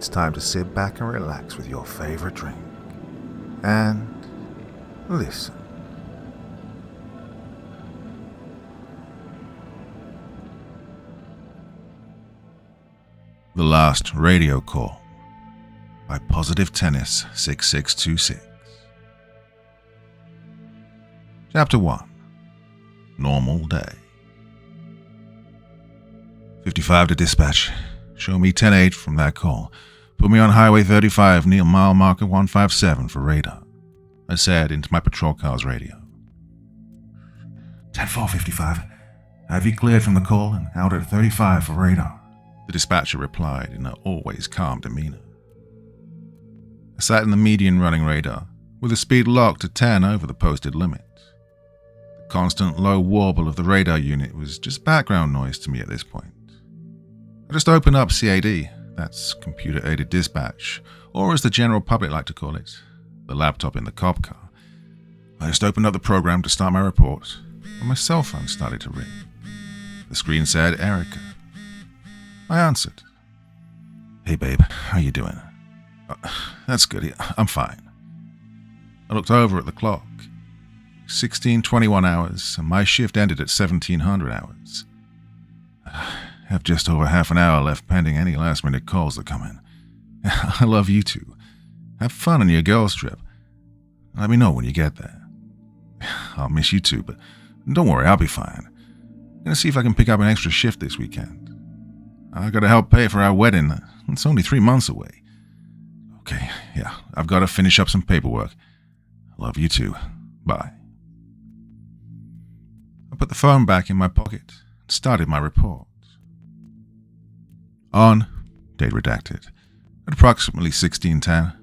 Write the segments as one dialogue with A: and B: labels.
A: it's time to sit back and relax with your favorite drink. And listen.
B: The Last Radio Call by Positive Tennis 6626. Chapter 1. Normal Day. 55 to dispatch. Show me 10-8 from that call. Put me on Highway 35 near mile marker 157 for radar, I said into my patrol car's radio. 10-4, 55. Have you cleared from the call and out at 35 for radar? The dispatcher replied in an always calm demeanor. I sat in the median running radar, with the speed locked to 10 over the posted limit. The constant low warble of the radar unit was just background noise to me at this point. I just opened up CAD, that's computer-aided dispatch, or as the general public like to call it, the laptop in the cop car. I just opened up the program to start my report, and my cell phone started to ring. The screen said, Erica. I answered. Hey babe, how you doing? That's good, I'm fine. I looked over at the clock. 16:21 hours, and my shift ended at 1700 hours. I have just over half an hour left pending any last-minute calls that come in. I love you two. Have fun on your girls' trip. Let me know when you get there. I'll miss you too, but don't worry, I'll be fine. I'm gonna see if I can pick up an extra shift this weekend. I gotta help pay for our wedding. It's only 3 months away. Okay, yeah, I've gotta finish up some paperwork. Love you too. Bye. I put the phone back in my pocket and started my report. On, date redacted, at approximately 16:10,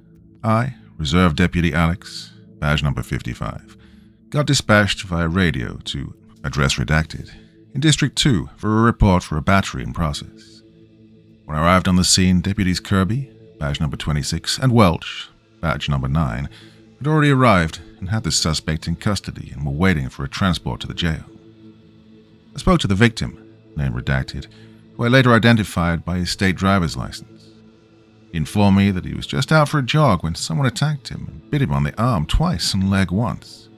B: I, Reserve Deputy Alex, badge number 55, got dispatched via radio to address redacted in District 2 for a report for a battery in process. When I arrived on the scene, Deputies Kirby, badge number 26, and Welch, badge number 9, had already arrived and had the suspect in custody and were waiting for a transport to the jail. I spoke to the victim, name redacted, who I later identified by his state driver's license. He informed me that he was just out for a jog when someone attacked him and bit him on the arm twice and leg once.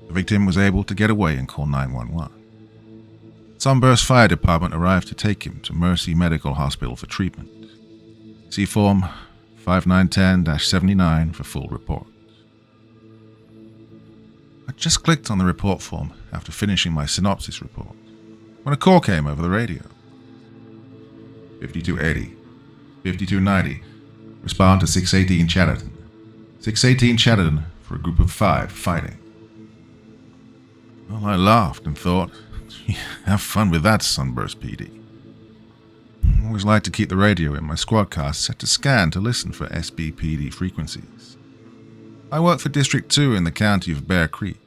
B: The victim was able to get away and call 911. Sunburst Fire Department arrived to take him to Mercy Medical Hospital for treatment. See Form 5910-79 for full report. I just clicked on the report form after finishing my synopsis report when a call came over the radio. 5280, 5290, respond to 618 Chatterton. 618 Chatterton for a group of 5 fighting. Well, I laughed and thought, have fun with that, Sunburst PD. I always like to keep the radio in my squad car set to scan to listen for SBPD frequencies. I work for District 2 in the county of Bear Creek.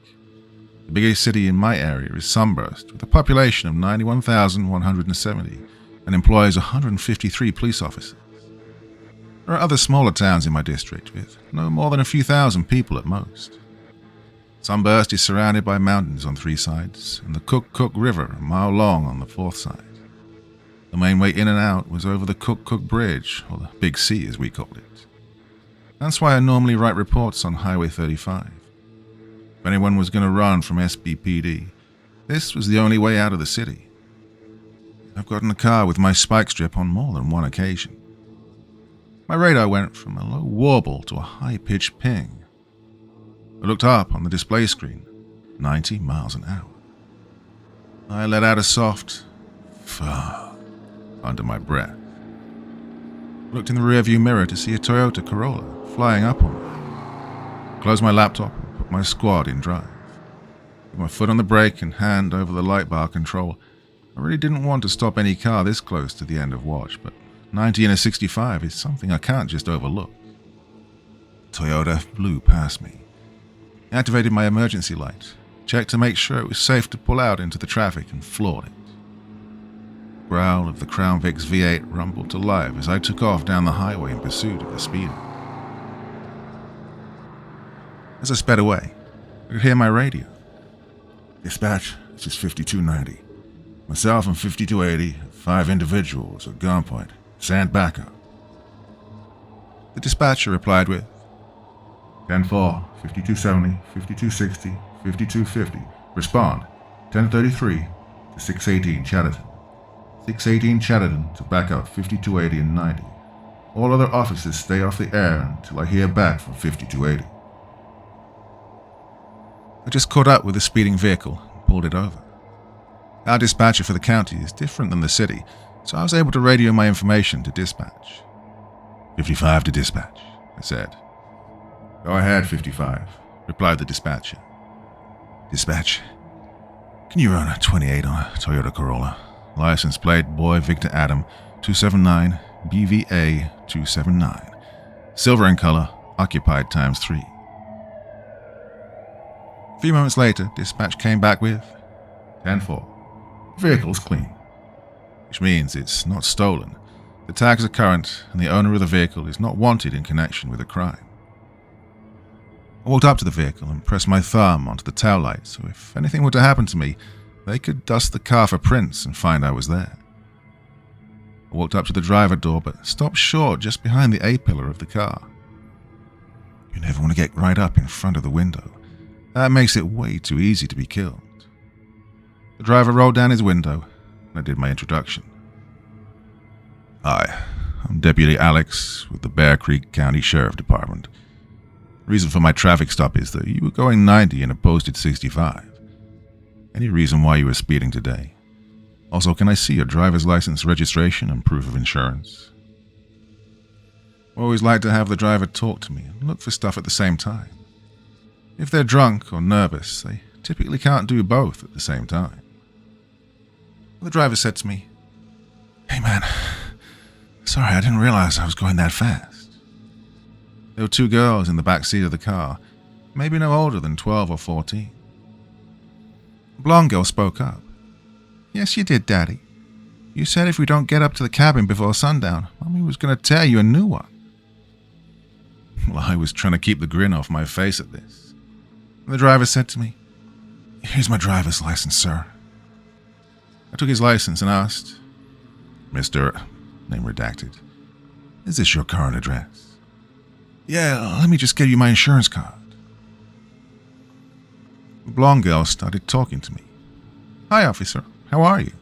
B: The biggest city in my area is Sunburst, with a population of 91,170 and employs 153 police officers. There are other smaller towns in my district with no more than a few thousand people at most. Sunburst is surrounded by mountains on 3 sides, and the Cook River a mile long on the 4th side. The main way in and out was over the Cook Bridge, or the Big C as we called it. That's why I normally write reports on Highway 35. If anyone was going to run from SBPD, this was the only way out of the city. I've got in the car with my spike strip on more than one occasion. My radar went from a low warble to a high-pitched ping. I looked up on the display screen, 90 miles an hour. I let out a soft "fuck" under my breath. I looked in the rearview mirror to see a Toyota Corolla flying up on me. Closed my laptop and put my squad in drive. With my foot on the brake and hand over the light bar control, I really didn't want to stop any car this close to the end of watch, but 90 in a 65 is something I can't just overlook. Toyota blew past me. I activated my emergency light, checked to make sure it was safe to pull out into the traffic, and floored it. The growl of the Crown Vic's V8 rumbled to life as I took off down the highway in pursuit of the speeder. As I sped away, I could hear my radio. Dispatch, this is 5290. Myself and 5280, 5 individuals at gunpoint. Send backup. The dispatcher replied with 10-4, 5270, 5260, 5250. Respond. 1033 to 618 Chatterton. 618 Chatterton to back up 5280 and 90. All other officers stay off the air until I hear back from 5280. I just caught up with the speeding vehicle and pulled it over. Our dispatcher for the county is different than the city, so I was able to radio my information to dispatch. 55 to dispatch, I said. Go ahead, 55, replied the dispatcher. Dispatch, can you run a 28 on a Toyota Corolla? License plate Boy Victor Adam 279 BVA 279. Silver in color, occupied ×3. A few moments later, dispatch came back with 10-4. Vehicle's clean. Which means it's not stolen. The tags are current, and the owner of the vehicle is not wanted in connection with a crime. I walked up to the vehicle and pressed my thumb onto the taillight, so if anything were to happen to me, they could dust the car for prints and find I was there. I walked up to the driver door, but stopped short just behind the A-pillar of the car. You never want to get right up in front of the window. That makes it way too easy to be killed. The driver rolled down his window, and I did my introduction. Hi, I'm Deputy Alex with the Bear Creek County Sheriff Department. The reason for my traffic stop is that you were going 90 in a posted 65. Any reason why you were speeding today? Also, can I see your driver's license, registration, and proof of insurance? I always like to have the driver talk to me and look for stuff at the same time. If they're drunk or nervous, they typically can't do both at the same time. The driver said to me, "Hey man, sorry, I didn't realize I was going that fast." There were 2 girls in the back seat of the car, maybe no older than 12 or 14. The blonde girl spoke up. "Yes, you did, Daddy. You said if we don't get up to the cabin before sundown, Mommy was going to tear you a new one." Well, I was trying to keep the grin off my face at this. And the driver said to me, "Here's my driver's license, sir." I took his license and asked, "Mr. name redacted, is this your current address?" "Yeah, let me just give you my insurance card." The blonde girl started talking to me. "Hi, officer. How are you?"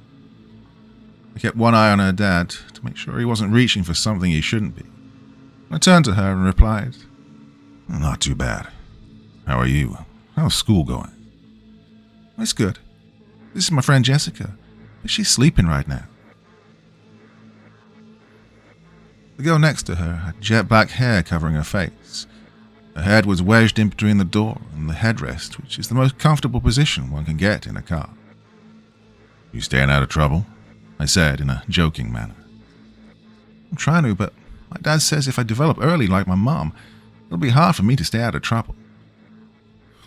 B: I kept one eye on her dad to make sure he wasn't reaching for something he shouldn't be. I turned to her and replied, "Not too bad. How are you? How's school going?" "It's good. This is my friend Jessica, but she's sleeping right now." The girl next to her had jet black hair covering her face. Her head was wedged in between the door and the headrest, which is the most comfortable position one can get in a car. "You staying out of trouble?" I said in a joking manner. "I'm trying to, but my dad says if I develop early like my mom, it'll be hard for me to stay out of trouble."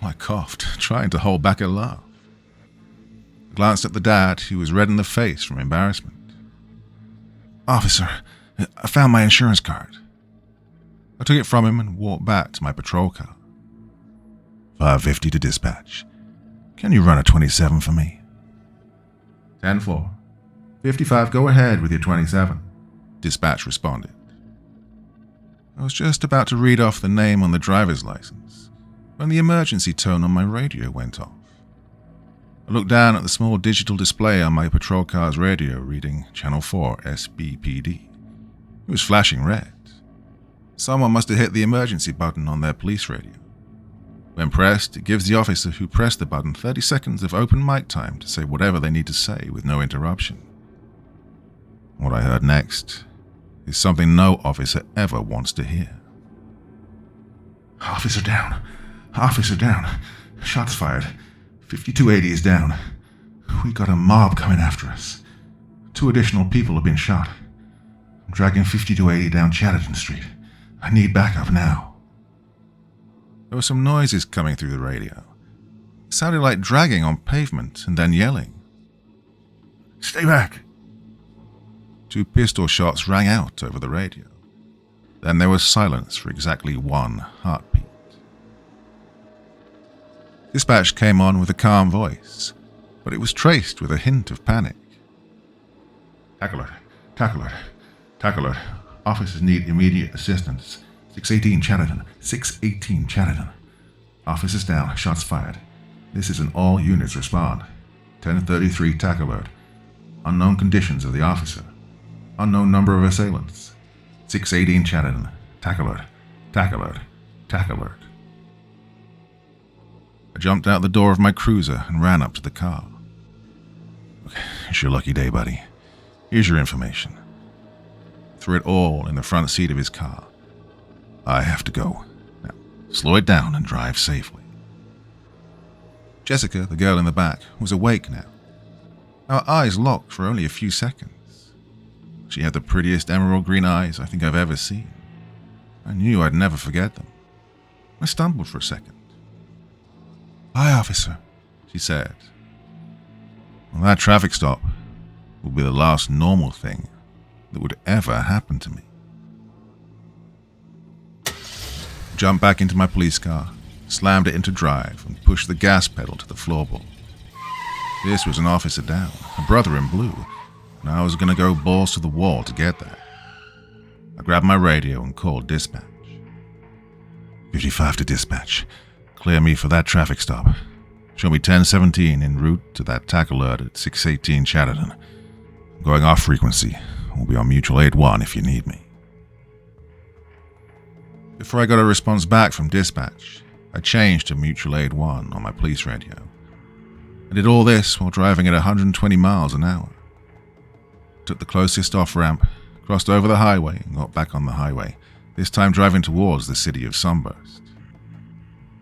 B: I coughed, trying to hold back a laugh. I glanced at the dad, who was red in the face from embarrassment. "Officer, I found my insurance card." I took it from him and walked back to my patrol car. 550 to dispatch. Can you run a 27 for me? 10-4. 55, go ahead with your 27. Dispatch responded. I was just about to read off the name on the driver's license when the emergency tone on my radio went off. I looked down at the small digital display on my patrol car's radio reading Channel 4 SBPD. It was flashing red. Someone must have hit the emergency button on their police radio. When pressed, it gives the officer who pressed the button 30 seconds of open mic time to say whatever they need to say with no interruption. What I heard next is something no officer ever wants to hear. "Officer down. Officer down. Shots fired. 5280 is down. We got a mob coming after us. 2 additional people have been shot. I'm dragging 5280 down Chatterton Street. I need backup now." There were some noises coming through the radio. It sounded like dragging on pavement and then yelling. "Stay back." 2 pistol shots rang out over the radio. Then there was silence for exactly 1 heartbeat. Dispatch came on with a calm voice, but it was traced with a hint of panic. "Tackle alert. Tackle alert. Tackle alert. Officers need immediate assistance. 618 Chatterton. 618 Chatterton. Officers down. Shots fired. This is an all units respond. 1033 TAC alert. Unknown conditions of the officer. Unknown number of assailants. 618 Chatterton. TAC alert. TAC alert. TAC alert. I jumped out the door of my cruiser and ran up to the car. Okay, it's your lucky day, buddy. Here's your information. Threw it all in the front seat of his car. I have to go. Now, slow it down and drive safely. Jessica, the girl in the back, was awake now. Our eyes locked for only a few seconds. She had the prettiest emerald green eyes I think I've ever seen. I knew I'd never forget them. I stumbled for a second. "Hi, officer," she said. Well, that traffic stop will be the last normal thing that would ever happen to me. Jumped back into my police car, slammed it into drive, and pushed the gas pedal to the floorboard. This was an officer down, a brother in blue, and I was going to go balls to the wall to get there. I grabbed my radio and called dispatch. 55 to dispatch. Clear me for that traffic stop. Show me 1017 en route to that TAC alert at 618 Chatterton. I'm going off frequency. We'll be on mutual aid 1 if you need me. Before I got a response back from dispatch, I changed to mutual aid 1 on my police radio. I did all this while driving at 120 miles an hour. Took the closest off-ramp, crossed over the highway and got back on the highway, this time driving towards the city of Sunburst.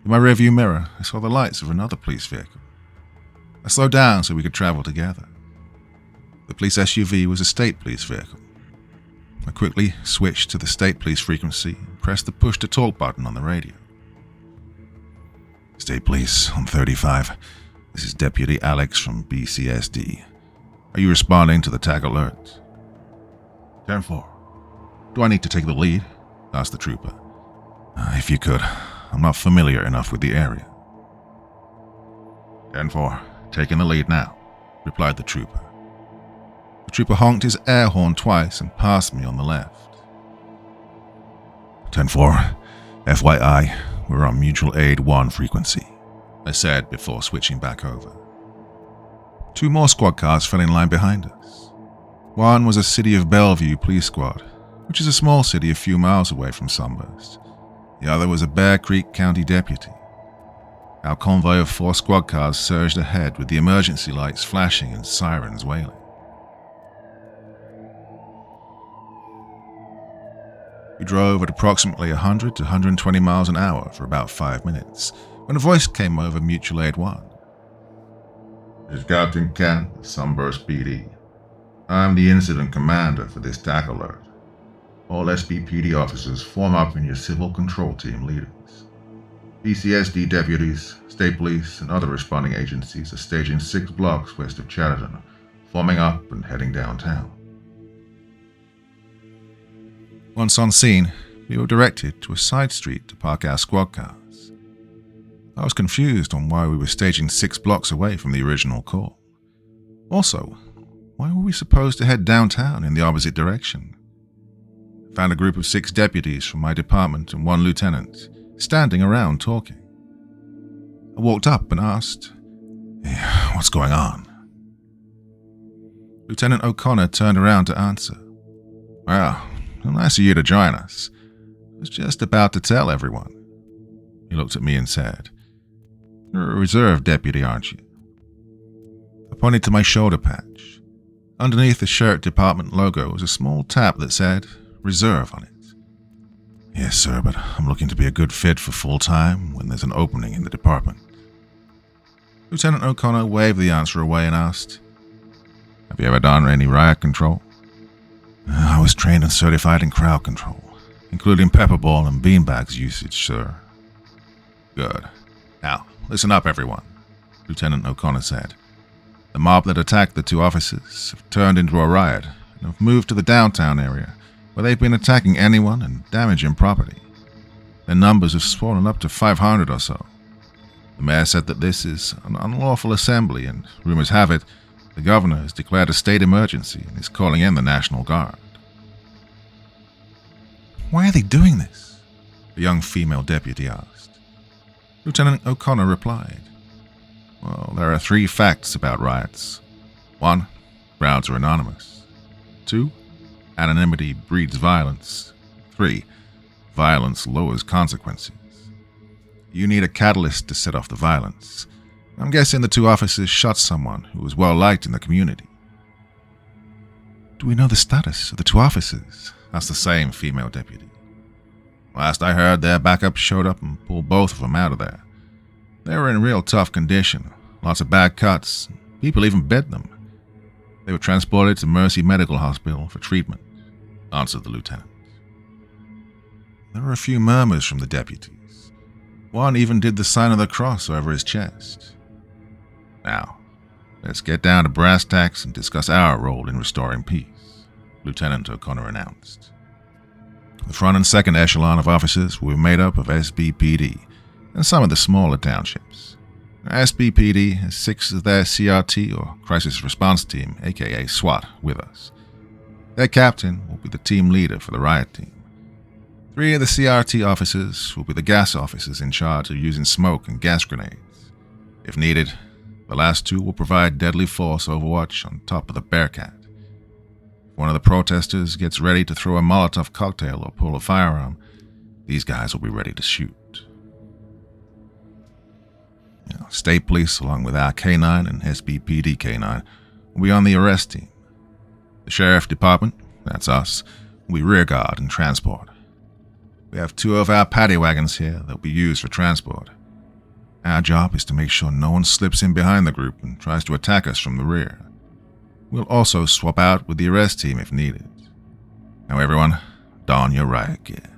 B: In my rearview mirror, I saw the lights of another police vehicle. I slowed down so we could travel together. The police SUV was a state police vehicle. I quickly switched to the state police frequency and pressed the push-to-talk button on the radio. "State Police on 35. This is Deputy Alex from BCSD. Are you responding to the TAC alert?" 10-4. "Do I need to take the lead?" asked the trooper. If you could. I'm not familiar enough with the area." 10-4. "Taking the lead now," replied the trooper. The trooper honked his air horn twice and passed me on the left. 10-4. "FYI, we're on mutual aid 1 frequency," I said before switching back over. 2 more squad cars fell in line behind us. One was a City of Bellevue police squad, which is a small city a few miles away from Sunburst. The other was a Bear Creek County deputy. Our convoy of 4 squad cars surged ahead with the emergency lights flashing and sirens wailing. We drove at approximately 100 to 120 miles an hour for about 5 minutes when a voice came over mutual aid 1. "This is Captain Kent, Sunburst PD. I'm the incident commander for this TAC alert. All SBPD officers form up in your civil control team leaders. BCSD deputies, state police, and other responding agencies are staging 6 blocks west of Chatterton, forming up and heading downtown." Once on scene, we were directed to a side street to park our squad cars. I was confused on why we were staging 6 blocks away from the original call. Also, why were we supposed to head downtown in the opposite direction? I found a group of 6 deputies from my department and 1 lieutenant standing around talking. I walked up and asked, "Hey, what's going on?" Lieutenant O'Connor turned around to answer. "Well, nice of you to join us. I was just about to tell everyone." He looked at me and said, "You're a reserve deputy, aren't you?" I pointed to my shoulder patch. Underneath the shirt department logo was a small tab that said, "Reserve" on it. "Yes, sir, but I'm looking to be a good fit for full-time when there's an opening in the department." Lieutenant O'Connor waved the answer away and asked, "Have you ever done any riot control?" "I was trained and certified in crowd control, including pepperball and beanbags usage, sir." "Good. Now, listen up, everyone," Lieutenant O'Connor said. "The mob that attacked the 2 officers have turned into a riot and have moved to the downtown area, where they've been attacking anyone and damaging property. Their numbers have swollen up to 500 or so. The mayor said that this is an unlawful assembly, and rumors have it the governor has declared a state emergency and is calling in the National Guard." "Why are they doing this?" the young female deputy asked. Lieutenant O'Connor replied, "Well, there are 3 facts about riots. 1, crowds are anonymous. 2, anonymity breeds violence. 3, violence lowers consequences. You need a catalyst to set off the violence. I'm guessing the 2 officers shot someone who was well liked in the community." "Do we know the status of the 2 officers?" asked the same female deputy. "Last I heard, their backup showed up and pulled both of them out of there. They were in real tough condition, lots of bad cuts. People even bit them. They were transported to Mercy Medical Hospital for treatment," answered the lieutenant. There were a few murmurs from the deputies. One even did the sign of the cross over his chest. "Now, let's get down to brass tacks and discuss our role in restoring peace," Lieutenant O'Connor announced. The front and second echelon of officers were made up of SBPD and some of the smaller townships. SBPD has 6 of their CRT or Crisis Response Team, aka SWAT, with us. Their captain will be the team leader for the riot team. 3 of the CRT officers will be the gas officers in charge of using smoke and gas grenades. If needed, the last 2 will provide deadly force overwatch on top of the Bearcat. If one of the protesters gets ready to throw a Molotov cocktail or pull a firearm, these guys will be ready to shoot. State Police, along with our K9 and SBPD K9, will be on the arrest team. The Sheriff Department, that's us, will be rear guard and transport. We have 2 of our paddy wagons here that will be used for transport. Our job is to make sure no one slips in behind the group and tries to attack us from the rear. We'll also swap out with the arrest team if needed. Now everyone, don your riot gear.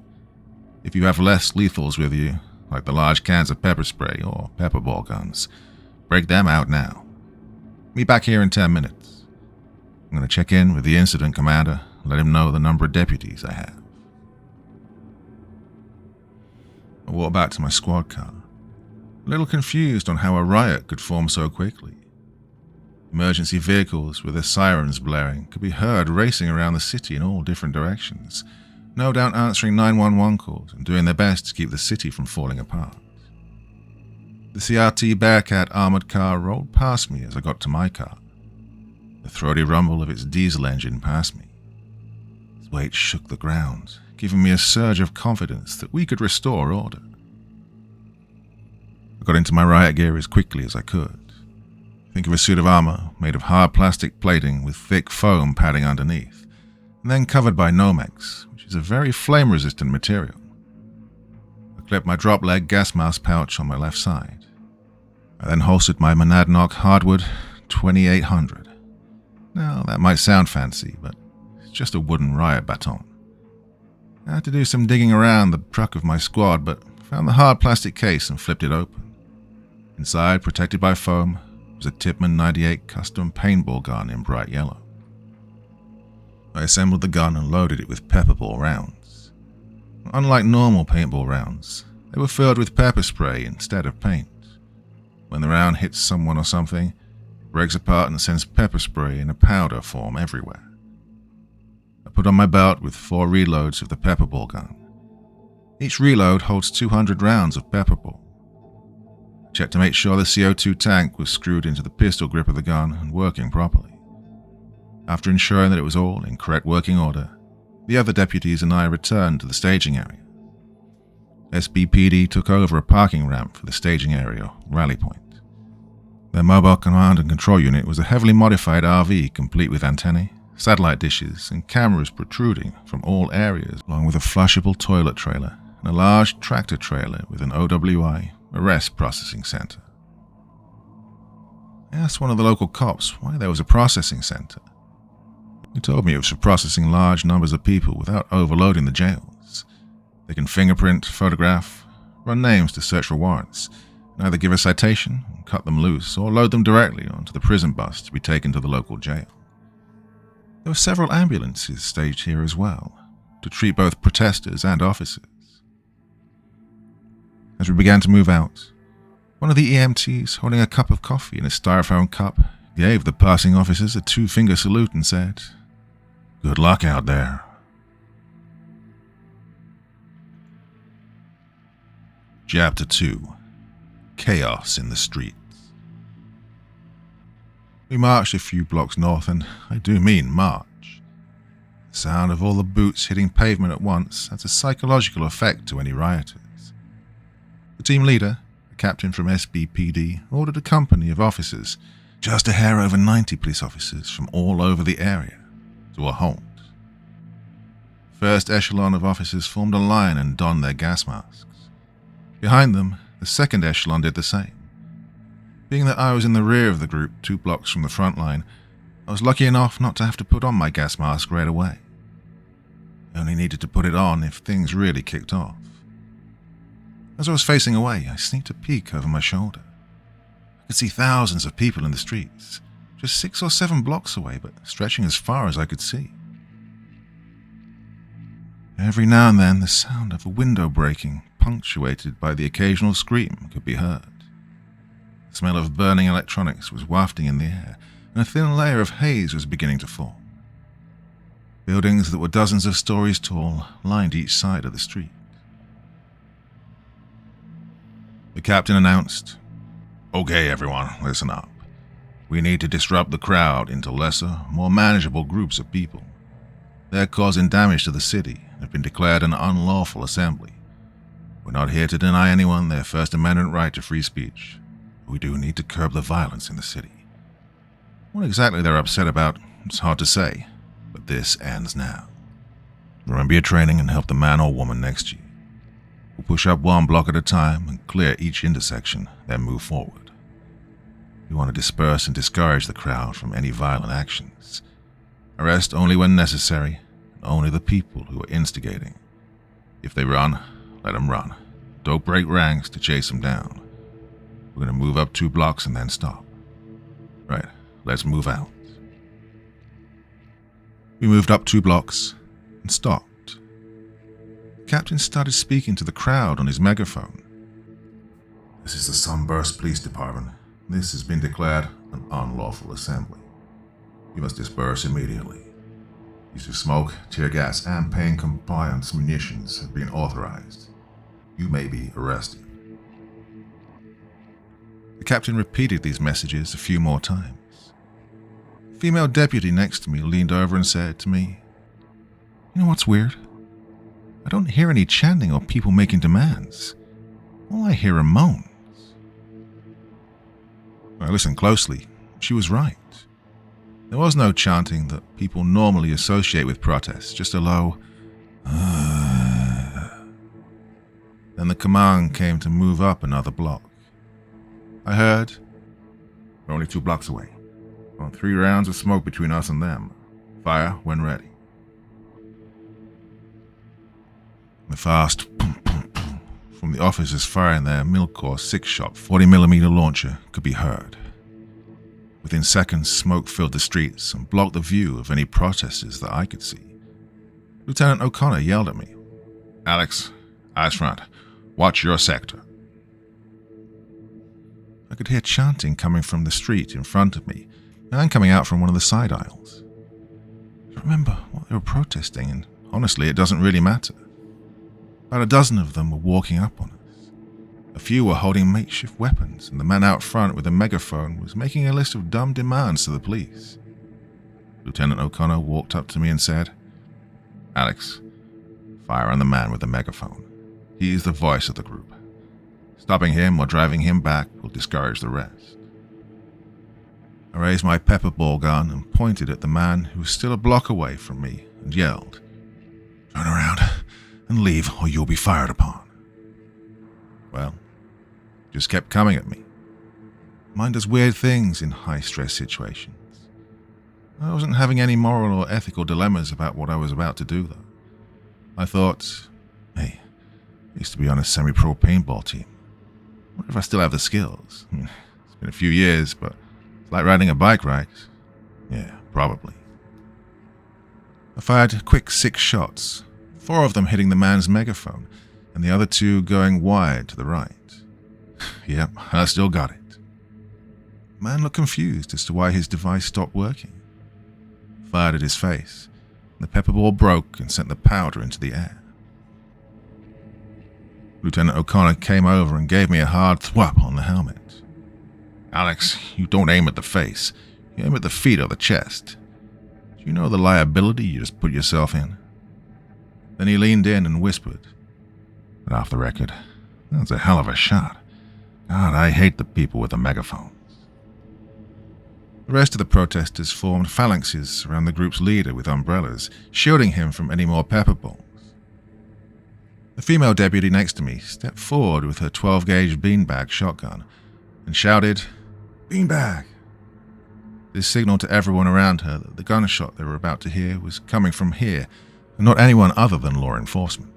B: If you have less lethals with you, like the large cans of pepper spray or pepper ball guns, break them out now. Meet back here in 10 minutes. I'm going to check in with the incident commander, let him know the number of deputies I have. I walked back to my squad car, a little confused on how a riot could form so quickly. Emergency vehicles with their sirens blaring could be heard racing around the city in all different directions, no doubt answering 911 calls and doing their best to keep the city from falling apart. The CRT Bearcat armored car rolled past me as I got to my car. The throaty rumble of its diesel engine passed me. Its weight shook the ground, giving me a surge of confidence that we could restore order. I got into my riot gear as quickly as I could. Think of a suit of armor made of hard plastic plating with thick foam padding underneath, and then covered by Nomex, which is a very flame-resistant material. I clipped my drop-leg gas mask pouch on my left side. I then holstered my Monadnock Hardwood 2800. Now, that might sound fancy, but it's just a wooden riot baton. I had to do some digging around the truck of my squad, but found the hard plastic case and flipped it open. Inside, protected by foam, was a Tipman 98 custom paintball gun in bright yellow. I assembled the gun and loaded it with pepper ball rounds. Unlike normal paintball rounds, they were filled with pepper spray instead of paint. When the round hits someone or something, it breaks apart and sends pepper spray in a powder form everywhere. I put on my belt with 4 reloads of the pepper ball gun. Each reload holds 200 rounds of pepper ball. I checked to make sure the CO2 tank was screwed into the pistol grip of the gun and working properly. After ensuring that it was all in correct working order, the other deputies and I returned to the staging area. SBPD took over a parking ramp for the staging area rally point. Their mobile command and control unit was a heavily modified RV complete with antennae, satellite dishes, and cameras protruding from all areas, along with a flushable toilet trailer and a large tractor trailer with an OWI, arrest processing center. I asked one of the local cops why there was a processing center. He told me it was for processing large numbers of people without overloading the jails. They can fingerprint, photograph, run names to search for warrants, and either give a citation, cut them loose, or load them directly onto the prison bus to be taken to the local jail. There were several ambulances staged here as well, to treat both protesters and officers. As we began to move out, one of the EMTs, holding a cup of coffee in a styrofoam cup, gave the passing officers a 2-finger salute and said, "Good luck out there." Chapter 2. Chaos in the Streets. We marched a few blocks north, and I do mean march. The sound of all the boots hitting pavement at once has a psychological effect to any rioters. The team leader, a captain from SBPD, ordered a company of officers, just a hair over 90 police officers from all over the area, to a halt. First echelon of officers formed a line and donned their gas masks. Behind them, the second echelon did the same. Being that I was in the rear of the group 2 blocks from the front line, I was lucky enough not to have to put on my gas mask right away. I only needed to put it on if things really kicked off. As I was facing away, I sneaked a peek over my shoulder. I could see thousands of people in the streets, just 6 or 7 blocks away, but stretching as far as I could see. Every now and then, the sound of a window breaking, punctuated by the occasional scream, could be heard. The smell of burning electronics was wafting in the air, and a thin layer of haze was beginning to form. Buildings that were dozens of stories tall lined each side of the street. The captain announced, "Okay, everyone, listen up. We need to disrupt the crowd into lesser, more manageable groups of people. They're causing damage to the city and have been declared an unlawful assembly. We're not here to deny anyone their First Amendment right to free speech. We do need to curb the violence in the city. What exactly they're upset about, it's hard to say, but this ends now. Remember your training and help the man or woman next to you. We'll push up 1 block at a time and clear each intersection, then move forward. We want to disperse and discourage the crowd from any violent actions. Arrest only when necessary, and only the people who are instigating. If they run, let them run. Don't break ranks to chase them down. We're going to move up 2 blocks and then stop. Right, let's move out." We moved up 2 blocks and stopped. The captain started speaking to the crowd on his megaphone. "This is the Sunburst Police Department. This has been declared an unlawful assembly. You must disperse immediately. Use of smoke, tear gas, and pain compliance munitions have been authorized. You may be arrested." The captain repeated these messages a few more times. A female deputy next to me leaned over and said to me, "You know what's weird? I don't hear any chanting or people making demands. All I hear are moans." I listened closely. She was right. There was no chanting that people normally associate with protests, just a low, Then the command came to move up another block. I heard, "We're only 2 blocks away. On 3 rounds of smoke between us and them. Fire when ready." The fast boom, boom, boom from the officers firing their Milcor 6-shot 40mm launcher could be heard. Within seconds, smoke filled the streets and blocked the view of any protesters that I could see. Lieutenant O'Connor yelled at me, "Alex, eyes front. Watch your sector." I could hear chanting coming from the street in front of me and coming out from one of the side aisles. I don't remember what they were protesting, and honestly, it doesn't really matter. About a dozen of them were walking up on us. A few were holding makeshift weapons, and the man out front with a megaphone was making a list of dumb demands to the police. Lieutenant O'Connor walked up to me and said, "Alex, fire on the man with the megaphone. He is the voice of the group. Stopping him or driving him back will discourage the rest." I raised my pepper ball gun and pointed at the man who was still a block away from me and yelled, "Turn around and leave or you'll be fired upon." Well, just kept coming at me. Mind does weird things in high-stress situations. I wasn't having any moral or ethical dilemmas about what I was about to do, though. I thought, hey, I used to be on a semi-pro paintball team. I wonder if I still have the skills. It's been a few years, but it's like riding a bike, right? Yeah, probably. I fired quick 6 shots, 4 of them hitting the man's megaphone, and the other 2 going wide to the right. Yep, I still got it. The man looked confused as to why his device stopped working. I fired at his face, and the pepper ball broke and sent the powder into the air. Lieutenant O'Connor came over and gave me a hard thwap on the helmet. "Alex, you don't aim at the face. You aim at the feet or the chest. Do you know the liability you just put yourself in?" Then he leaned in and whispered, "But off the record, that's a hell of a shot. God, I hate the people with the megaphones." The rest of the protesters formed phalanxes around the group's leader with umbrellas, shielding him from any more pepper balls. The female deputy next to me stepped forward with her 12-gauge beanbag shotgun and shouted, "Beanbag!" This signaled to everyone around her that the gunshot they were about to hear was coming from here and not anyone other than law enforcement.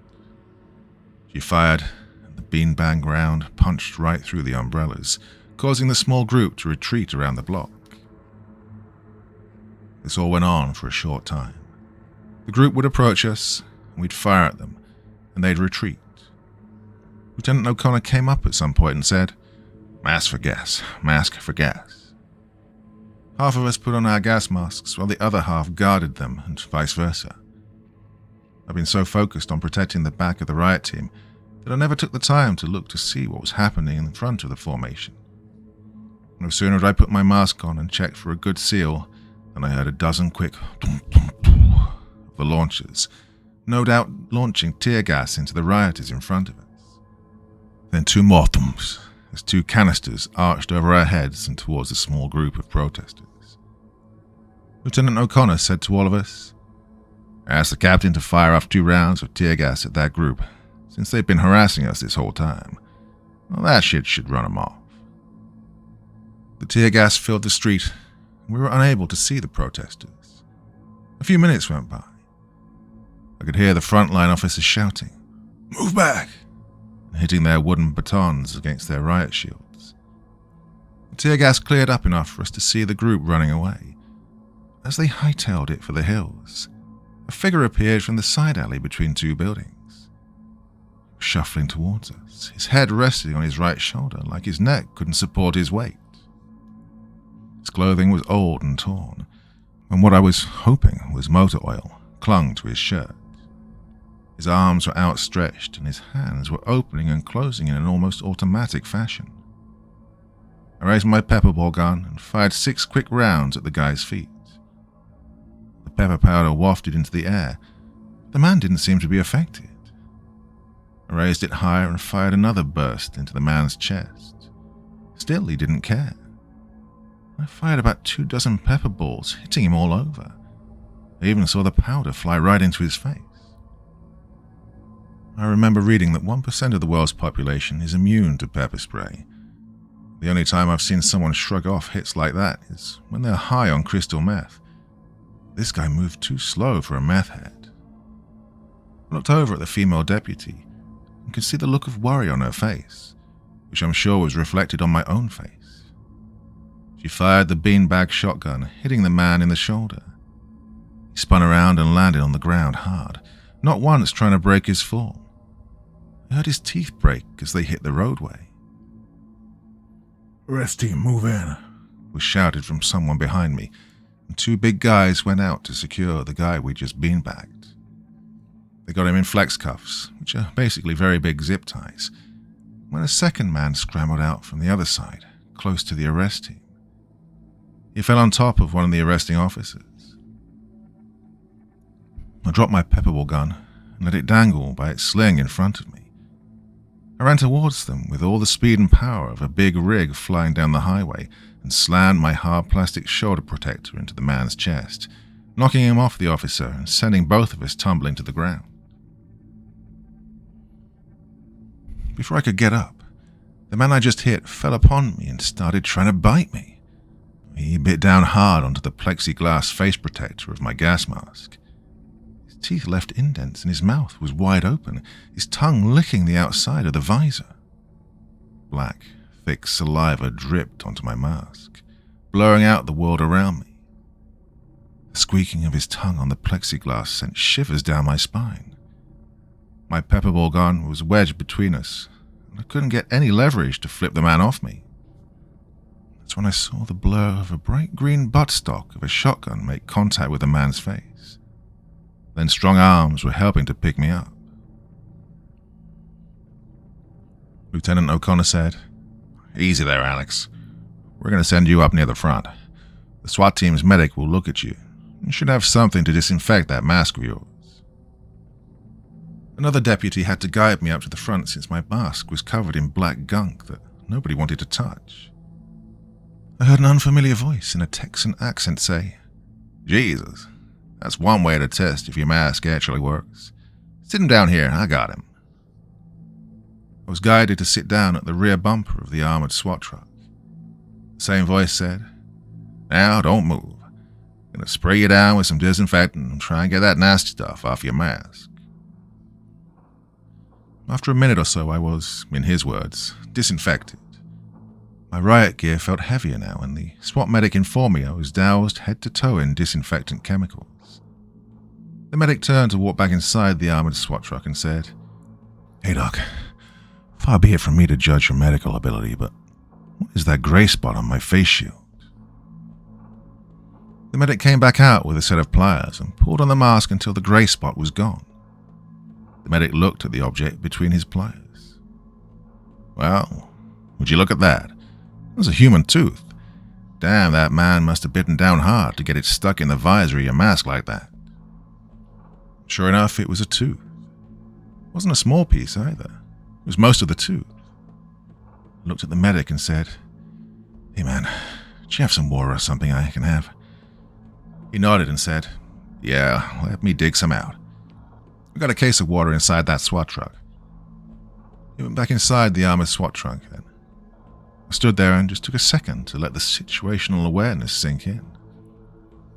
B: She fired, and the beanbag round punched right through the umbrellas, causing the small group to retreat around the block. This all went on for a short time. The group would approach us, and we'd fire at them, and they'd retreat. Lieutenant O'Connor came up at some point and said, "Mask for gas, mask for gas." Half of us put on our gas masks while the other half guarded them, and vice versa. I've been so focused on protecting the back of the riot team that I never took the time to look to see what was happening in front of the formation. No sooner had I put my mask on and checked for a good seal than I heard a dozen quick of the launchers, no doubt launching tear gas into the rioters in front of us. Then two more thumps as two canisters arched over our heads and towards the small group of protesters. Lieutenant O'Connor said to all of us, "Ask the captain to fire off 2 rounds of tear gas at that group, since they've been harassing us this whole time. Well, that shit should run them off." The tear gas filled the street, and we were unable to see the protesters. A few minutes went by. I could hear the frontline officers shouting, "Move back!" and hitting their wooden batons against their riot shields. The tear gas cleared up enough for us to see the group running away. As they hightailed it for the hills, a figure appeared from the side alley between 2 buildings. Shuffling towards us, his head resting on his right shoulder like his neck couldn't support his weight. His clothing was old and torn, and what I was hoping was motor oil clung to his shirt. His arms were outstretched and his hands were opening and closing in an almost automatic fashion. I raised my pepper ball gun and fired 6 quick rounds at the guy's feet. The pepper powder wafted into the air. The man didn't seem to be affected. I raised it higher and fired another burst into the man's chest. Still, he didn't care. I fired about 24 pepper balls, hitting him all over. I even saw the powder fly right into his face. I remember reading that 1% of the world's population is immune to pepper spray. The only time I've seen someone shrug off hits like that is when they're high on crystal meth. This guy moved too slow for a meth head. I looked over at the female deputy and could see the look of worry on her face, which I'm sure was reflected on my own face. She fired the beanbag shotgun, hitting the man in the shoulder. He spun around and landed on the ground hard, not once trying to break his fall. I heard his teeth break as they hit the roadway.
A: "Rest team, move in,"
B: was shouted from someone behind me, and 2 big guys went out to secure the guy we just beanbagged. They got him in flex cuffs, which are basically very big zip ties, when a second man scrambled out from the other side, close to the arrest team. He fell on top of one of the arresting officers. I dropped my pepperball gun and let it dangle by its sling in front of me. I ran towards them with all the speed and power of a big rig flying down the highway and slammed my hard plastic shoulder protector into the man's chest, knocking him off the officer and sending both of us tumbling to the ground. Before I could get up, the man I just hit fell upon me and started trying to bite me. He bit down hard onto the plexiglass face protector of my gas mask. His teeth left indents and his mouth was wide open, his tongue licking the outside of the visor. Black, thick saliva dripped onto my mask, blurring out the world around me. The squeaking of his tongue on the plexiglass sent shivers down my spine. My pepperball gun was wedged between us, and I couldn't get any leverage to flip the man off me. That's when I saw the blur of a bright green buttstock of a shotgun make contact with the man's face. Then strong arms were helping to pick me up. Lieutenant O'Connor said. Easy there, Alex. We're going to send you up near the front. The SWAT team's medic will look at you. You should have something to disinfect that mask of yours. Another deputy had to guide me up to the front since my mask was covered in black gunk that nobody wanted to touch. I heard an unfamiliar voice in a Texan accent say, Jesus, that's one way to test if your mask actually works. Sit him down here, I got him. I was guided to sit down at the rear bumper of the armored SWAT truck. The same voice said, Now, don't move. I'm going to spray you down with some disinfectant and try and get that nasty stuff off your mask. After a minute or so, I was, in his words, disinfected. My riot gear felt heavier now, and the SWAT medic informed me I was doused head to toe in disinfectant chemicals. The medic turned to walk back inside the armored SWAT truck and said, Hey, Doc, far be it from me to judge your medical ability, but what is that gray spot on my face shield? The medic came back out with a set of pliers and pulled on the mask until the gray spot was gone. The medic looked at the object between his pliers. Well, would you look at that? It was a human tooth. Damn, that man must have bitten down hard to get it stuck in the visor of your mask like that. Sure enough, it was a tooth. It wasn't a small piece either. It was most of the tooth. I looked at the medic and said, Hey man, do you have some water or something I can have? He nodded and said, Yeah, let me dig some out. We got a case of water inside that SWAT truck. He went back inside the armored SWAT truck then. I stood there and just took a second to let the situational awareness sink in.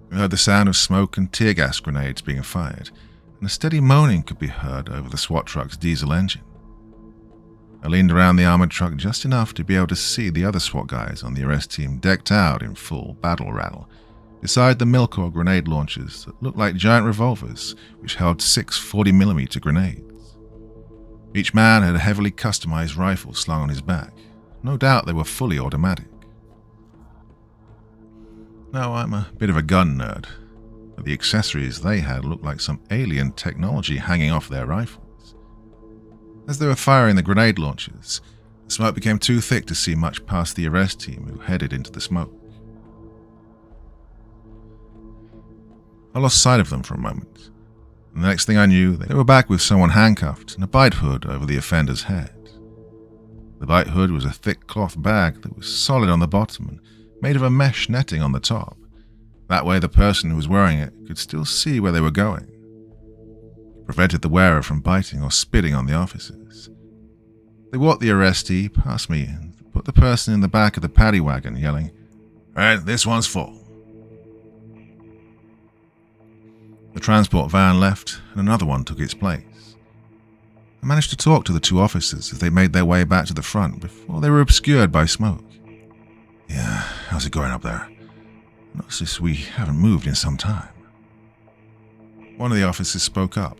B: We heard the sound of smoke and tear gas grenades being fired, and a steady moaning could be heard over the SWAT truck's diesel engine. I leaned around the armored truck just enough to be able to see the other SWAT guys on the arrest team decked out in full battle rattle, beside the Milcor grenade launchers that looked like giant revolvers which held 6 40mm grenades. Each man had a heavily customized rifle slung on his back. No doubt they were fully automatic. Now, I'm a bit of a gun nerd, but the accessories they had looked like some alien technology hanging off their rifles. As they were firing the grenade launchers, the smoke became too thick to see much past the arrest team who headed into the smoke. I lost sight of them for a moment, and the next thing I knew, they were back with someone handcuffed and a bite hood over the offender's head. The bite hood was a thick cloth bag that was solid on the bottom and made of a mesh netting on the top. That way the person who was wearing it could still see where they were going. It prevented the wearer from biting or spitting on the officers. They walked the arrestee past me and put the person in the back of the paddy wagon, yelling, "All right, this one's full." The transport van left, and another one took its place. I managed to talk to the 2 officers as they made their way back to the front before they were obscured by smoke. "Yeah, how's it going up there? I noticed we haven't moved in some time." One of the officers spoke up.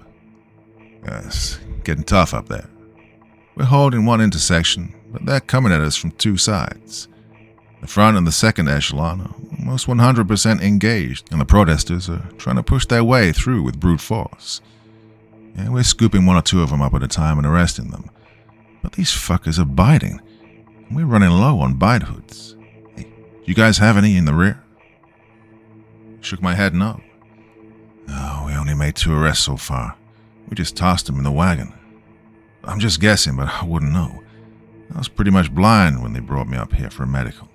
B: "It's getting tough up there. We're holding one intersection, but they're coming at us from 2 sides. The front and the second echelon are almost 100% engaged, and the protesters are trying to push their way through with brute force. Yeah, we're scooping 1 or 2 of them up at a time and arresting them. But these fuckers are biting, and we're running low on bite hoods. Hey, do you guys have any in the rear?" I shook my head no. "Oh, we only made 2 arrests so far. We just tossed them in the wagon. I'm just guessing, but I wouldn't know. I was pretty much blind when they brought me up here for a medical."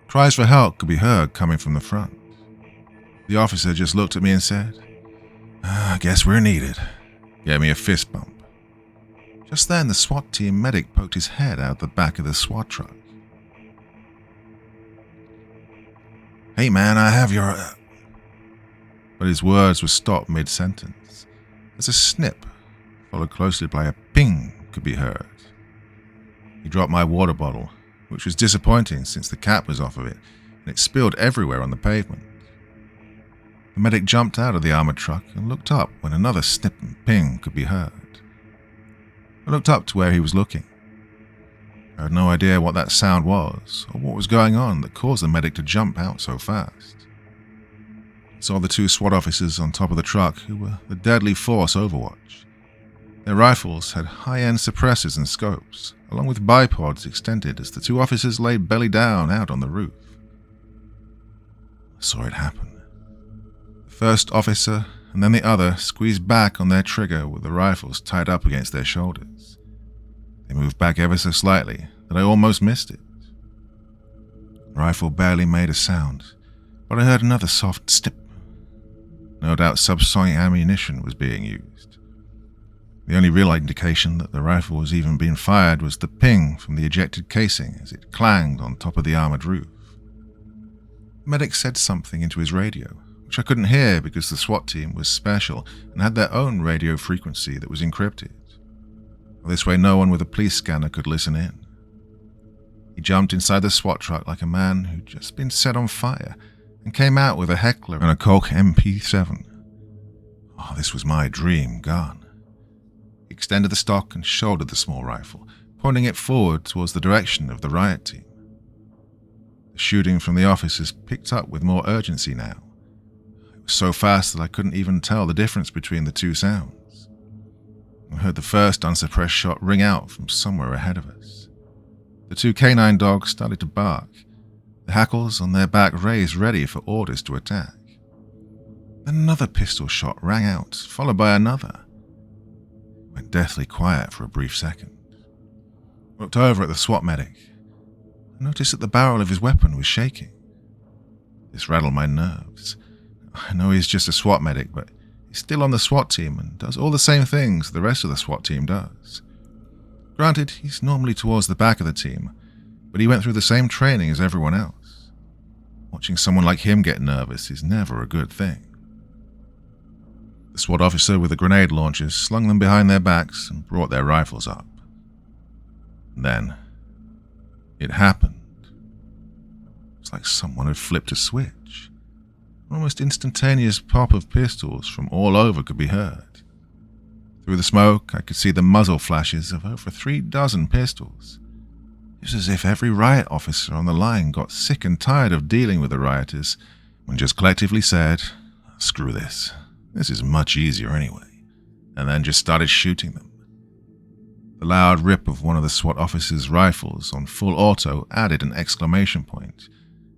B: Cries for help could be heard coming from the front. The officer just looked at me and said, "I guess we're needed." Gave me a fist bump. Just then, the SWAT team medic poked his head out the back of the SWAT truck. "Hey man, I have your..." But his words were stopped mid-sentence, as a snip, followed closely by a ping, could be heard. He dropped my water bottle, which was disappointing since the cap was off of it, and it spilled everywhere on the pavement. The medic jumped out of the armored truck and looked up when another snip and ping could be heard. I looked up to where he was looking. I had no idea what that sound was, or what was going on that caused the medic to jump out so fast. I saw the 2 SWAT officers on top of the truck who were the deadly force Overwatch. Their rifles had high-end suppressors and scopes, along with bipods extended as the two officers lay belly down out on the roof. I saw it happen. The first officer and then the other squeezed back on their trigger with the rifles tied up against their shoulders. They moved back ever so slightly that I almost missed it. The rifle barely made a sound, but I heard another soft snip. No doubt subsonic ammunition was being used. The only real indication that the rifle was even being fired was the ping from the ejected casing as it clanged on top of the armored roof. The medic said something into his radio, which I couldn't hear because the SWAT team was special and had their own radio frequency that was encrypted. This way no one with a police scanner could listen in. He jumped inside the SWAT truck like a man who'd just been set on fire and came out with a heckler and a Colt MP7. Oh, this was my dream gun. He extended the stock and shouldered the small rifle, pointing it forward towards the direction of the riot team. The shooting from the officers picked up with more urgency now. It was so fast that I couldn't even tell the difference between the two sounds. I heard the first unsuppressed shot ring out from somewhere ahead of us. The two canine dogs started to bark, the hackles on their back raised ready for orders to attack. Then another pistol shot rang out, followed by another. It went deathly quiet for a brief second. I looked over at the SWAT medic. I noticed that the barrel of his weapon was shaking. This rattled my nerves. I know he's just a SWAT medic, but he's still on the SWAT team and does all the same things the rest of the SWAT team does. Granted, he's normally towards the back of the team, but he went through the same training as everyone else. Watching someone like him get nervous is never a good thing. The SWAT officer with the grenade launchers slung them behind their backs and brought their rifles up. Then, it happened. It was like someone had flipped a switch. An almost instantaneous pop of pistols from all over could be heard. Through the smoke, I could see the muzzle flashes of over 3 dozen pistols. It was as if every riot officer on the line got sick and tired of dealing with the rioters and just collectively said, "Screw this. This is much easier anyway," and then just started shooting them. The loud rip of one of the SWAT officers' rifles on full auto added an exclamation point,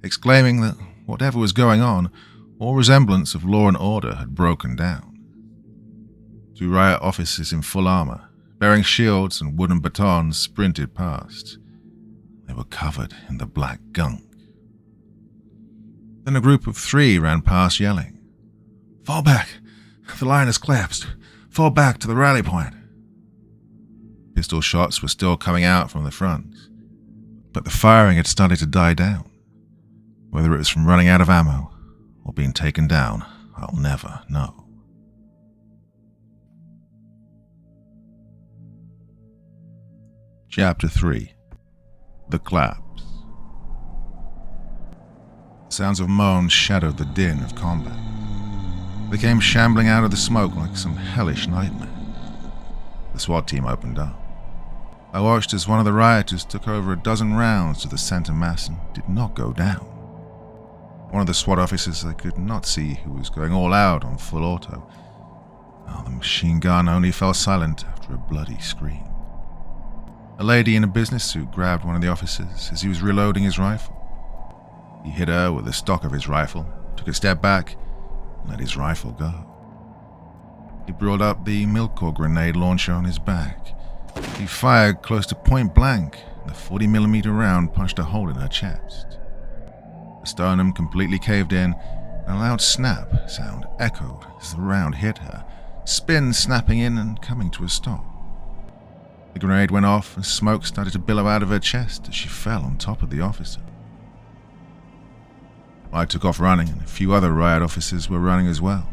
B: exclaiming that whatever was going on, all resemblance of law and order had broken down. 2 riot officers in full armor, bearing shields and wooden batons, sprinted past. They were covered in the black gunk. Then a group of 3 ran past yelling, "Fall back! The line has collapsed! Fall back to the rally point!" Pistol shots were still coming out from the front, but the firing had started to die down. Whether it was from running out of ammo or being taken down, I'll never know. Chapter 3. The Collapse. Sounds of moans shadowed the din of combat. They came shambling out of the smoke like some hellish nightmare. The SWAT team opened up. I watched as one of the rioters took over 12 rounds to the center mass and did not go down. One of the SWAT officers I could not see who was going all out on full auto. Oh, the machine gun only fell silent after a bloody scream. A lady in a business suit grabbed one of the officers as he was reloading his rifle. He hit her with the stock of his rifle, took a step back, and let his rifle go. He brought up the Milkor grenade launcher on his back. He fired close to point blank, and the 40mm round punched a hole in her chest. The sternum completely caved in, and a loud snap sound echoed as the round hit her, spin snapping in and coming to a stop. The grenade went off and smoke started to billow out of her chest as she fell on top of the officer. I took off running, and a few other riot officers were running as well.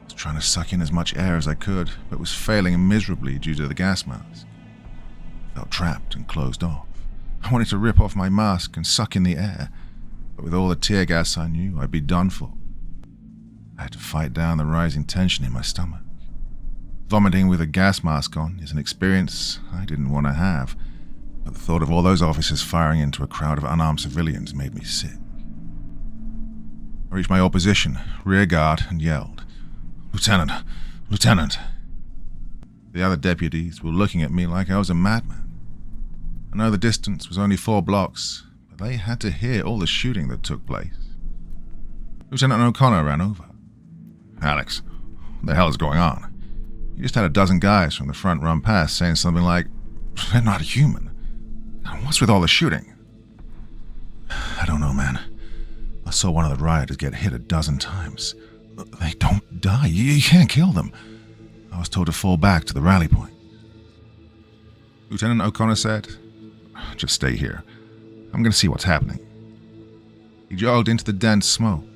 B: I was trying to suck in as much air as I could, but was failing miserably due to the gas mask. I felt trapped and closed off. I wanted to rip off my mask and suck in the air, but with all the tear gas I knew, I'd be done for. I had to fight down the rising tension in my stomach. Vomiting with a gas mask on is an experience I didn't want to have, but the thought of all those officers firing into a crowd of unarmed civilians made me sick. I reached my old position, rear guard, and yelled, "Lieutenant! Lieutenant!" The other deputies were looking at me like I was a madman. I know the distance was only 4 blocks, but they had to hear all the shooting that took place. Lieutenant O'Connor ran over. "Alex, what the hell is going on? You just had a dozen guys from the front run past saying something like, 'They're not human.' What's with all the shooting?" "I don't know, man. I saw one of the rioters get hit a dozen times. They don't die. You can't kill them. I was told to fall back to the rally point." Lieutenant O'Connor said, "Just stay here. I'm going to see what's happening." He jogged into the dense smoke.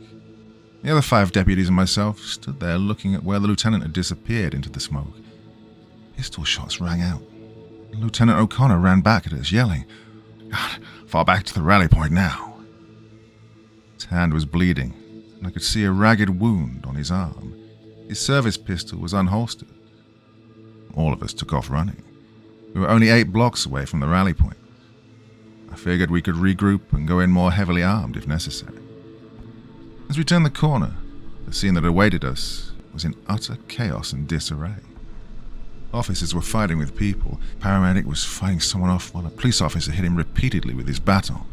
B: The other 5 deputies and myself stood there looking at where the lieutenant had disappeared into the smoke. Pistol shots rang out. Lieutenant O'Connor ran back at us, yelling, "God, fall back to the rally point now." His hand was bleeding, and I could see a ragged wound on his arm. His service pistol was unholstered. All of us took off running. We were only 8 blocks away from the rally point. I figured we could regroup and go in more heavily armed if necessary. As we turned the corner, the scene that awaited us was in utter chaos and disarray. Officers were fighting with people. A paramedic was fighting someone off while a police officer hit him repeatedly with his baton.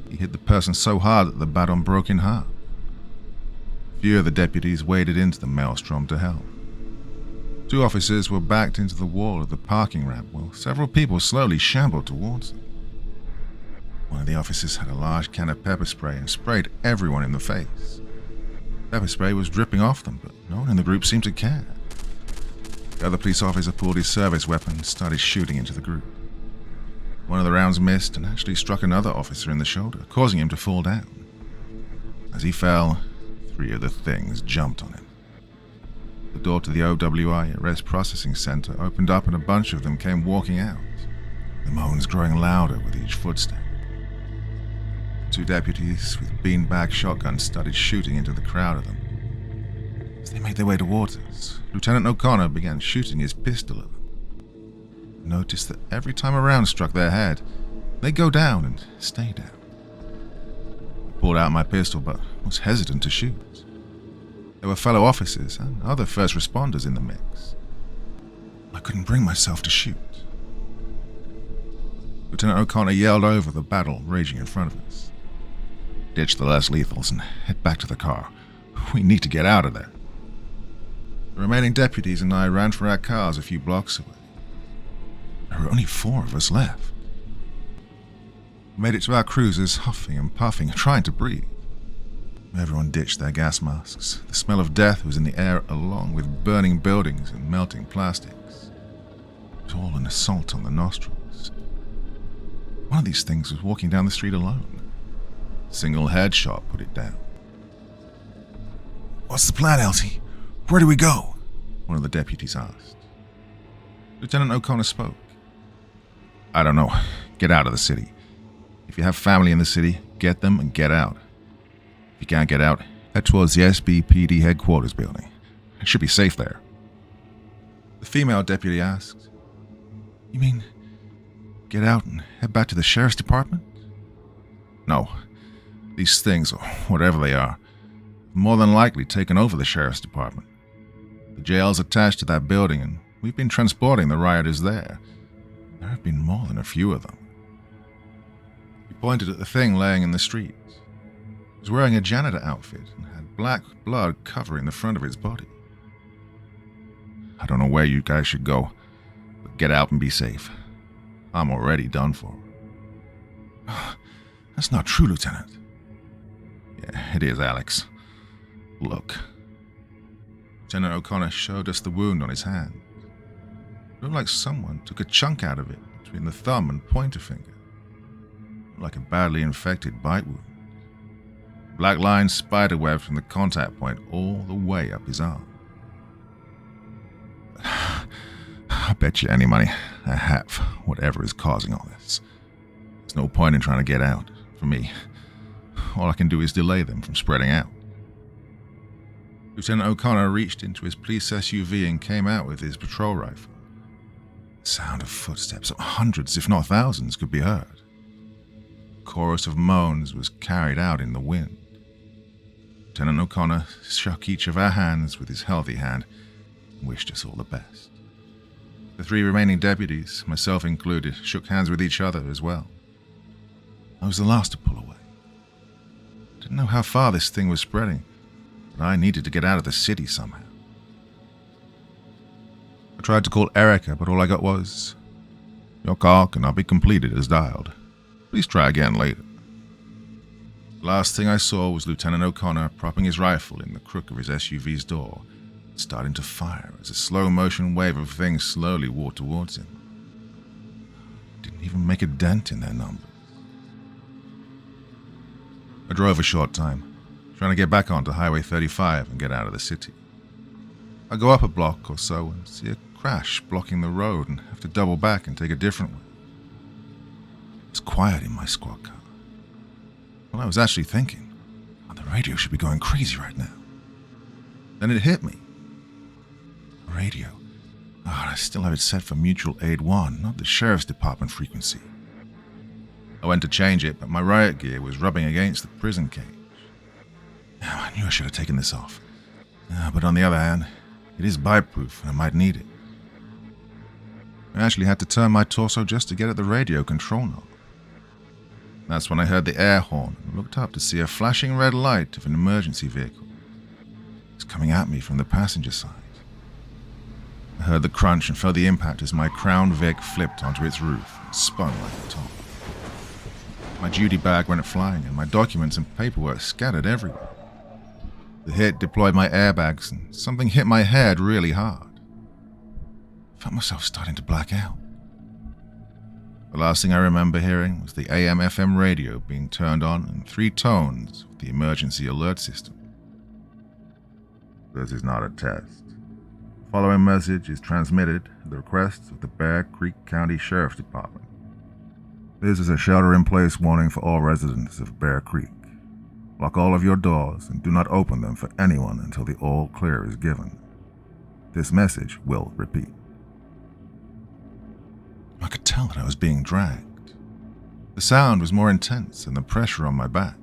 B: He hit the person so hard that the baton broke in half. Few of the deputies waded into the maelstrom to help. 2 officers were backed into the wall of the parking ramp while several people slowly shambled towards them. One of the officers had a large can of pepper spray and sprayed everyone in the face. Pepper spray was dripping off them, but no one in the group seemed to care. The other police officer pulled his service weapon and started shooting into the group. One of the rounds missed and actually struck another officer in the shoulder, causing him to fall down. As he fell, 3 of the things jumped on him. The door to the OWI Arrest Processing Center opened up and a bunch of them came walking out, the moans growing louder with each footstep. 2 deputies with beanbag shotguns started shooting into the crowd of them. As they made their way towards us, Lieutenant O'Connor began shooting his pistol at them. I noticed that every time a round struck their head, they'd go down and stay down. I pulled out my pistol but was hesitant to shoot. There were fellow officers and other first responders in the mix. I couldn't bring myself to shoot. Lieutenant O'Connor yelled over the battle raging in front of us. "Ditch the less lethals and head back to the car. We need to get out of there." The remaining deputies and I ran for our cars a few blocks away. There were only 4 of us left. We made it to our cruisers, huffing and puffing, trying to breathe. Everyone ditched their gas masks. The smell of death was in the air along with burning buildings and melting plastics. It was all an assault on the nostrils. One of these things was walking down the street alone. A single headshot put it down. "What's the plan, Elsie? Where do we go?" one of the deputies asked. Lieutenant O'Connor spoke. "I don't know. Get out of the city. If you have family in the city, get them and get out. If you can't get out, head towards the SBPD headquarters building. It should be safe there." The female deputy asked, "You mean get out and head back to the sheriff's department?" "No. These things, or whatever they are, have more than likely taken over the sheriff's department. The jail's attached to that building, and we've been transporting the rioters there. There have been more than a few of them." He pointed at the thing laying in the street. He was wearing a janitor outfit and had black blood covering the front of his body. "I don't know where you guys should go, but get out and be safe. I'm already done for." "That's not true, Lieutenant." "Yeah, it is, Alex. Look." Lieutenant O'Connor showed us the wound on his hand. It looked like someone took a chunk out of it between the thumb and pointer finger. It looked like a badly infected bite wound. Black lines spiderweb from the contact point all the way up his arm. "I bet you any money I have whatever is causing all this. There's no point in trying to get out, for me. All I can do is delay them from spreading out." Lieutenant O'Connor reached into his police SUV and came out with his patrol rifle. The sound of footsteps, hundreds if not thousands, could be heard. A chorus of moans was carried out in the wind. Lieutenant O'Connor shook each of our hands with his healthy hand and wished us all the best. The 3 remaining deputies, myself included, shook hands with each other as well. I was the last to pull away. I didn't know how far this thing was spreading, but I needed to get out of the city somehow. I tried to call Erica, but all I got was, "Your call cannot be completed as dialed. Please try again later." The last thing I saw was Lieutenant O'Connor propping his rifle in the crook of his SUV's door, starting to fire as a slow-motion wave of things slowly walked towards him. Didn't even make a dent in their numbers. I drove a short time, trying to get back onto Highway 35 and get out of the city. I go up a block or so and see a crash blocking the road and have to double back and take a different way. It's quiet in my squad car. Well, I was actually thinking, the radio should be going crazy right now. Then it hit me. The radio. I still have it set for Mutual Aid 1, not the Sheriff's Department frequency. I went to change it, but my riot gear was rubbing against the prison cage. I knew I should have taken this off. But on the other hand, it is bite-proof and I might need it. I actually had to turn my torso just to get at the radio control knob. That's when I heard the air horn and looked up to see a flashing red light of an emergency vehicle. It's coming at me from the passenger side. I heard the crunch and felt the impact as my Crown Vic flipped onto its roof and spun like a top. My duty bag went flying and my documents and paperwork scattered everywhere. The hit deployed my airbags and something hit my head really hard. I felt myself starting to black out. The last thing I remember hearing was the AM/FM radio being turned on in 3 tones of the emergency alert system. "This is not a test. The following message is transmitted at the request of the Bear Creek County Sheriff's Department. This is a shelter-in-place warning for all residents of Bear Creek. Lock all of your doors and do not open them for anyone until the all clear is given. This message will repeat." I could tell that I was being dragged. The sound was more intense than the pressure on my back.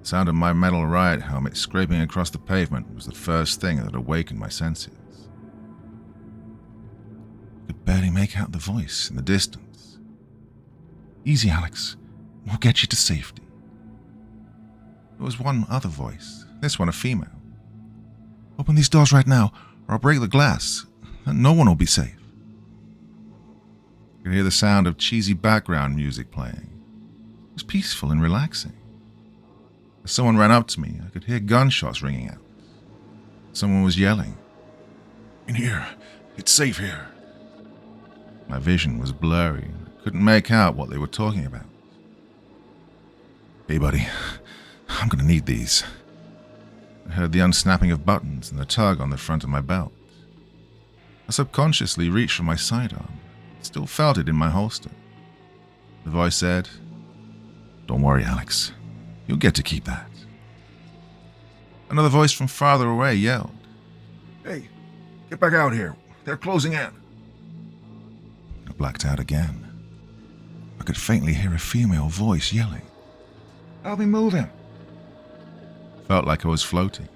B: The sound of my metal riot helmet scraping across the pavement was the first thing that awakened my senses. I could barely make out the voice in the distance. "Easy, Alex. We'll get you to safety." There was one other voice, this one a female. "Open these doors right now, or I'll break the glass, and no one will be safe." I could hear the sound of cheesy background music playing. It was peaceful and relaxing. As someone ran up to me, I could hear gunshots ringing out. Someone was yelling, "In here, it's safe here." My vision was blurry, and I couldn't make out what they were talking about. "Hey buddy, I'm gonna need these." I heard the unsnapping of buttons and the tug on the front of my belt. I subconsciously reached for my sidearm. Still felt it in my holster. The voice said, "Don't worry, Alex. You'll get to keep that." Another voice from farther away yelled, "Hey, get back out here. They're closing in." I blacked out again. I could faintly hear a female voice yelling, "I'll be moving." Felt like I was floating.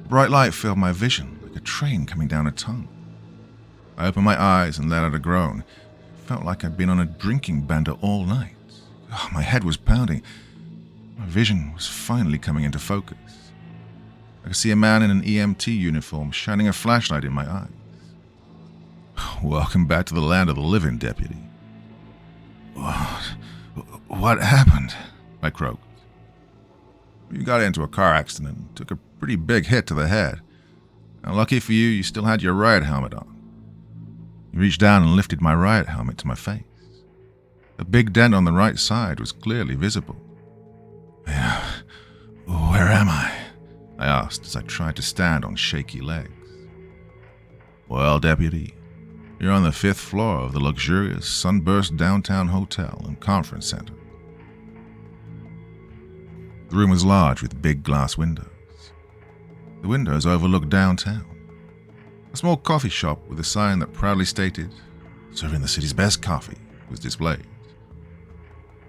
B: A bright light filled my vision like a train coming down a tunnel. I opened my eyes and let out a groan. It felt like I'd been on a drinking bender all night. My head was pounding. My vision was finally coming into focus. I could see a man in an EMT uniform shining a flashlight in my eyes. "Welcome back to the land of the living, deputy." What happened?" I croaked. "You got into a car accident and took a pretty big hit to the head. Now, lucky for you, you still had your riot helmet on." He reached down and lifted my riot helmet to my face. A big dent on the right side was clearly visible. "Yeah, where am I?" I asked as I tried to stand on shaky legs. "Well, deputy, you're on the 5th floor of the luxurious Sunburst Downtown Hotel and Conference Center." The room was large with big glass windows. The windows overlooked downtown. A small coffee shop with a sign that proudly stated, "Serving the city's best coffee," was displayed.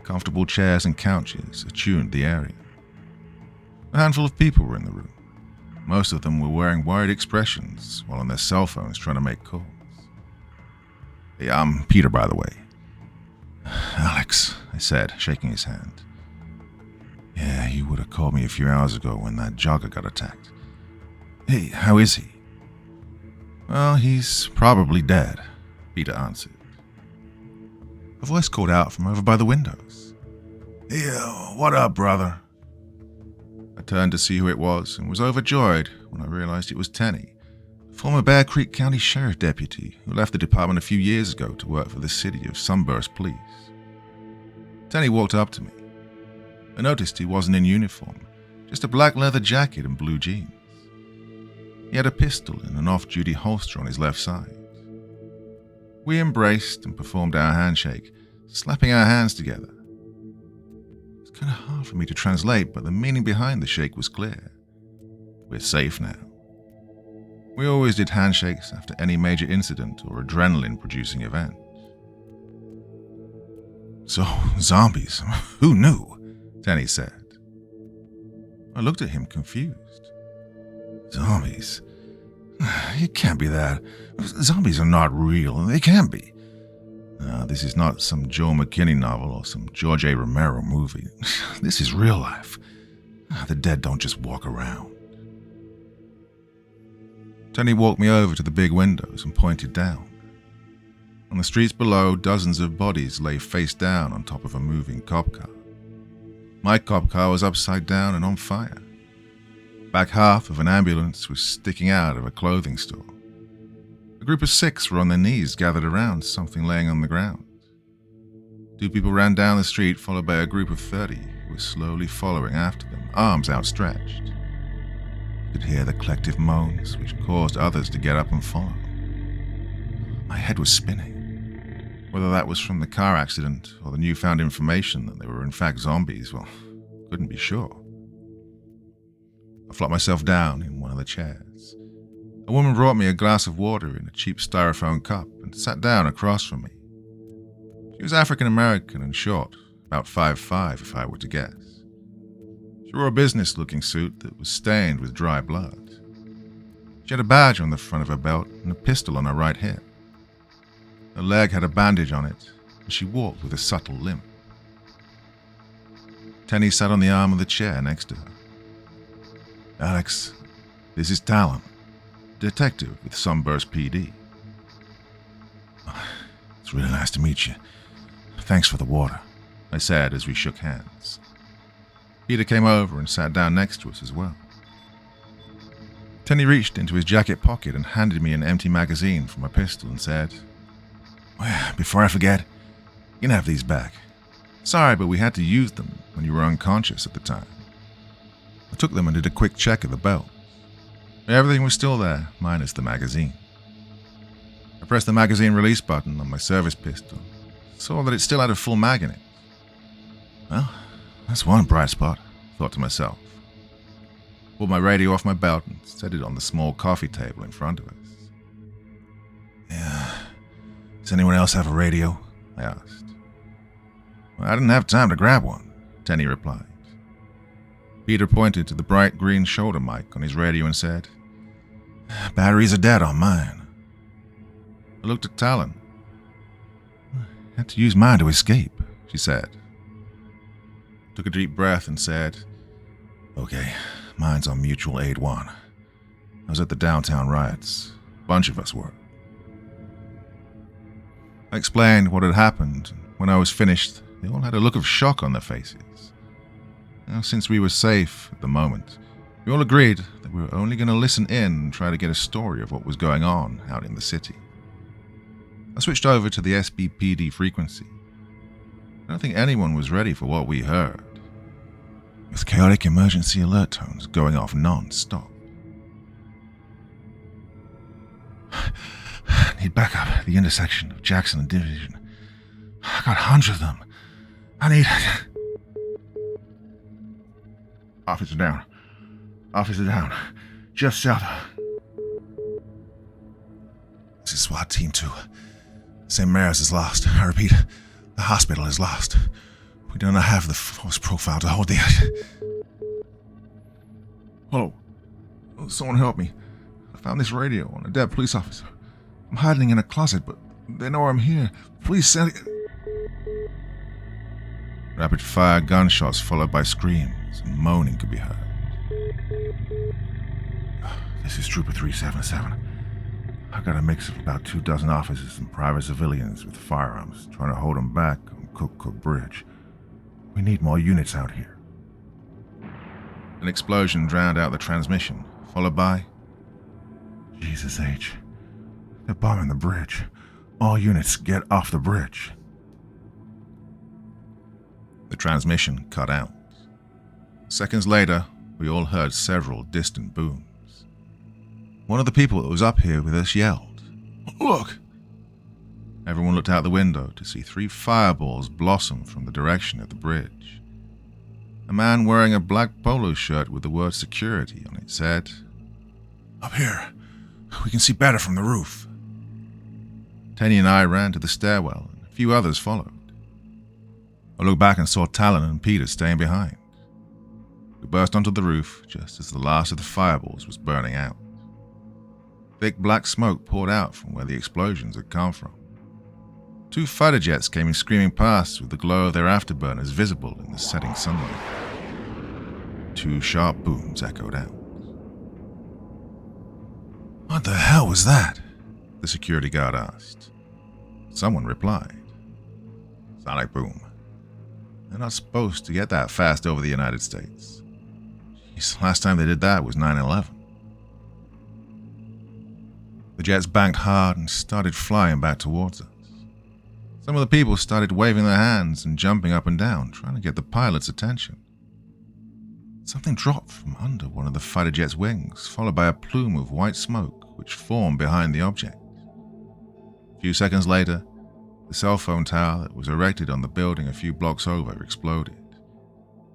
B: Comfortable chairs and couches attuned the area. A handful of people were in the room. Most of them were wearing worried expressions while on their cell phones trying to make calls. Hey, I'm Peter, by the way. Alex, I said, shaking his hand. Yeah, you would have called me a few hours ago when that jogger got attacked. Hey, how is he? Well, he's probably dead, Peter answered. A voice called out from over by the windows. Hey, what up, brother? I turned to see who it was and was overjoyed when I realized it was Tenney, the former Bear Creek County Sheriff Deputy who left the department a few years ago to work for the city of Sunburst Police. Tenney walked up to me. I noticed he wasn't in uniform, just a black leather jacket and blue jeans. He had a pistol in an off-duty holster on his left side. We embraced and performed our handshake, slapping our hands together. It's kind of hard for me to translate, but the meaning behind the shake was clear. We're safe now. We always did handshakes after any major incident or adrenaline-producing event. So, zombies, who knew? Tenney said. I looked at him confused. Zombies? It can't be that. Zombies are not real. They can't be. This is not some Joe McKinney novel or some George A. Romero movie. This is real life. The dead don't just walk around. Tenney walked me over to the big windows and pointed down. On the streets below, dozens of bodies lay face down on top of a moving cop car. My cop car was upside down and on fire. Back half of an ambulance was sticking out of a clothing store. A group of 6 were on their knees gathered around something laying on the ground. 2 people ran down the street, followed by a group of 30 who were slowly following after them, arms outstretched. I could hear the collective moans, which caused others to get up and follow. My head was spinning. Whether that was from the car accident or the newfound information that they were in fact zombies, well, couldn't be sure. I flopped myself down in one of the chairs. A woman brought me a glass of water in a cheap styrofoam cup and sat down across from me. She was African American and short, about 5'5" if I were to guess. She wore a business-looking suit that was stained with dry blood. She had a badge on the front of her belt and a pistol on her right hip. Her leg had a bandage on it, and she walked with a subtle limp. Tenney sat on the arm of the chair next to her. Alex, this is Talon, detective with Sunburst PD. It's really nice to meet you. Thanks for the water, I said as we shook hands. Peter came over and sat down next to us as well. Tenney reached into his jacket pocket and handed me an empty magazine from a pistol and said, Well, before I forget, you can have these back. Sorry, but we had to use them when you were unconscious at the time. I took them and did a quick check of the belt. Everything was still there, minus the magazine. I pressed the magazine release button on my service pistol, saw that it still had a full mag in it. Well, that's one bright spot, thought to myself. Pulled my radio off my belt and set it on the small coffee table in front of us. Yeah. Does anyone else have a radio? I asked. Well, I didn't have time to grab one, Tenney replied. Peter pointed to the bright green shoulder mic on his radio and said, Batteries are dead on mine. I looked at Talon. I had to use mine to escape, she said. Took a deep breath and said, Okay, mine's on Mutual Aid 1. I was at the downtown riots. A bunch of us were. I explained what had happened. When I was finished, they all had a look of shock on their faces. Now, since we were safe at the moment, we all agreed that we were only going to listen in and try to get a story of what was going on out in the city. I switched over to the SBPD frequency. I don't think anyone was ready for what we heard, with chaotic emergency alert tones going off non-stop. Need backup at the intersection of Jackson and Division. I got hundreds of them. I need... Officer down. Officer down. Just south. This is SWAT Team 2. St. Mary's is lost. I repeat, the hospital is lost. We do not have the force profile to hold the... Hello. Someone help me. I found this radio on a dead police officer. I'm hiding in a closet, but They know I'm here. Please send it. Rapid-fire gunshots followed by screams and moaning could be heard.
A: This is Trooper 377. I got a mix of about 24 officers and private civilians with firearms, trying to hold them back on Cook Bridge. We need more units out here.
B: An explosion drowned out the transmission, followed by...
A: Jesus H. They're bombing the bridge. All units get off the bridge.
B: The transmission cut out. Seconds later, we all heard several distant booms. One of the people that was up here with us yelled, "Look!" Everyone looked out the window to see 3 fireballs blossom from the direction of the bridge. A man wearing a black polo shirt with the word security on it said,
A: "Up here. We can see better from the roof."
B: Tenney and I ran to the stairwell, and a few others followed. I looked back and saw Talon and Peter staying behind. We burst onto the roof just as the last of the fireballs was burning out. Thick black smoke poured out from where the explosions had come from. 2 fighter jets came screaming past with the glow of their afterburners visible in the setting sunlight. 2 sharp booms echoed out.
A: "What the hell was that?"
B: the security guard asked. Someone replied, "Sonic boom. They're not supposed to get that fast over the United States. Jeez, last time they did that was 9/11. The jets banked hard and started flying back towards us. Some of the people started waving their hands and jumping up and down, trying to get the pilot's attention. Something dropped from under one of the fighter jet's wings, followed by a plume of white smoke which formed behind the object. A few seconds later, the cell phone tower that was erected on the building a few blocks over exploded.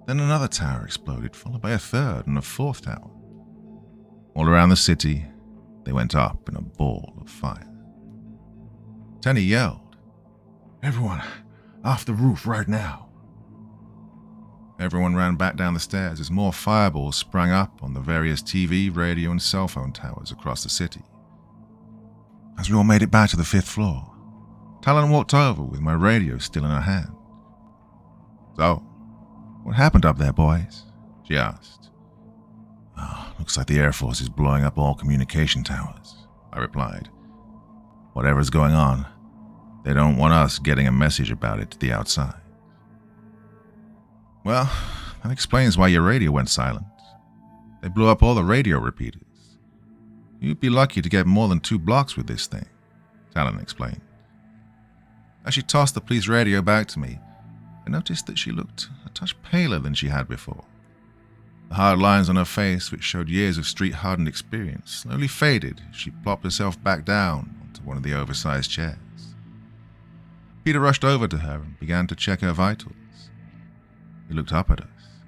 B: Then another tower exploded, followed by a third and a fourth tower. All around the city, they went up in a ball of fire. Tenney yelled,
A: "Everyone, off the roof right now."
B: Everyone ran back down the stairs as more fireballs sprang up on the various TV, radio, and cell phone towers across the city. As we all made it back to the 5th floor, Talon walked over with my radio still in her hand. "So, what happened up there, boys?" she asked.
A: "Oh, looks like the Air Force is blowing up all communication towers," I replied. "Whatever's going on, they don't want us getting a message about it to the outside."
B: "Well, that explains why your radio went silent. They blew up all the radio repeaters. You'd be lucky to get more than 2 blocks with this thing," Talon explained. As she tossed the police radio back to me, I noticed that she looked a touch paler than she had before. The hard lines on her face, which showed years of street-hardened experience, slowly faded as she plopped herself back down onto one of the oversized chairs. Peter rushed over to her and began to check her vitals. He looked up at us.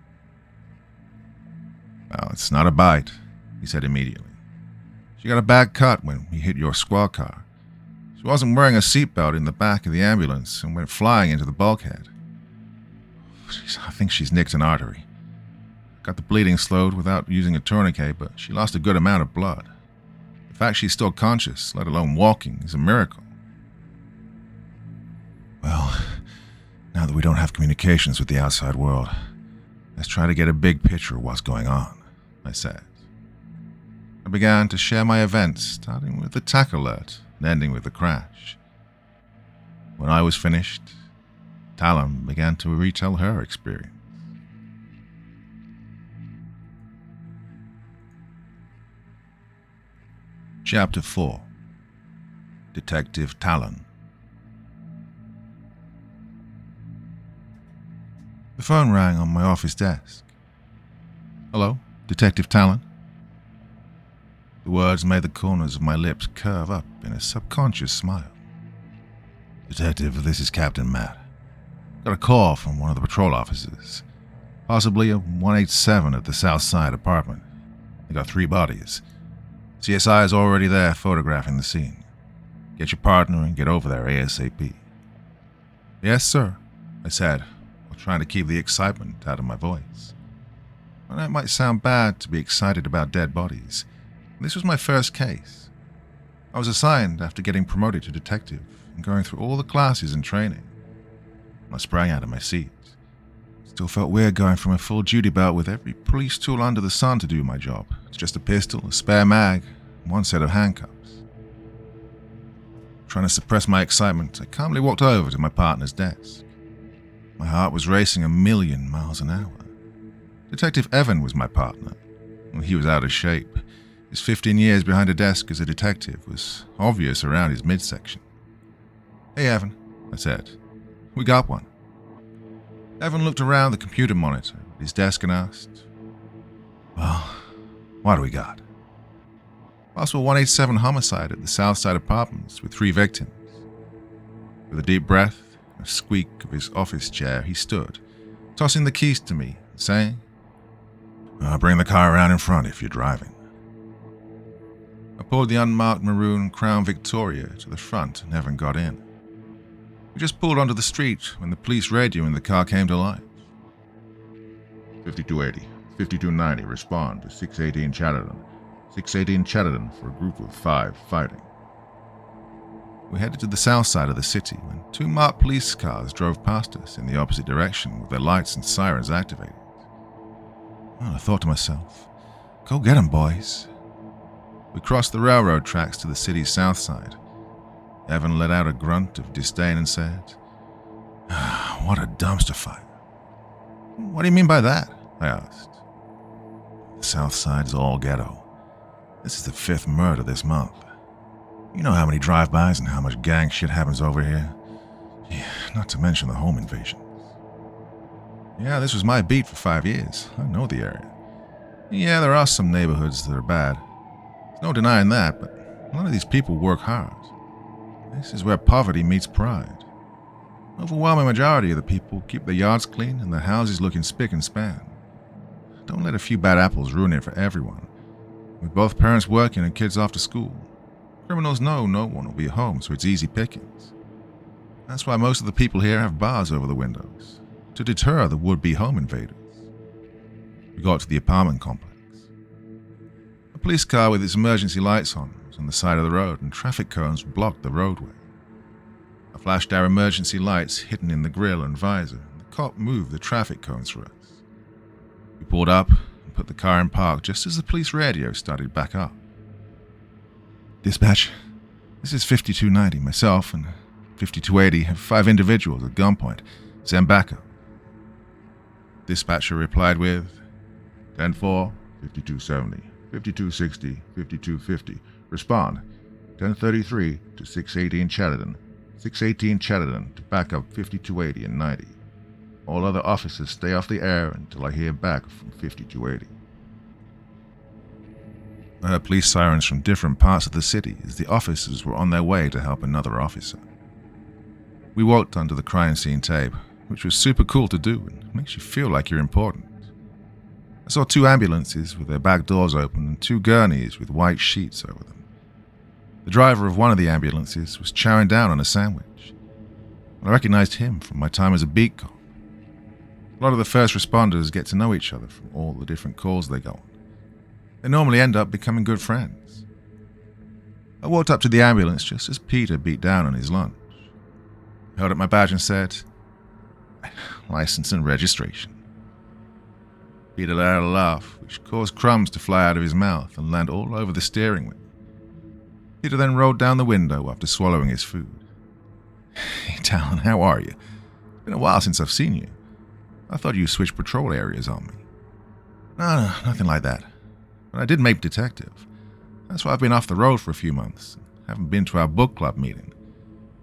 B: "Well, it's not a bite," he said immediately. "She got a bad cut when we hit your squad car. She wasn't wearing a seatbelt in the back of the ambulance and went flying into the bulkhead. I think she's nicked an artery. Got the bleeding slowed without using a tourniquet, but she lost a good amount of blood. The fact she's still conscious, let alone walking, is a miracle."
A: "Well, now that we don't have communications with the outside world, let's try to get a big picture of what's going on,"
B: I said. I began to share my events, starting with the TAC alert and ending with the crash. When I was finished, Talon began to retell her experience. Chapter 4. Detective Talon. The phone rang on my office desk. "Hello, Detective Talon?" The words made the corners of my lips curve up in a subconscious smile.
A: "Detective, this is Captain Matt.
B: Got a call from one of the patrol officers. Possibly a 187 at the South Side apartment. They got 3 bodies. CSI is already there photographing the scene. Get your partner and get over there ASAP." "Yes, sir," I said, while trying to keep the excitement out of my voice. I know it might sound bad to be excited about dead bodies. This was my first case. I was assigned after getting promoted to detective and going through all the classes and training. I sprang out of my seat. Still felt weird going from a full duty belt with every police tool under the sun to do my job. It's just a pistol, a spare mag, and one set of handcuffs. Trying to suppress my excitement, I calmly walked over to my partner's desk. My heart was racing 1,000,000 miles an hour. Detective Evan was my partner. He was out of shape. His 15 years behind a desk as a detective was obvious around his midsection. "Hey, Evan," I said. "We got one." Evan looked around the computer monitor at his desk and asked, "Well, what do we got?" Possible 187 homicide at the Southside Apartments with 3 victims. With a deep breath and a squeak of his office chair, he stood, tossing the keys to me, saying, "I'll bring the car around in front if you're driving." I pulled the unmarked maroon Crown Victoria to the front and Evan got in. We just pulled onto the street when the police radio in the car came to life. 5280, 5290, respond to 618 Chatterton. 618 Chatterton for a group of 5 fighting. We headed to the south side of the city when 2 marked police cars drove past us in the opposite direction with their lights and sirens activated. Well, I thought to myself, go get 'em, boys. We crossed the railroad tracks to the city's south side. Evan let out a grunt of disdain and said, "What a dumpster fire." "What do you mean by that?" I asked. "The south side is all ghetto. This is the 5th murder this month. You know how many drive-bys and how much gang shit happens over here? Yeah, not to mention the home invasions." "Yeah, this was my beat for 5 years. I know the area. Yeah, there are some neighborhoods that are bad. There's no denying that, but a lot of these people work hard. This is where poverty meets pride. Overwhelming majority of the people keep their yards clean and their houses looking spick and span. Don't let a few bad apples ruin it for everyone. With both parents working and kids off to school, criminals know no one will be home, so it's easy pickings. That's why most of the people here have bars over the windows, to deter the would-be home invaders." We got to the apartment complex. A police car with its emergency lights on was on the side of the road, and traffic cones blocked the roadway. I flashed our emergency lights hidden in the grille and visor, and the cop moved the traffic cones for us. We pulled up and put the car in park just as the police radio started back up. "Dispatch, this is 5290. Myself and 5280 have 5 individuals at gunpoint. Send backup." Dispatcher replied with, 10-4, 5270, 5260, 5250. Respond, 1033 to 618 Chatterton, 618 Chatterton to back up 5280 and 90. All other officers stay off the air until I hear back from 5280. I heard police sirens from different parts of the city as the officers were on their way to help another officer. We walked under the crime scene tape, which was super cool to do and makes you feel like you're important. I saw 2 ambulances with their back doors open and 2 gurneys with white sheets over them. The driver of one of the ambulances was chowing down on a sandwich. I recognized him from my time as a beat cop. A lot of the first responders get to know each other from all the different calls they go on. They normally end up becoming good friends. I walked up to the ambulance just as Peter beat down on his lunch. I held up my badge and said, "License and registration." Peter let out a laugh, which caused crumbs to fly out of his mouth and land all over the steering wheel. Peter then rolled down the window after swallowing his food. "Hey, Talon, how are you? It's been a while since I've seen you. I thought you switched patrol areas on me." No, nothing like that. But I did make detective. That's why I've been off the road for a few months. Haven't been to our book club meeting.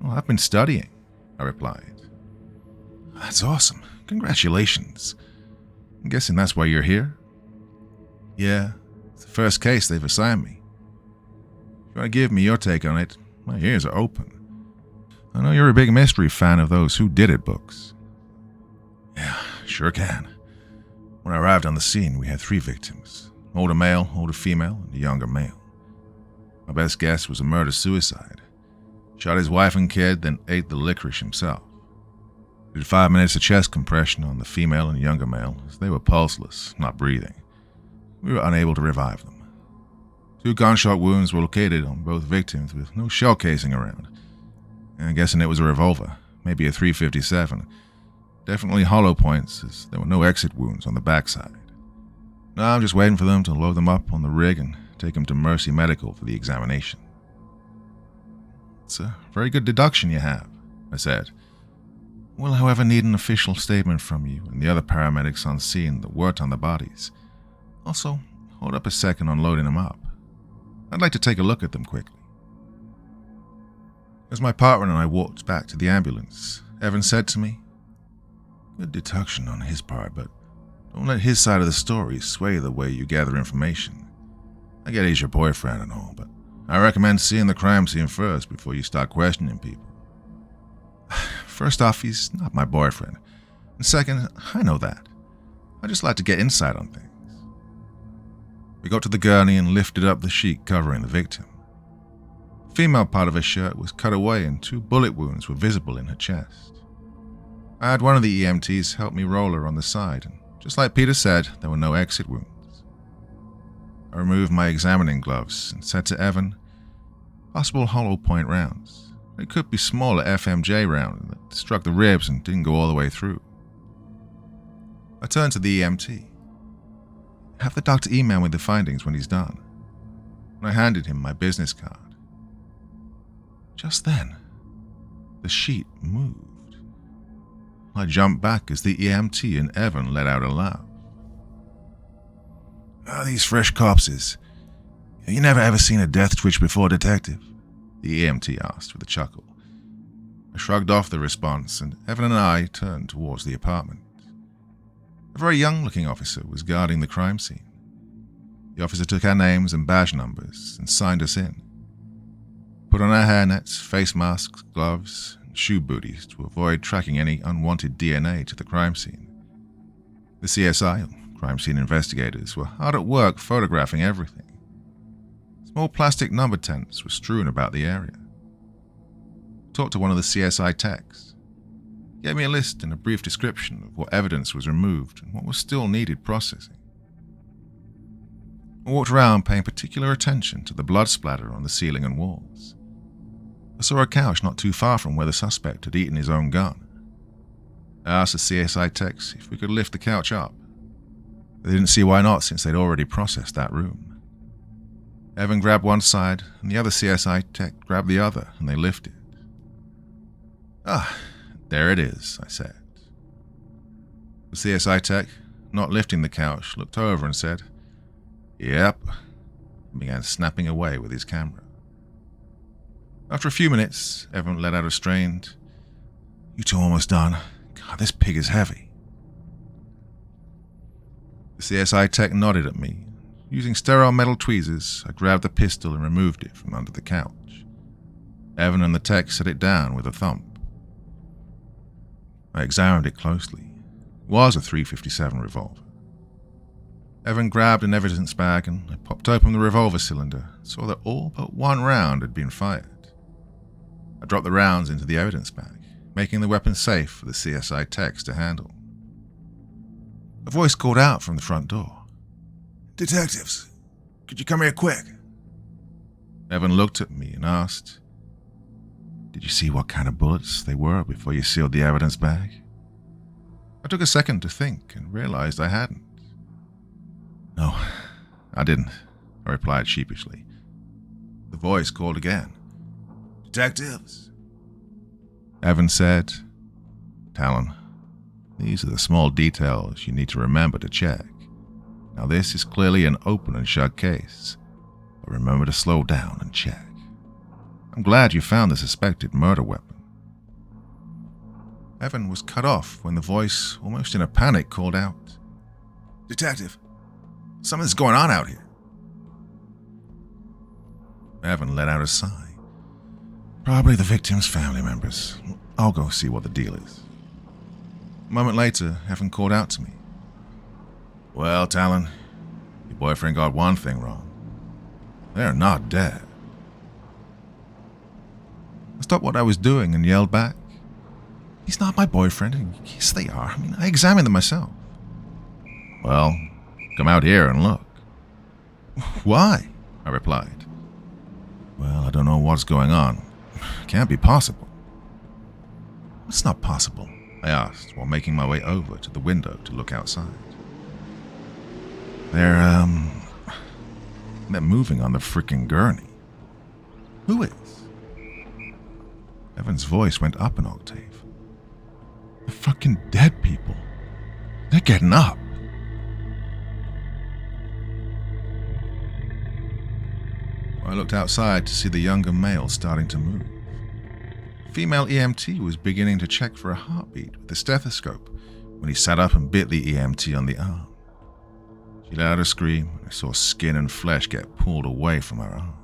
B: Well, I've been studying," I replied. "That's awesome. Congratulations. I'm guessing that's why you're here?" "Yeah, it's the first case they've assigned me. If you want to give me your take on it, my ears are open. I know you're a big mystery fan of those Who Did It books." "Yeah, sure can. When I arrived on the scene, we had 3 victims. Older male, older female, and a younger male. My best guess was a murder-suicide. Shot his wife and kid, then ate the licorice himself. Did 5 minutes of chest compression on the female and younger male, as they were pulseless, not breathing. We were unable to revive them. 2 gunshot wounds were located on both victims with no shell casing around. I'm guessing it was a revolver, maybe a .357. Definitely hollow points, as there were no exit wounds on the backside. Now I'm just waiting for them to load them up on the rig and take them to Mercy Medical for the examination. It's a very good deduction you have, I said. We'll, however, need an official statement from you and the other paramedics on scene that worked on the bodies. Also, hold up a second on loading them up. I'd like to take a look at them quickly. As my partner and I walked back to the ambulance, Evan said to me, "Good deduction on his part, but don't let his side of the story sway the way you gather information. I get he's your boyfriend and all, but I recommend seeing the crime scene first before you start questioning people." First off, he's not my boyfriend. And second, I know that. I just like to get insight on things. We got to the gurney and lifted up the sheet covering the victim. The female part of her shirt was cut away and 2 bullet wounds were visible in her chest. I had one of the EMTs help me roll her on the side, and just like Peter said, there were no exit wounds. I removed my examining gloves and said to Evan, "Possible hollow point rounds. It could be smaller FMJ round that struck the ribs and didn't go all the way through." I turned to the EMT. "Have the doctor email me the findings when he's done." And I handed him my business card. Just then, the sheet moved. I jumped back as the EMT and Evan let out a laugh. "These fresh corpses. You never ever seen a death twitch before, Detective?" the EMT asked with a chuckle. I shrugged off the response, and Evan and I turned towards the apartment. A very young-looking officer was guarding the crime scene. The officer took our names and badge numbers and signed us in. Put on our hairnets, face masks, gloves, and shoe booties to avoid tracking any unwanted DNA to the crime scene. The CSI, crime scene investigators, were hard at work photographing everything. Small plastic number tents were strewn about the area. I talked to one of the CSI techs. He gave me a list and a brief description of what evidence was removed and what was still needed processing. I walked around paying particular attention to the blood splatter on the ceiling and walls. I saw a couch not too far from where the suspect had eaten his own gun. I asked the CSI techs if we could lift the couch up. They didn't see why not, since they'd already processed that room. Evan grabbed one side, and the other CSI tech grabbed the other, and they lifted. "Ah, there it is," I said. The CSI tech, not lifting the couch, looked over and said, "Yep," and began snapping away with his camera. After a few minutes, Evan let out a strained, "You two almost done? God, this pig is heavy." The CSI tech nodded at me. Using sterile metal tweezers, I grabbed the pistol and removed it from under the couch. Evan and the tech set it down with a thump. I examined it closely. It was a .357 revolver. Evan grabbed an evidence bag and I popped open the revolver cylinder and saw that all but one round had been fired. I dropped the rounds into the evidence bag, making the weapon safe for the CSI techs to handle. A voice called out from the front door. "Detectives, could you come here quick?" Evan looked at me and asked, "Did you see what kind of bullets they were before you sealed the evidence bag?" I took a second to think and realized I hadn't. "No, I didn't," I replied sheepishly. The voice called again. "Detectives?" Evan said, "Talon, these are the small details you need to remember to check. Now this is clearly an open and shut case, but remember to slow down and check. I'm glad you found the suspected murder weapon." Evan was cut off when the voice, almost in a panic, called out, "Detective, something's going on out here." Evan let out a sigh. "Probably the victim's family members. I'll go see what the deal is." A moment later, Evan called out to me. "Well, Talon, your boyfriend got one thing wrong. They're not dead." I stopped what I was doing and yelled back, "He's not my boyfriend." "Yes, they are. I examined them myself." "Well, come out here and look." "Why?" I replied.
A: Well, I don't know what's going on. Can't be possible.
B: What's not possible? I asked while making my way over to the window to look outside.
A: They're moving on the frickin' gurney.
B: Who is?
A: Evan's voice went up an octave. The fucking dead people. They're getting up.
B: I looked outside to see the younger male starting to move. The female EMT was beginning to check for a heartbeat with the stethoscope when he sat up and bit the EMT on the arm. She let out a scream, and I saw skin and flesh get pulled away from her arm.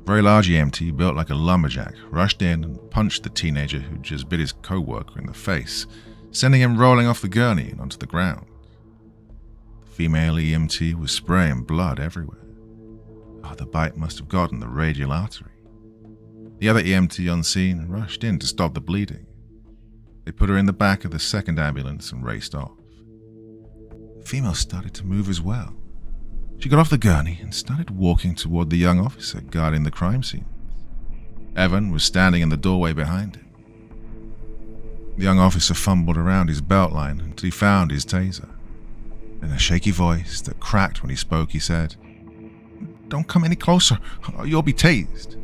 B: A very large EMT, built like a lumberjack, rushed in and punched the teenager who just bit his co-worker in the face, sending him rolling off the gurney and onto the ground. The female EMT was spraying blood everywhere. Oh, the bite must have gotten the radial artery. The other EMT on scene rushed in to stop the bleeding. They put her in the back of the second ambulance and raced off. The female started to move as well. She got off the gurney and started walking toward the young officer guarding the crime scene. Evan was standing in the doorway behind him. The young officer fumbled around his belt line until he found his taser. In a shaky voice that cracked when he spoke, he said, "Don't come any closer, or you'll be tased."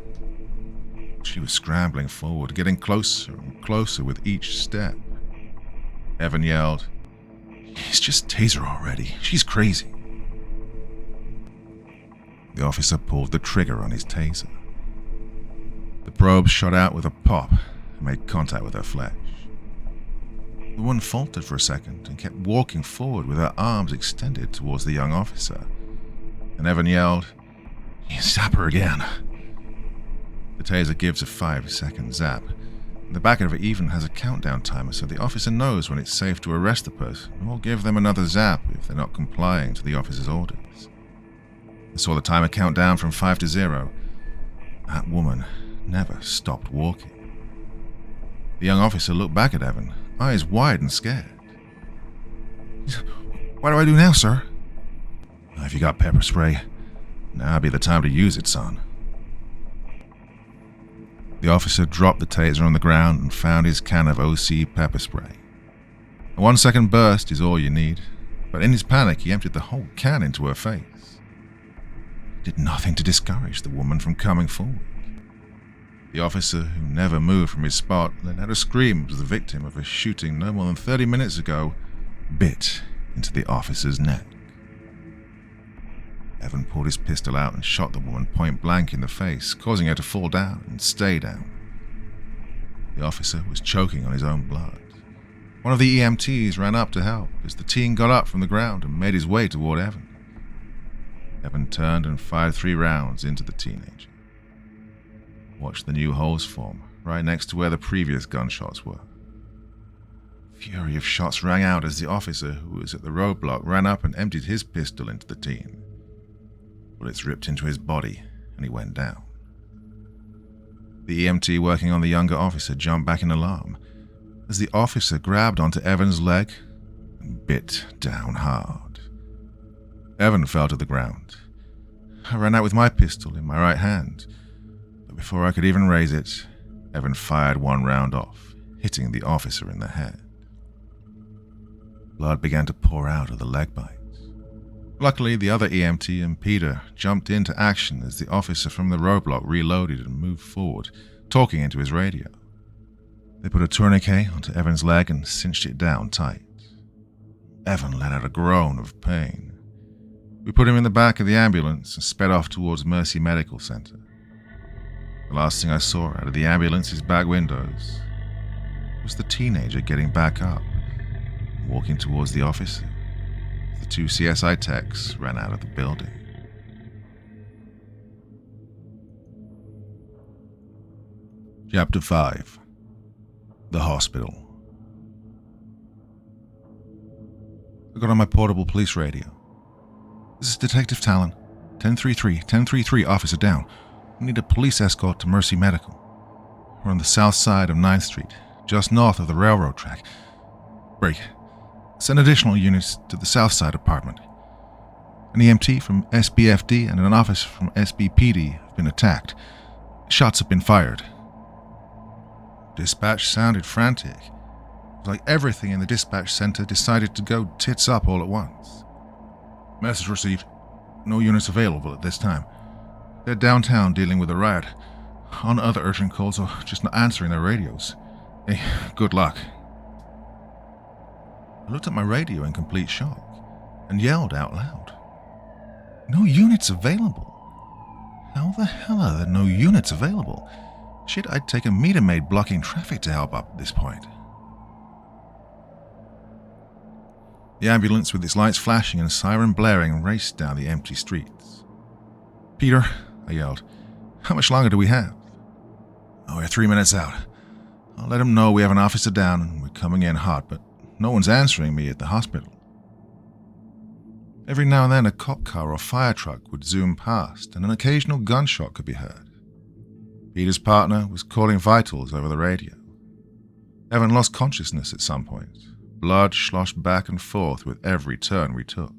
B: She was scrambling forward, getting closer and closer with each step. Evan yelled, "He's just tased her already. She's crazy." The officer pulled the trigger on his taser. The probe shot out with a pop and made contact with her flesh. The woman faltered for a second and kept walking forward with her arms extended towards the young officer. And Evan yelled, "You zap her again." The taser gives a 5-second zap. The back of it even has a countdown timer so the officer knows when it's safe to arrest the person or give them another zap if they're not complying to the officer's orders. I saw the timer count down from 5 to 0. That woman never stopped walking. The young officer looked back at Evan, eyes wide and scared. "What do I do now, sir?" "If you got pepper spray, now'd be the time to use it, son." The officer dropped the taser on the ground and found his can of OC pepper spray. A 1-second burst is all you need, but in his panic he emptied the whole can into her face. It did nothing to discourage the woman from coming forward. The officer, who never moved from his spot, let out a scream as the victim of a shooting no more than 30 minutes ago bit into the officer's neck. Evan pulled his pistol out and shot the woman point blank in the face, causing her to fall down and stay down. The officer was choking on his own blood. One of the EMTs ran up to help as the teen got up from the ground and made his way toward Evan. Evan turned and fired 3 rounds into the teenager. Watched the new holes form right next to where the previous gunshots were. A fury of shots rang out as the officer, who was at the roadblock, ran up and emptied his pistol into the teen. Bullets ripped into his body, and he went down. The EMT working on the younger officer jumped back in alarm as the officer grabbed onto Evan's leg and bit down hard. Evan fell to the ground. I ran out with my pistol in my right hand, but before I could even raise it, Evan fired 1 round off, hitting the officer in the head. Blood began to pour out of the leg bite. Luckily, the other EMT and Peter jumped into action as the officer from the roadblock reloaded and moved forward, talking into his radio. They put a tourniquet onto Evan's leg and cinched it down tight. Evan let out a groan of pain. We put him in the back of the ambulance and sped off towards Mercy Medical Center. The last thing I saw out of the ambulance's back windows was the teenager getting back up, walking towards the officer. The 2 CSI techs ran out of the building. Chapter 5. The Hospital. I got on my portable police radio. "This is Detective Talon. 1033, officer down. We need a police escort to Mercy Medical. We're on the south side of 9th Street, just north of the railroad track. Break. Send additional units to the south side apartment. An EMT from SBFD and an officer from SBPD have been attacked. Shots have been fired. Dispatch sounded frantic. It was like everything in the dispatch center decided to go tits up all at once. Message received. No units available at this time. They're downtown dealing with a riot. On other urgent calls or just not answering their radios. Hey, good luck. I looked at my radio in complete shock and yelled out loud. No units available? How the hell are there no units available? Shit, I'd take a meter maid blocking traffic to help up at this point. The ambulance with its lights flashing and a siren blaring raced down the empty streets. Peter, I yelled, how much longer do we have? Oh, we're 3 minutes out. I'll let them know we have an officer down and we're coming in hot, but no one's answering me at the hospital. Every now and then a cop car or fire truck would zoom past and an occasional gunshot could be heard. Peter's partner was calling vitals over the radio. Evan lost consciousness at some point. Blood sloshed back and forth with every turn we took.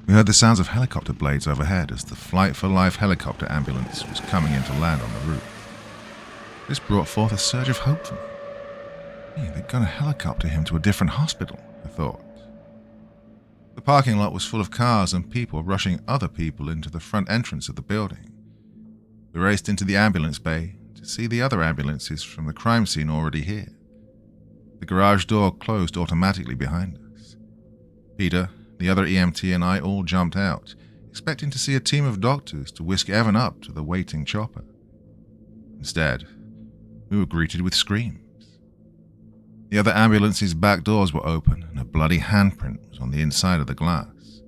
B: We heard the sounds of helicopter blades overhead as the Flight for Life helicopter ambulance was coming in to land on the roof. This brought forth a surge of hope for me. Hey, they're going to helicopter him to a different hospital, I thought. The parking lot was full of cars and people rushing other people into the front entrance of the building. We raced into the ambulance bay to see the other ambulances from the crime scene already here. The garage door closed automatically behind us. Peter, the other EMT, and I all jumped out, expecting to see a team of doctors to whisk Evan up to the waiting chopper. Instead, we were greeted with screams. The other ambulance's back doors were open and a bloody handprint was on the inside of the glass.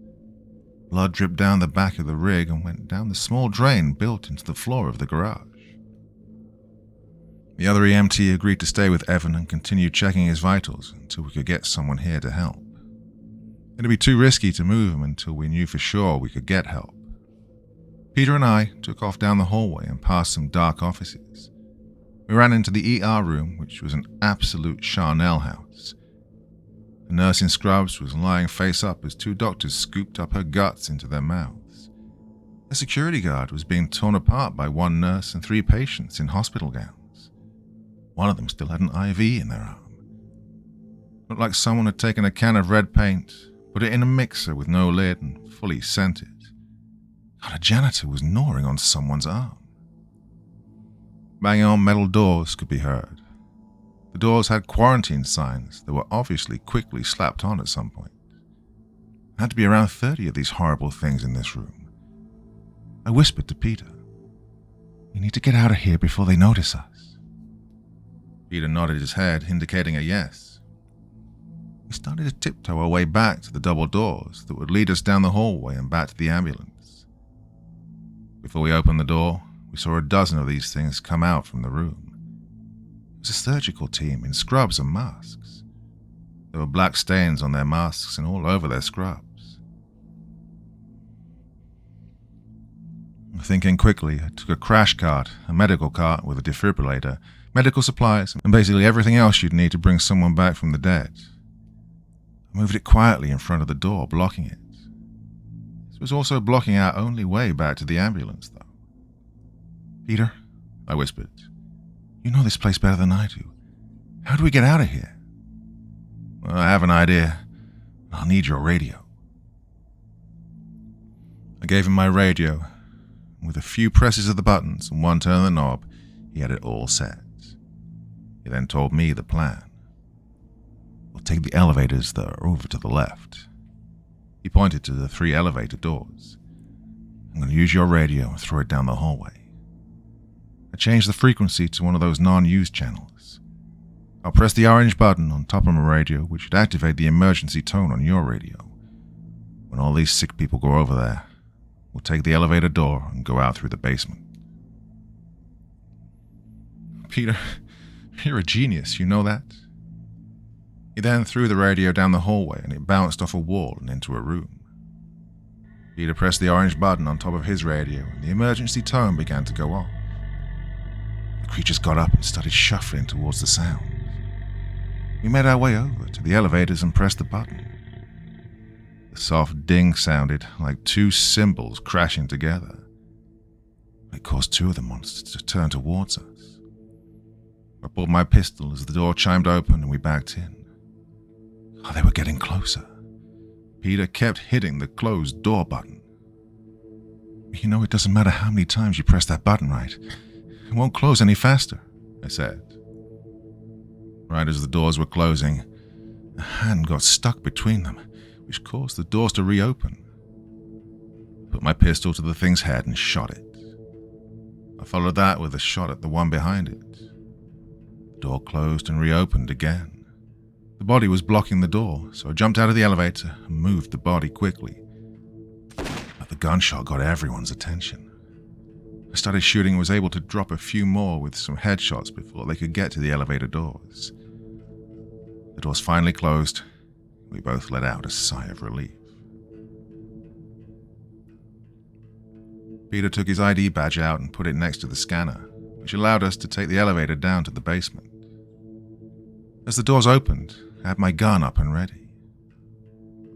B: Blood dripped down the back of the rig and went down the small drain built into the floor of the garage. The other EMT agreed to stay with Evan and continue checking his vitals until we could get someone here to help. It'd be too risky to move him until we knew for sure we could get help. Peter and I took off down the hallway and past some dark offices. We ran into the ER room, which was an absolute charnel house. A nurse in scrubs was lying face up as two doctors scooped up her guts into their mouths. A security guard was being torn apart by one nurse and 3 patients in hospital gowns. One of them still had an IV in their arm. Looked like someone had taken a can of red paint, put it in a mixer with no lid and fully sent it. God, a janitor was gnawing on someone's arm. Banging on metal doors could be heard. The doors had quarantine signs that were obviously quickly slapped on at some point. There had to be around 30 of these horrible things in this room. I whispered to Peter, "We need to get out of here before they notice us." Peter nodded his head, indicating a yes. We started to tiptoe our way back to the double doors that would lead us down the hallway and back to the ambulance. Before we opened the door, we saw a dozen of these things come out from the room. It was a surgical team in scrubs and masks. There were black stains on their masks and all over their scrubs. Thinking quickly, I took a crash cart, a medical cart with a defibrillator, medical supplies, and basically everything else you'd need to bring someone back from the dead. I moved it quietly in front of the door, blocking it. This was also blocking our only way back to the ambulance, though. "Peter," I whispered, "you know this place better than I do. How do we get out of here?" "Well, I have an idea. I'll need your radio." I gave him my radio. With a few presses of the buttons and one turn of the knob, he had it all set. He then told me the plan. "We'll take the elevators that are over to the left." He pointed to the 3 elevator doors. "I'm going to use your radio and throw it down the hallway." I changed the frequency to one of those non-used channels. I'll press the orange button on top of my radio, which should activate the emergency tone on your radio. When all these sick people go over there, we'll take the elevator door and go out through the basement. "Peter, you're a genius, you know that?" He then threw the radio down the hallway and it bounced off a wall and into a room. Peter pressed the orange button on top of his radio and the emergency tone began to go off. The creatures got up and started shuffling towards the sound. We made our way over to the elevators and pressed the button.
A: The soft ding sounded like two cymbals crashing together. It caused two of the monsters to turn towards us. I pulled my pistol as the door chimed open and we backed in. Oh, they were getting closer. Peter kept hitting the closed door button. You know, it doesn't matter how many times you press that button, right? It won't close any faster, I said. Right as the doors were closing, a hand got stuck between them, which caused the doors to reopen. I put my pistol to the thing's head and shot it. I followed that with a shot at the one behind it. The door closed and reopened again. The body was blocking the door, so I jumped out of the elevator and moved the body quickly. But the gunshot got everyone's attention. I started shooting and was able to drop a few more with some headshots before they could get to the elevator doors. The doors finally closed. We both let out a sigh of relief. Peter took his ID badge out and put it next to the scanner, which allowed us to take the elevator down to the basement. As the doors opened, I had my gun up and ready.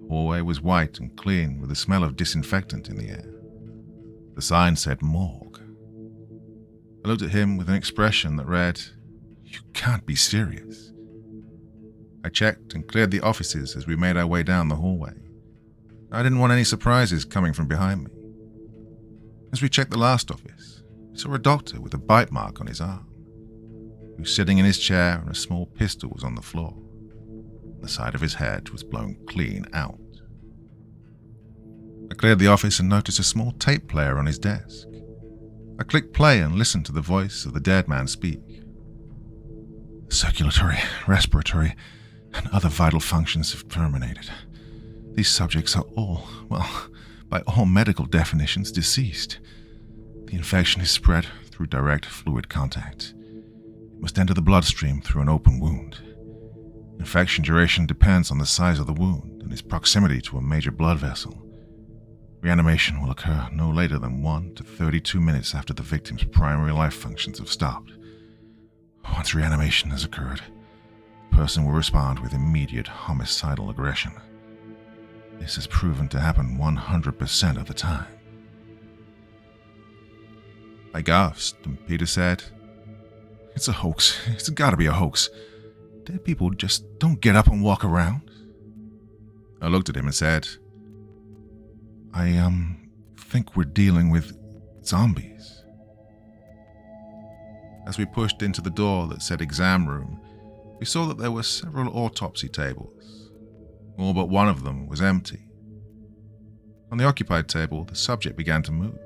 A: The hallway was white and clean with the smell of disinfectant in the air. The sign said morgue. I looked at him with an expression that read, "You can't be serious." I checked and cleared the offices as we made our way down the hallway. I didn't want any surprises coming from behind me. As we checked the last office, we saw a doctor with a bite mark on his arm. He was sitting in his chair and a small pistol was on the floor. The side of his head was blown clean out. I cleared the office and noticed a small tape player on his desk. I clicked play and listened to the voice of the dead man speak. "Circulatory, respiratory, and other vital functions have terminated. These subjects are all, well, by all medical definitions, deceased. The infection is spread through direct fluid contact. It must enter the bloodstream through an open wound. Infection duration depends on the size of the wound and its proximity to a major blood vessel. Reanimation will occur no later than 1 to 32 minutes after the victim's primary life functions have stopped. Once reanimation has occurred, the person will respond with immediate homicidal aggression. This has proven to happen 100% of the time." I gasped, and Peter said, "It's a hoax. It's gotta be a hoax. Dead people just don't get up and walk around." I looked at him and said, I think we're dealing with zombies." As we pushed into the door that said exam room, we saw that there were several autopsy tables. All but one of them was empty. On the occupied table, the subject began to move.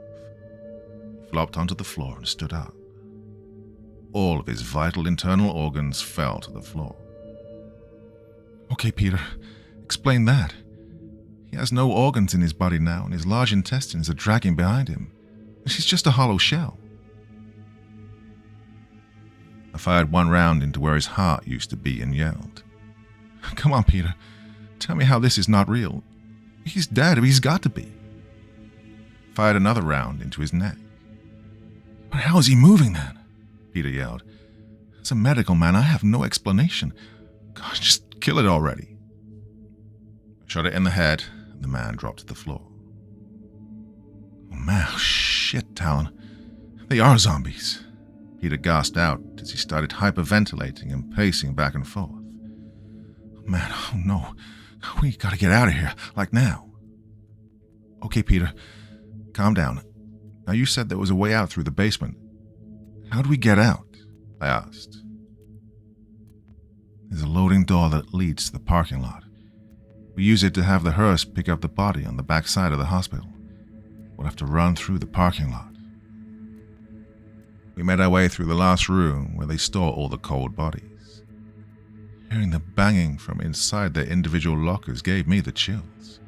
A: He flopped onto the floor and stood up. All of his vital internal organs fell to the floor. "Okay, Peter, explain that. He has no organs in his body now, and his large intestines are dragging behind him. He's just a hollow shell." I fired one round into where his heart used to be and yelled, "Come on, Peter. Tell me how this is not real. He's dead, or he's got to be." Fired another round into his neck. "But how is he moving then?" Peter yelled. "As a medical man, I have no explanation. Gosh, just kill it already." I shot it in the head, and the man dropped to the floor. "Oh man, shit, Talon. They are zombies." Peter gasped out as he started hyperventilating and pacing back and forth. "Man, oh no. We gotta get out of here, like now." "Okay, Peter, calm down. Now you said there was a way out through the basement. How do we get out?" I asked. "There's a loading door that leads to the parking lot. We use it to have the hearse pick up the body on the back side of the hospital. We'll have to run through the parking lot." We made our way through the last room where they store all the cold bodies. Hearing the banging from inside their individual lockers gave me the chills.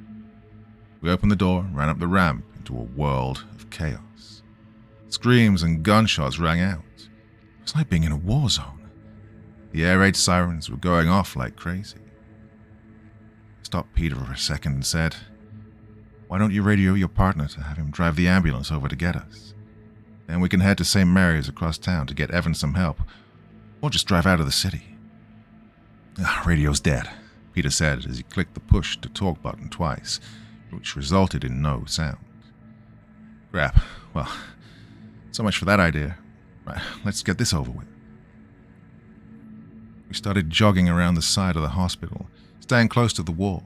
A: We opened the door and ran up the ramp into a world of chaos. Screams and gunshots rang out. It was like being in a war zone. The air raid sirens were going off like crazy. I stopped Peter for a second and said, "Why don't you radio your partner to have him drive the ambulance over to get us? Then we can head to St. Mary's across town to get Evan some help, or just drive out of the city." "Radio's dead,"
B: Peter said as he clicked the push-to-talk button twice, which resulted in no sound. Crap. Well, so much for that idea. Right, let's get this over with. We started jogging around the side of the hospital, staying close to the wall.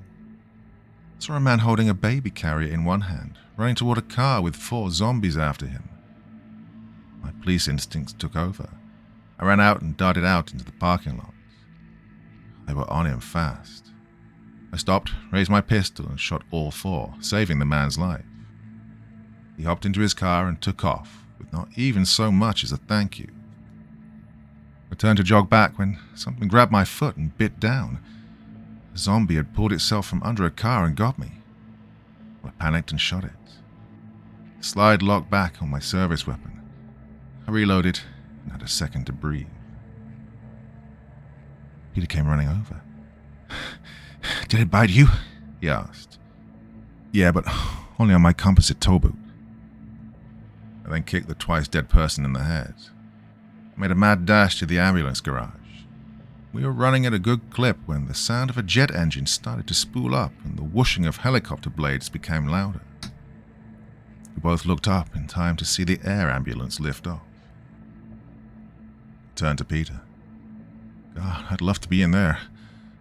B: I saw a man holding a baby carrier in one hand, running toward a car with 4 zombies after him. My police instincts took over. I ran out and darted out into the parking lot. They were on him fast. I stopped, raised my pistol, and shot all 4, saving the man's life. He hopped into his car and took off, with not even so much as a thank you. I turned to jog back when something grabbed my foot and bit down. A zombie had pulled itself from under a car and got me. I panicked and shot it. The slide locked back on my service weapon. I reloaded and had a second to breathe. Peter came running over. "Did it bite you?" he asked. "Yeah, but only on my composite toe boot." I then kicked the twice-dead person in the head. I made a mad dash to the ambulance garage. We were running at a good clip when the sound of a jet engine started to spool up and the whooshing of helicopter blades became louder. We both looked up in time to see the air ambulance lift off. I turned to Peter. "God, I'd love to be in there,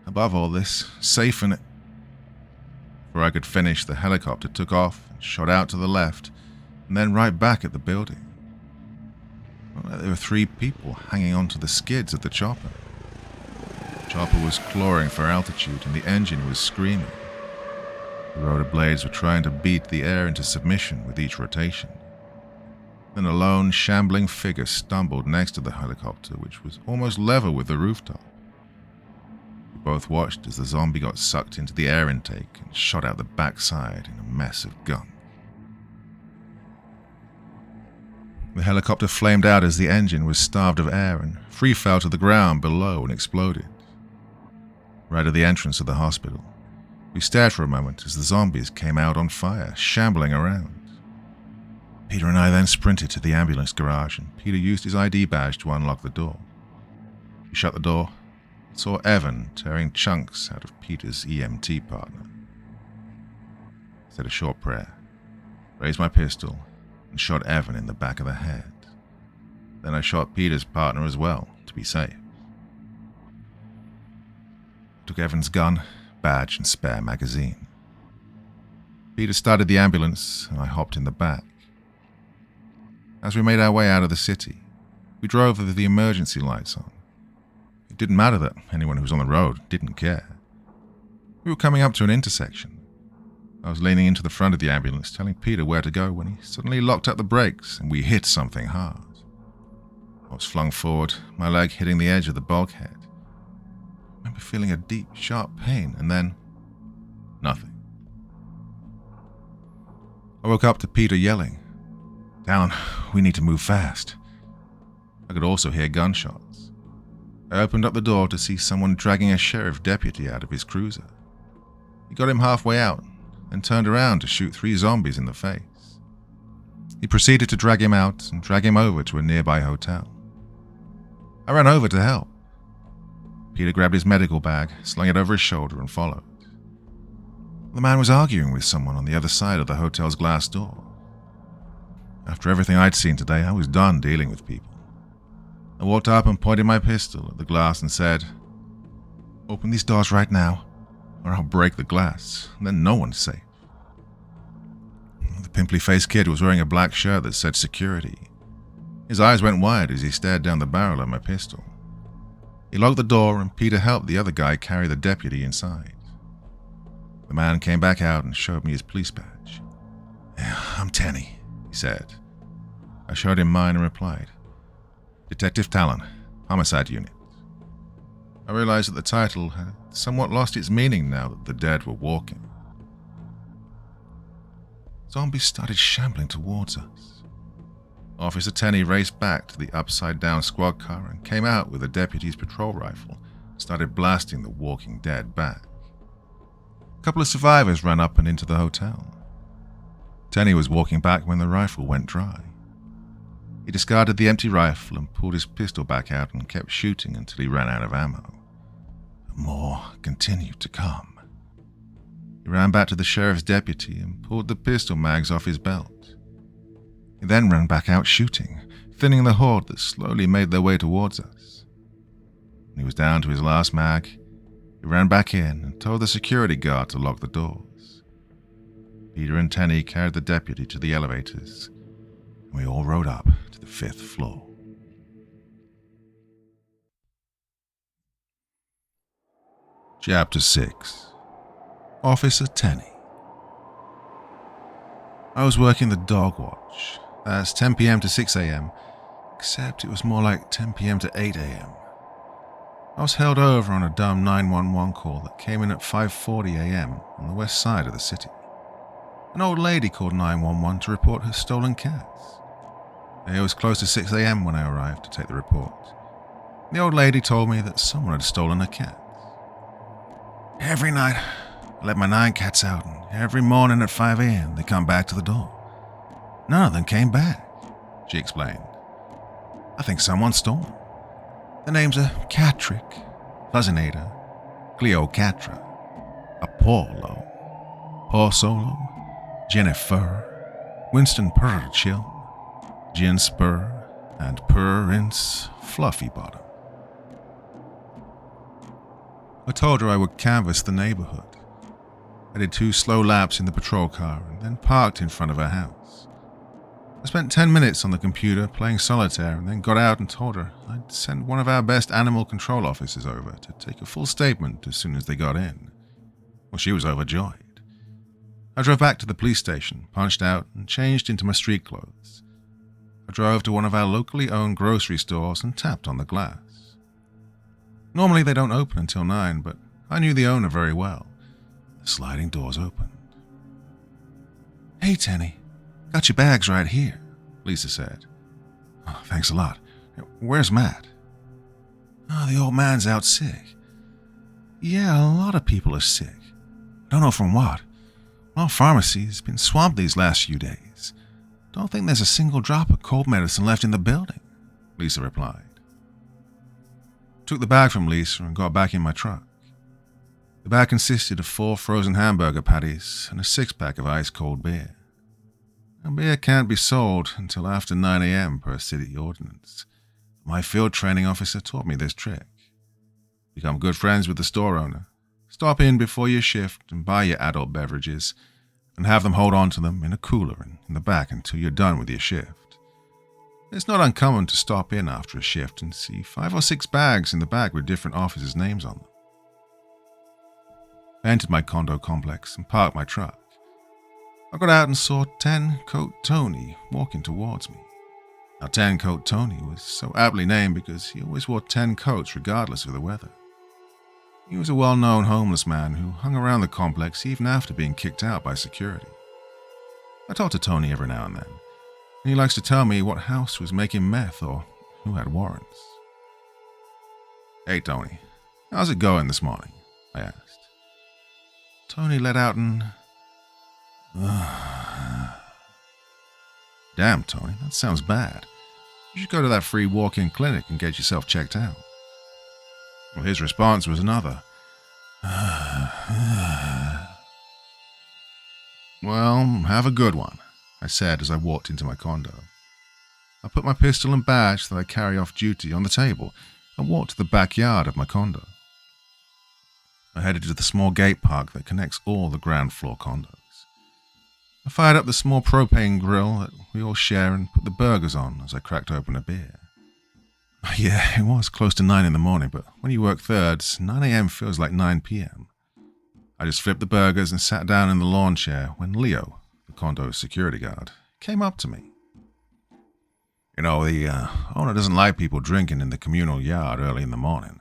B: above all this, safe in it." Before I could finish, the helicopter took off and shot out to the left, and then right back at the building. Well, there were 3 people hanging onto the skids of the chopper. The chopper was clawing for altitude, and the engine was screaming. The rotor blades were trying to beat the air into submission with each rotation. Then a lone, shambling figure stumbled next to the helicopter, which was almost level with the rooftop. We both watched as the zombie got sucked into the air intake and shot out the backside in a mess of gunk. The helicopter flamed out as the engine was starved of air and free fell to the ground below and exploded. Right at the entrance of the hospital, we stared for a moment as the zombies came out on fire, shambling around. Peter and I then sprinted to the ambulance garage, and Peter used his ID badge to unlock the door. He shut the door and saw Evan tearing chunks out of Peter's EMT partner. I said a short prayer, raised my pistol, and shot Evan in the back of the head. Then I shot Peter's partner as well, to be safe. I took Evan's gun, badge, and spare magazine. Peter started the ambulance, and I hopped in the back. As we made our way out of the city, we drove with the emergency lights on. It didn't matter that anyone who was on the road didn't care. We were coming up to an intersection. I was leaning into the front of the ambulance, telling Peter where to go when he suddenly locked up the brakes and we hit something hard. I was flung forward, my leg hitting the edge of the bulkhead. I remember feeling a deep, sharp pain and then nothing. I woke up to Peter yelling, "Talon, we need to move fast." I could also hear gunshots. I opened up the door to see someone dragging a sheriff deputy out of his cruiser. He got him halfway out, then turned around to shoot 3 zombies in the face. He proceeded to drag him out and drag him over to a nearby hotel. I ran over to help. Peter grabbed his medical bag, slung it over his shoulder, and followed. The man was arguing with someone on the other side of the hotel's glass door. After everything I'd seen today, I was done dealing with people. I walked up and pointed my pistol at the glass and said, "Open these doors right now, or I'll break the glass, and then no one's safe." The pimply-faced kid was wearing a black shirt that said security. His eyes went wide as he stared down the barrel of my pistol. He locked the door, and Peter helped the other guy carry the deputy inside. The man came back out and showed me his police badge. "Yeah, I'm Tenney," he said. I showed him mine and replied, "Detective Talon, Homicide Unit." I realized that the title had somewhat lost its meaning now that the dead were walking. Zombies started shambling towards us. Officer Tenney raced back to the upside-down squad car and came out with a deputy's patrol rifle and started blasting the walking dead back. A couple of survivors ran up and into the hotel. Tenney was walking back when the rifle went dry. He discarded the empty rifle and pulled his pistol back out and kept shooting until he ran out of ammo.
A: more continued to come.
B: He ran back to the sheriff's deputy and pulled the pistol mags off his belt. He then ran back out shooting, thinning the horde that slowly made their way towards us. When he was down to his last mag, he ran back in and told the security guard to lock the doors. Peter and Tenney carried the deputy to the elevators, and we all rode up to the 5th floor. Chapter 6. Officer Tenney. I was working the dog watch. That's 10 p.m. to 6 a.m., except it was more like 10 p.m. to 8 a.m. I was held over on a dumb 911 call that came in at 5:40 a.m. on the west side of the city. An old lady called 911 to report her stolen cats. It was close to 6 a.m. when I arrived to take the report. The old lady told me that someone had stolen her cats. Every night, I let my 9 cats out, and every morning at 5 a.m. they come back to the door. None of them came back, she explained. I think someone stole them. The names are Catrick, Fuzzinator, Cleocatra, Apollo, Porsolo, Jennifer, Winston Purchill, Gin Spur, and Prince Fluffy Bottom. I told her I would canvass the neighborhood. I did 2 slow laps in the patrol car and then parked in front of her house. I spent 10 minutes on the computer playing solitaire and then got out and told her I'd send one of our best animal control officers over to take a full statement as soon as they got in. Well, she was overjoyed. I drove back to the police station, punched out, and changed into my street clothes. I drove to one of our locally owned grocery stores and tapped on the glass. Normally they don't open until 9, but I knew the owner very well. The sliding doors opened. "Hey, Tenney, got your bags right here," Lisa said. "Oh, thanks a lot. Where's Matt?" "Oh, the old man's out sick." "Yeah, a lot of people are sick. Don't know from what. Our pharmacy's been swamped these last few days. Don't think there's a single drop of cold medicine left in the building," Lisa replied. Took the bag from Lisa and got back in my truck. The bag consisted of 4 frozen hamburger patties and a 6-pack of ice-cold beer. Now, beer can't be sold until after 9 a.m. per city ordinance. My field training officer taught me this trick. Become good friends with the store owner. Stop in before your shift and buy your adult beverages, and have them hold on to them in a cooler in the back until you're done with your shift. It's not uncommon to stop in after a shift and see 5 or 6 bags in the back with different officers' names on them. I entered my condo complex and parked my truck. I got out and saw 10-Coat Tony walking towards me. Now, 10-Coat Tony was so aptly named because he always wore 10 coats regardless of the weather. He was a well-known homeless man who hung around the complex even after being kicked out by security. I talk to Tony every now and then, and he likes to tell me what house was making meth or who had warrants. "Hey, Tony, how's it going this morning?" I asked. Tony let out an "Damn, Tony, that sounds bad. You should go to that free walk-in clinic and get yourself checked out." Well, his response was another "Well, have a good one," I said as I walked into my condo. I put my pistol and badge that I carry off duty on the table and walked to the backyard of my condo. I headed to the small gate park that connects all the ground floor condos. I fired up the small propane grill that we all share and put the burgers on as I cracked open a beer. Yeah, it was close to 9 in the morning, but when you work thirds, 9 a.m. feels like 9 p.m. I just flipped the burgers and sat down in the lawn chair when Leo, the condo's security guard, came up to me. "You know, the owner doesn't like people drinking in the communal yard early in the morning.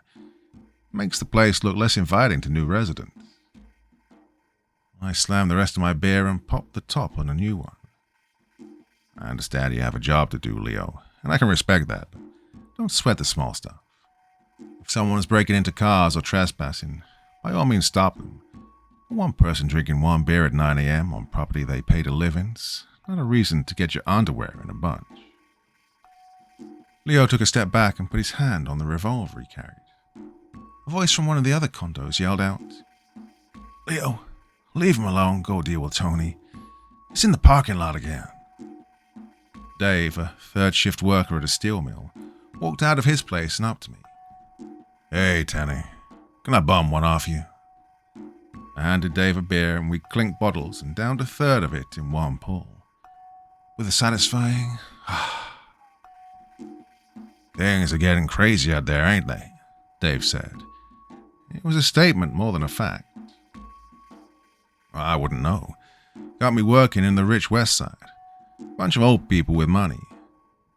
B: Makes the place look less inviting to new residents." I slammed the rest of my beer and popped the top on a new one. "I understand you have a job to do, Leo, and I can respect that. Don't sweat the small stuff. If someone is breaking into cars or trespassing, by all means stop them. One person drinking 1 beer at 9 a.m. on property they pay to live in's not a reason to get your underwear in a bunch." Leo took a step back and put his hand on the revolver he carried. A voice from one of the other condos yelled out, "Leo, leave him alone, go deal with Tony. He's in the parking lot again." Dave, a third-shift worker at a steel mill, walked out of his place and up to me. "Hey, Tenney, can I bum one off you?" I handed Dave a beer and we clinked bottles and downed a third of it in one pull. With a satisfying, "Things are getting crazy out there, ain't they?" Dave said. It was a statement more than a fact. I wouldn't know. Got me working in the rich West Side. Bunch of old people with money.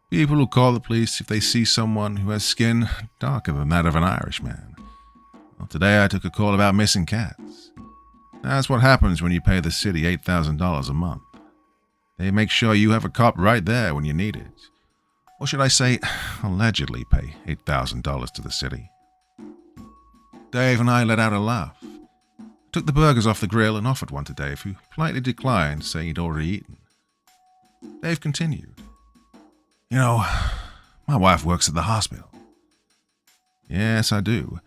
B: People who call the police if they see someone who has skin darker than that of an Irishman. Well, today I took a call about missing cats. That's what happens when you pay the city $8,000 a month. They make sure you have a cop right there when you need it. Or should I say, allegedly pay $8,000 to the city. Dave and I let out a laugh. Took the burgers off the grill and offered one to Dave, who politely declined, saying he'd already eaten. Dave continued. "You know, my wife works at the hospital." "Yes, I do.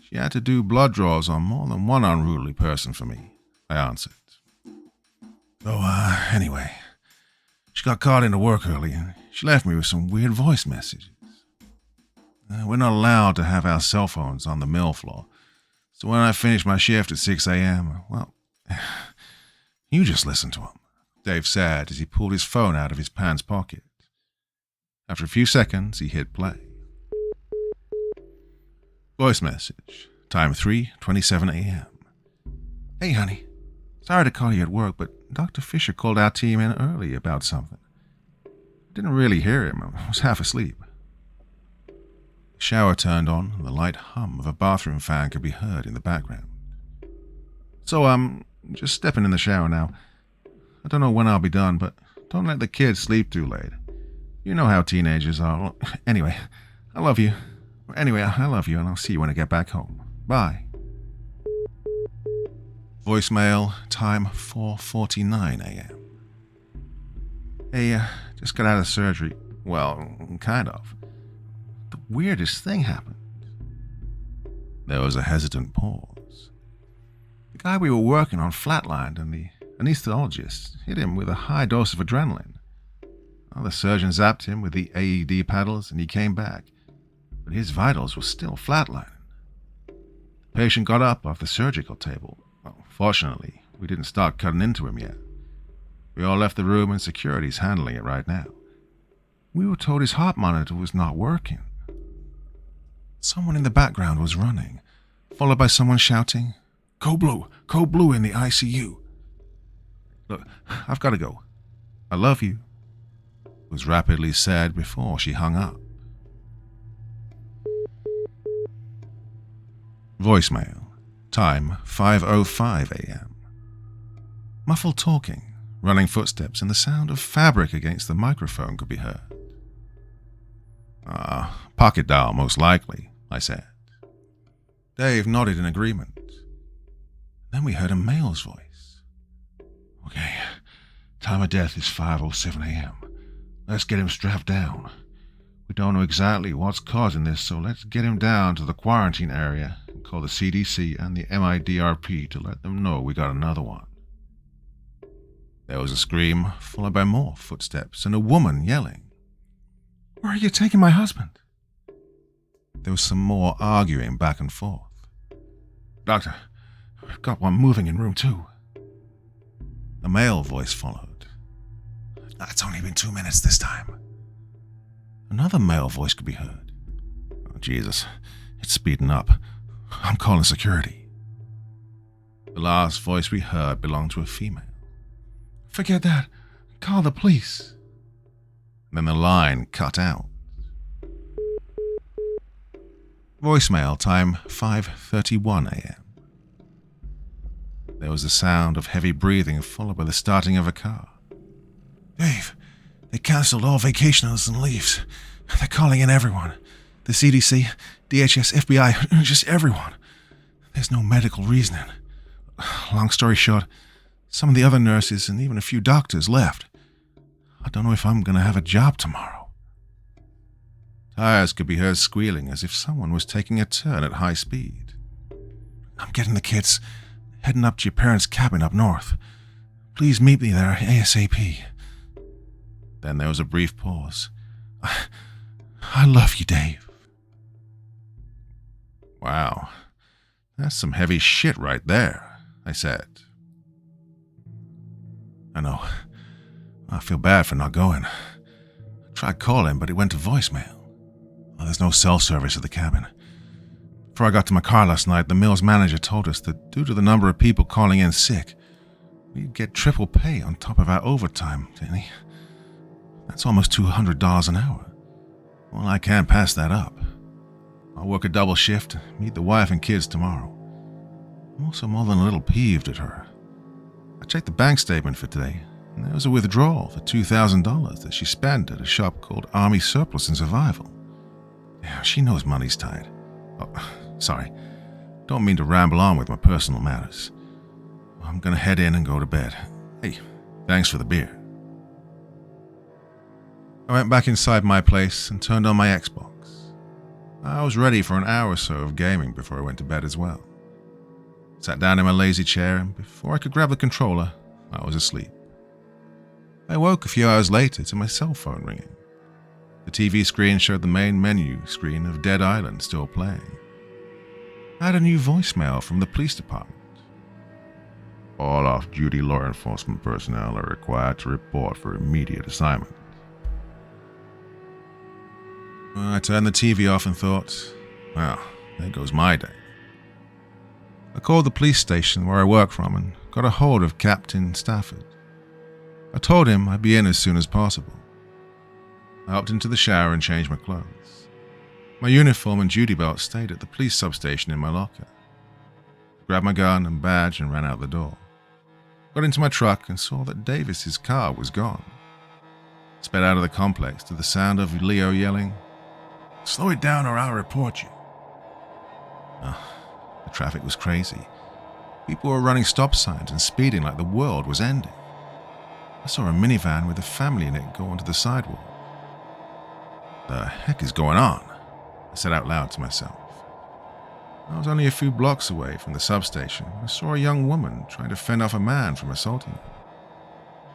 B: She had to do blood draws on more than one unruly person for me," I answered. "So, anyway, she got called into work early and she left me with some weird voice messages. We're not allowed to have our cell phones on the mill floor, so when I finished my shift at 6 a.m., well, you just listen to them," Dave said as he pulled his phone out of his pants pocket. After a few seconds, he hit play. Voice message, time 3:27 a.m. "Hey, honey. Sorry to call you at work, but Dr. Fisher called our team in early about something. Didn't really hear him. I was half asleep." The shower turned on, and the light hum of a bathroom fan could be heard in the background. "So, just stepping in the shower now. I don't know when I'll be done, but don't let the kids sleep too late. You know how teenagers are. Anyway, I love you. I love you, and I'll see you when I get back home. Bye." Voicemail, time 4:49 a.m. "Hey, just got out of surgery. Well, kind of. The weirdest thing happened." There was a hesitant pause. "The guy we were working on flatlined, and the anesthesiologist hit him with a high dose of adrenaline. Well, the surgeon zapped him with the AED paddles, and he came back, but his vitals were still flatlining. The patient got up off the surgical table. Well, fortunately, we didn't start cutting into him yet. We all left the room and security's handling it right now. We were told his heart monitor was not working. Someone in the background was running, followed by someone shouting, 'Code Blue in the ICU.' Look, I've got to go. I love you," was rapidly said before she hung up. Voicemail, time 5:05 a.m. Muffled talking, running footsteps, and the sound of fabric against the microphone could be heard. Pocket dial, most likely," I said. Dave nodded in agreement. Then we heard a male's voice. "Okay, time of death is 5:07 a.m. Let's get him strapped down. We don't know exactly what's causing this, so let's get him down to the quarantine area and call the CDC and the MIDRP to let them know we got another one." There was a scream, followed by more footsteps and a woman yelling, "Where are you taking my husband?" There was some more arguing back and forth. "Doctor, we've got one moving in room 2. A male voice followed. "It's only been 2 minutes this time." Another male voice could be heard. "Oh, Jesus, it's speeding up. I'm calling security." The last voice we heard belonged to a female. "Forget that. Call the police." Then the line cut out. Voicemail, time 5:31 a.m. There was the sound of heavy breathing, followed by the starting of a car. "Dave, they cancelled all vacationals and leaves. They're calling in everyone. The CDC, DHS, FBI, just everyone. There's no medical reasoning. Long story short, some of the other nurses and even a few doctors left. I don't know if I'm going to have a job tomorrow." Tires could be heard squealing as if someone was taking a turn at high speed.
A: I'm getting the kids, heading up to your parents' cabin up north. Please meet me there ASAP.
B: Then there was a brief pause.
A: I love you, Dave.
B: Wow, that's some heavy shit right there, I said.
A: I know. I feel bad for not going. I tried calling, but it went to voicemail. There's no cell service at the cabin. Before I got to my car last night, the mill's manager told us that due to the number of people calling in sick, we'd get triple pay on top of our overtime, Tenney. That's almost $200 an hour. Well, I can't pass that up. I'll work a double shift, meet the wife and kids tomorrow. I'm also more than a little peeved at her. I checked the bank statement for today, and there was a withdrawal for $2,000 that she spent at a shop called Army Surplus and Survival. Yeah, she knows money's tight. Oh, sorry. Don't mean to ramble on with my personal matters. I'm gonna head in and go to bed. Hey, thanks for the beer. I went back inside my place and turned on my Xbox. I was ready for an hour or so of gaming before I went to bed as well. Sat down in my lazy chair, and before I could grab the controller, I was asleep. I woke a few hours later to my cell phone ringing. The TV screen showed the main menu screen of Dead Island still playing. I had a new voicemail from the police department. All off-duty law enforcement personnel are required to report for immediate assignment. Well, I turned the TV off and thought, well, there goes my day. I called the police station where I work from and got a hold of Captain Stafford. I told him I'd be in as soon as possible. I hopped into the shower and changed my clothes. My uniform and duty belt stayed at the police substation in my locker. I grabbed my gun and badge and ran out the door. Got into my truck and saw that Davis's car was gone. Sped out of the complex to the sound of Leo yelling, "Slow it down or I'll report you." The traffic was crazy. People were running stop signs and speeding like the world was ending. I saw a minivan with a family in it go onto the sidewalk. The heck is going on? I said out loud to myself. I was only a few blocks away from the substation when I saw a young woman trying to fend off a man from assaulting her.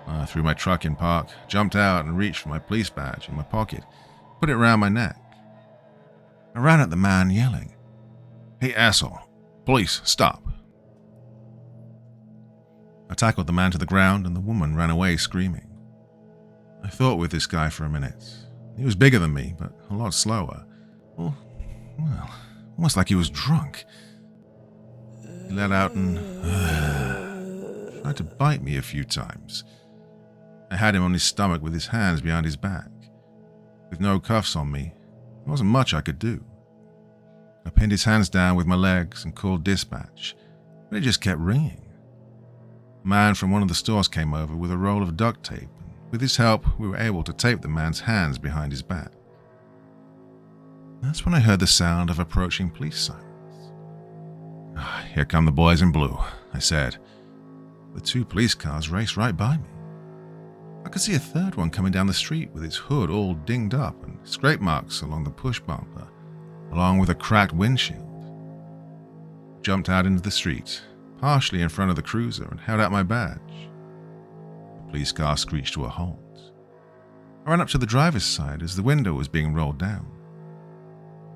A: I threw my truck in park, jumped out and reached for my police badge in my pocket, put it around my neck. I ran at the man yelling, "Hey asshole, police, stop." I tackled the man to the ground and the woman ran away screaming. I thought with this guy for a minute. He was bigger than me, but a lot slower. Well, almost like he was drunk. He let out and tried to bite me a few times. I had him on his stomach with his hands behind his back. With no cuffs on me, there wasn't much I could do. I pinned his hands down with my legs and called dispatch, but it just kept ringing. A man from one of the stores came over with a roll of duct tape, and with his help, we were able to tape the man's hands behind his back. That's when I heard the sound of approaching police sirens. "Here come the boys in blue," I said. The two police cars raced right by me. I could see a third one coming down the street with its hood all dinged up and scrape marks along the push bumper, along with a cracked windshield. I jumped out into the street, partially in front of the cruiser, and held out my badge. The police car screeched to a halt. I ran up to the driver's side as the window was being rolled down.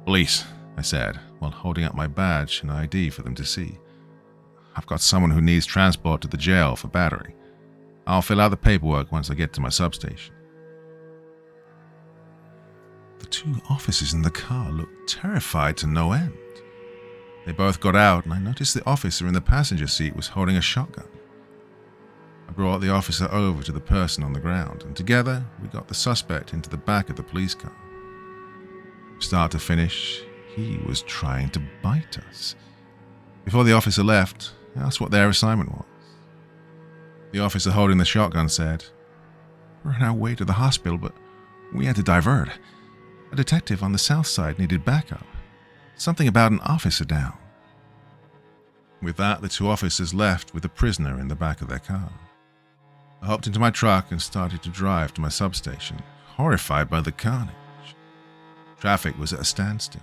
A: "Police," I said, while holding up my badge and ID for them to see. "I've got someone who needs transport to the jail for battery. I'll fill out the paperwork once I get to my substation." The two officers in the car looked terrified to no end. They both got out, and I noticed the officer in the passenger seat was holding a shotgun. I brought the officer over to the person on the ground, and together we got the suspect into the back of the police car. From start to finish, he was trying to bite us. Before the officer left, I asked what their assignment was. The officer holding the shotgun said, "We're on our way to the hospital, but we had to divert. A detective on the south side needed backup. Something about an officer down." With that, the two officers left with the prisoner in the back of their car. I hopped into my truck and started to drive to my substation, horrified by the carnage.
B: Traffic was at a standstill.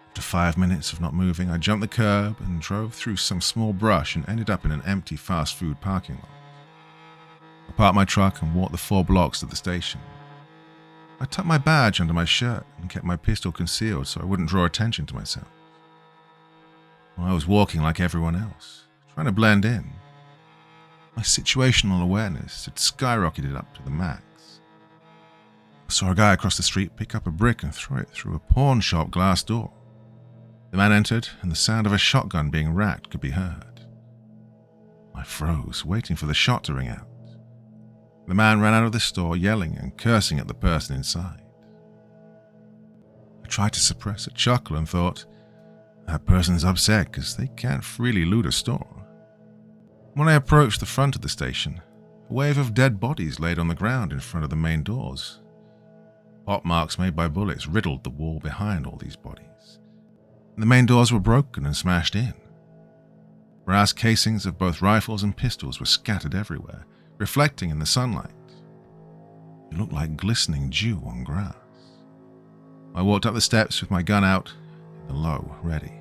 B: After 5 minutes of not moving, I jumped the curb and drove through some small brush and ended up in an empty fast food parking lot. I parked my truck and walked the 4 blocks to the station. I tucked my badge under my shirt and kept my pistol concealed so I wouldn't draw attention to myself. I was walking like everyone else, trying to blend in. My situational awareness had skyrocketed up to the max. I saw a guy across the street pick up a brick and throw it through a pawn shop glass door. The man entered, and the sound of a shotgun being racked could be heard. I froze, waiting for the shot to ring out. The man ran out of the store yelling and cursing at the person inside. I tried to suppress a chuckle and thought, that person's upset because they can't freely loot a store. When I approached the front of the station, a wave of dead bodies laid on the ground in front of the main doors. Pop marks made by bullets riddled the wall behind all these bodies. The main doors were broken and smashed in. Brass casings of both rifles and pistols were scattered everywhere, reflecting in the sunlight. It looked like glistening dew on grass. I walked up the steps with my gun out, in the low, ready.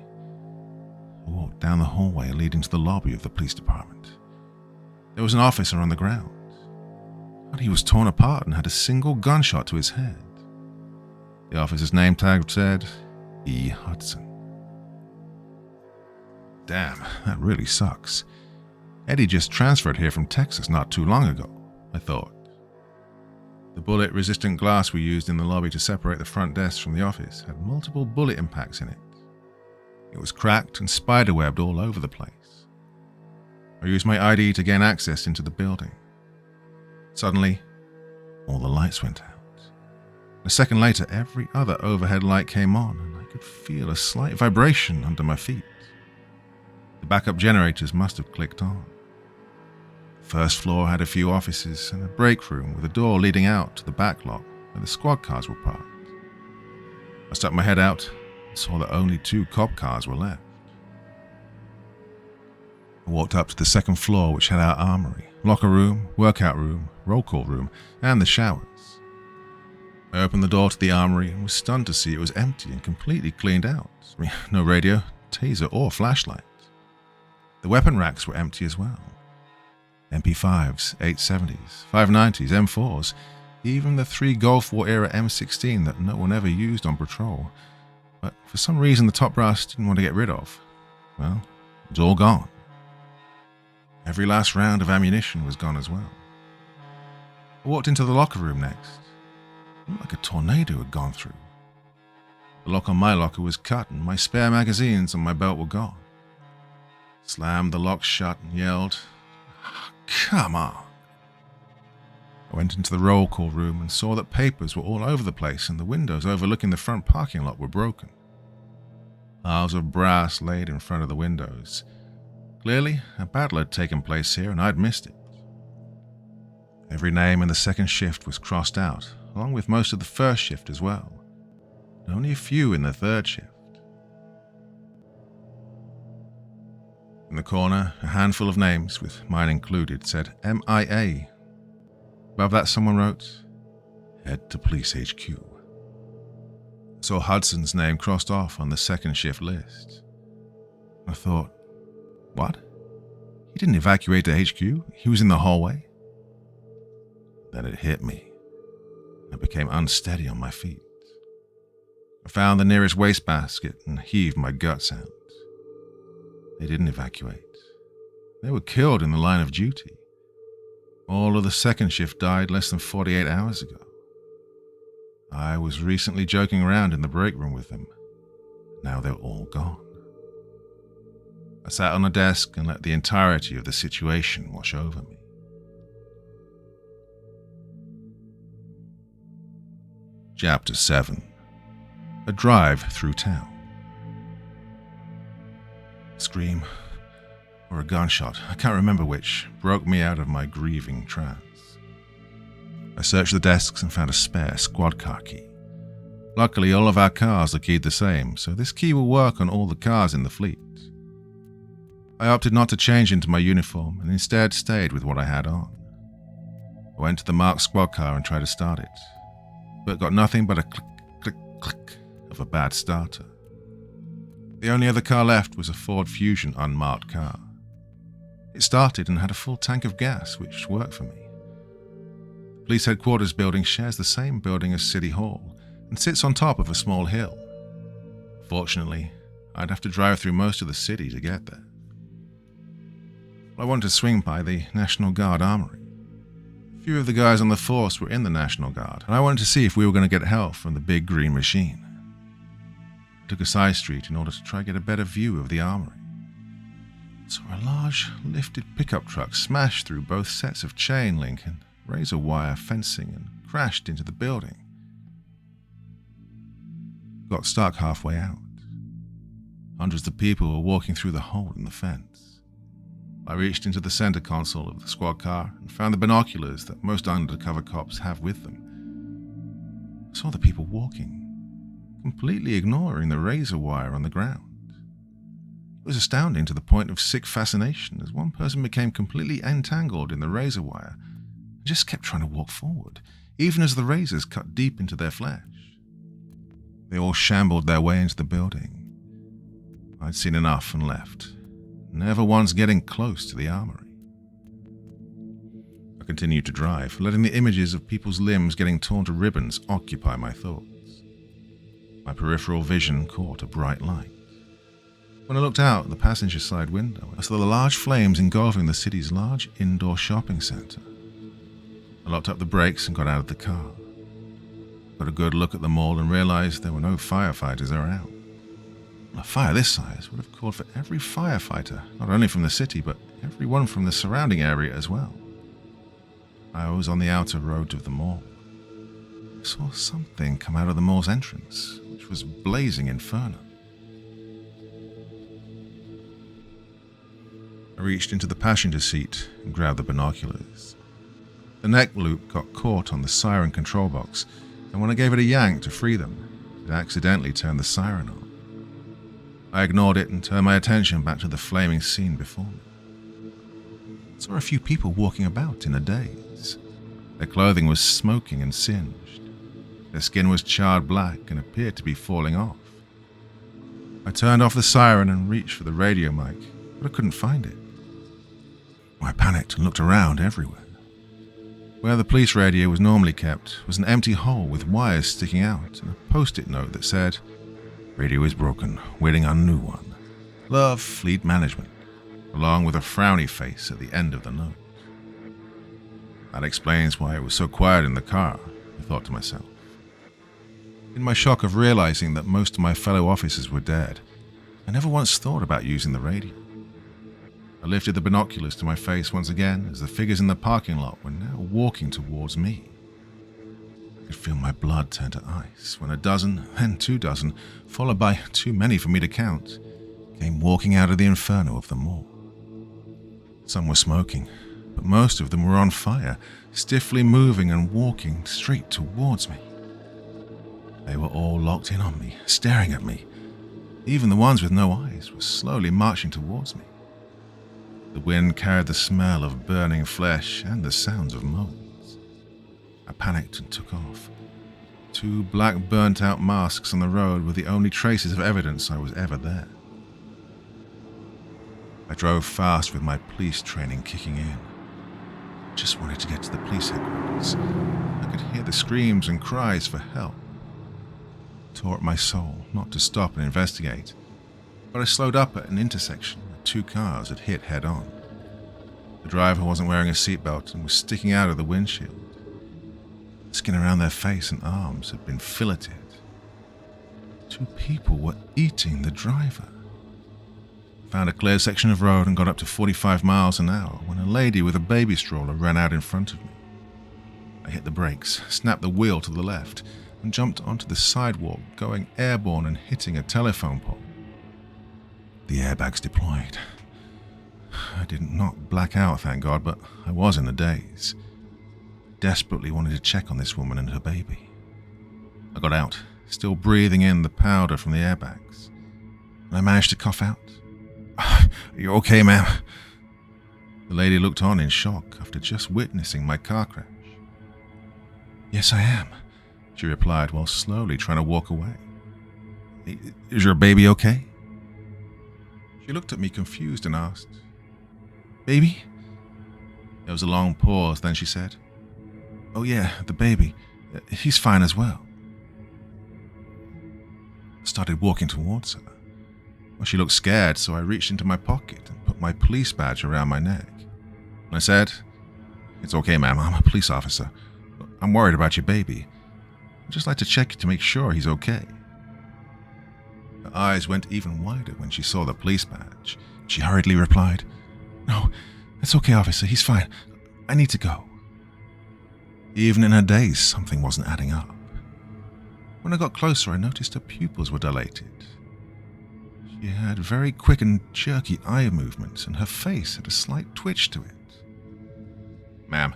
B: I walked down the hallway leading to the lobby of the police department. There was an officer on the ground, but he was torn apart and had a single gunshot to his head. The officer's name tag said, E. Hudson. Damn, that really sucks. Eddie just transferred here from Texas not too long ago, I thought. The bullet-resistant glass we used in the lobby to separate the front desk from the office had multiple bullet impacts in it. It was cracked and spiderwebbed all over the place. I used my ID to gain access into the building. Suddenly, all the lights went out. A second later, every other overhead light came on, and I could feel a slight vibration under my feet. The backup generators must have clicked on. The first floor had a few offices and a break room with a door leading out to the back lot where the squad cars were parked. I stuck my head out and saw that only 2 cop cars were left. I walked up to the second floor, which had our armory, locker room, workout room, roll call room, and the showers. I opened the door to the armory and was stunned to see it was empty and completely cleaned out. No radio, taser, or flashlight. The weapon racks were empty as well. MP5s, 870s, 590s, M4s, even the 3 Gulf War era M16 that no one ever used on patrol. But for some reason the top brass didn't want to get rid of. Well, it was all gone. Every last round of ammunition was gone as well. I walked into the locker room next. It looked like a tornado had gone through. The lock on my locker was cut and my spare magazines on my belt were gone. Slammed the lock shut and yelled, "Come on!" I went into the roll call room and saw that papers were all over the place and the windows overlooking the front parking lot were broken. Piles of brass laid in front of the windows. Clearly, a battle had taken place here and I'd missed it. Every name in the second shift was crossed out, along with most of the first shift as well, and only a few in the third shift. In the corner, a handful of names, with mine included, said MIA. Above that, someone wrote, "Head to Police HQ." I saw Hudson's name crossed off on the second shift list. I thought, what? He didn't evacuate to HQ? He was in the hallway? Then it hit me. I became unsteady on my feet. I found the nearest wastebasket and heaved my guts out. They didn't evacuate. They were killed in the line of duty. All of the second shift died less than 48 hours ago. I was recently joking around in the break room with them. Now they're all gone. I sat on a desk and let the entirety of the situation wash over me. Chapter 7. A drive through town. A scream, or a gunshot, I can't remember which, broke me out of my grieving trance. I searched the desks and found a spare squad car key. Luckily, all of our cars are keyed the same, so this key will work on all the cars in the fleet. I opted not to change into my uniform and instead stayed with what I had on. I went to the marked squad car and tried to start it, but got nothing but a click, click, of a bad starter. The only other car left was a Ford Fusion unmarked car. It started and had a full tank of gas, which worked for me. The police headquarters building shares the same building as City Hall and sits on top of a small hill. Fortunately, I'd have to drive through most of the city to get there. I wanted to swing by the National Guard Armory. A few of the guys on the force were in the National Guard, and I wanted to see if we were going to get help from the big green machine. I took a side street in order to try to get a better view of the armory. I saw a large, lifted pickup truck smash through both sets of chain link and razor wire fencing and crashed into the building. Got stuck halfway out. Hundreds of people were walking through the hole in the fence. I reached into the center console of the squad car and found the binoculars that most undercover cops have with them. I saw the people walking, completely ignoring the razor wire on the ground. It was astounding to the point of sick fascination as one person became completely entangled in the razor wire and just kept trying to walk forward, even as the razors cut deep into their flesh. They all shambled their way into the building. I'd seen enough and left, never once getting close to the armory. I continued to drive, letting the images of people's limbs getting torn to ribbons occupy my thoughts. My peripheral vision caught a bright light. When I looked out the passenger side window, I saw the large flames engulfing the city's large indoor shopping center. I locked up the brakes and got out of the car. Got a good look at the mall and realized there were no firefighters around. A fire this size would have called for every firefighter, not only from the city, but everyone from the surrounding area as well. I was on the outer road of the mall. I saw something come out of the mall's entrance, which was blazing inferno. I reached into the passenger seat and grabbed the binoculars. The neck loop got caught on the siren control box, and when I gave it a yank to free them, it accidentally turned the siren on. I ignored it and turned my attention back to the flaming scene before me. I saw a few people walking about in a daze. Their clothing was smoking and singed. Their skin was charred black and appeared to be falling off. I turned off the siren and reached for the radio mic, but I couldn't find it. I panicked and looked around everywhere. Where the police radio was normally kept was an empty hole with wires sticking out and a post-it note that said, "Radio is broken, waiting on new one. Love, Fleet Management," along with a frowny face at the end of the note. That explains why it was so quiet in the car, I thought to myself. In my shock of realizing that most of my fellow officers were dead, I never once thought about using the radio. I lifted the binoculars to my face once again as the figures in the parking lot were now walking towards me. I could feel my blood turn to ice when a dozen, then 2 dozen, followed by too many for me to count, came walking out of the inferno of the mall. Some were smoking, but most of them were on fire, stiffly moving and walking straight towards me. They were all locked in on me, staring at me. Even the ones with no eyes were slowly marching towards me. The wind carried the smell of burning flesh and the sounds of moans. I panicked and took off. 2 black burnt-out masks on the road were the only traces of evidence I was ever there. I drove fast with my police training kicking in. I just wanted to get to the police headquarters. I could hear the screams and cries for help. It tore at my soul not to stop and investigate, but I slowed up at an intersection where 2 cars had hit head-on. The driver wasn't wearing a seatbelt and was sticking out of the windshield. The skin around their face and arms had been filleted. 2 people were eating the driver. I found a clear section of road and got up to 45 miles an hour when a lady with a baby stroller ran out in front of me. I hit the brakes, snapped the wheel to the left, and jumped onto the sidewalk, going airborne and hitting a telephone pole. The airbags deployed. I did not black out, thank God, but I was in a daze. Desperately wanted to check on this woman and her baby. I got out, still breathing in the powder from the airbags, and I managed to cough out. "Are you okay, ma'am?" The lady looked on in shock after just witnessing my car crash. "Yes, I am," she replied while slowly trying to walk away.
A: Is your baby okay?" She looked at me confused and asked, "Baby?" There was a long pause, then she said, "Oh yeah, the baby. He's fine as well." I started walking towards her. Well, she looked scared, so I reached into my pocket and put my police badge around my neck. And I said, "It's okay, ma'am. I'm a police officer. I'm worried about your baby. I'd just like to check to make sure he's okay." Her eyes went even wider when she saw the police badge. She hurriedly replied, "No, it's okay, officer. He's fine. I need to go." Even in her daze, something wasn't adding up. When I got closer, I noticed her pupils were dilated. She had very quick and jerky eye movements, and her face had a slight twitch to it. "Ma'am,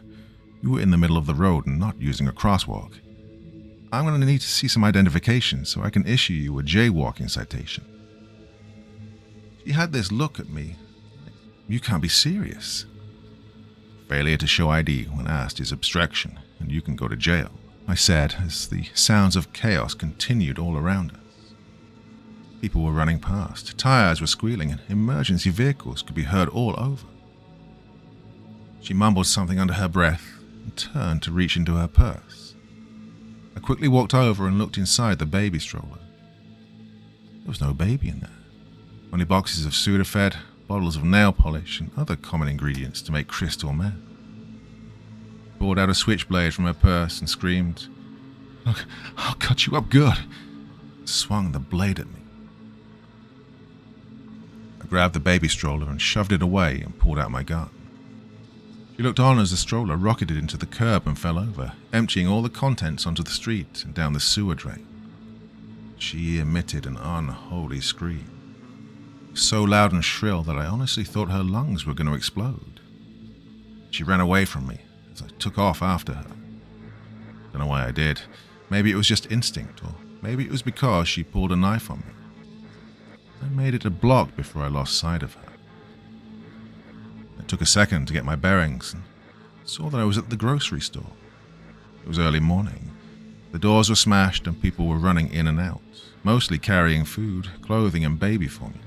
A: you were in the middle of the road and not using a crosswalk. I'm going to need to see some identification so I can issue you a jaywalking citation." She had this look at me. "You can't be serious." "Failure to show ID when asked is obstruction, and you can go to jail," I said as the sounds of chaos continued all around us. People were running past, tires were squealing, and emergency vehicles could be heard all over. She mumbled something under her breath and turned to reach into her purse. I quickly walked over and looked inside the baby stroller. There was no baby in there. Only boxes of Sudafed, bottles of nail polish, and other common ingredients to make crystal meth. She pulled out a switchblade from her purse and screamed, "Look, I'll cut you up good," and swung the blade at me. I grabbed the baby stroller and shoved it away and pulled out my gun. She looked on as the stroller rocketed into the curb and fell over, emptying all the contents onto the street and down the sewer drain. She emitted an unholy scream, so loud and shrill that I honestly thought her lungs were going to explode. She ran away from me as I took off after her. Don't know why I did. Maybe it was just instinct, or maybe it was because she pulled a knife on me. I made it a block before I lost sight of her. It took a second to get my bearings and saw that I was at the grocery store. It was early morning. The doors were smashed and people were running in and out, mostly carrying food, clothing, and baby formula.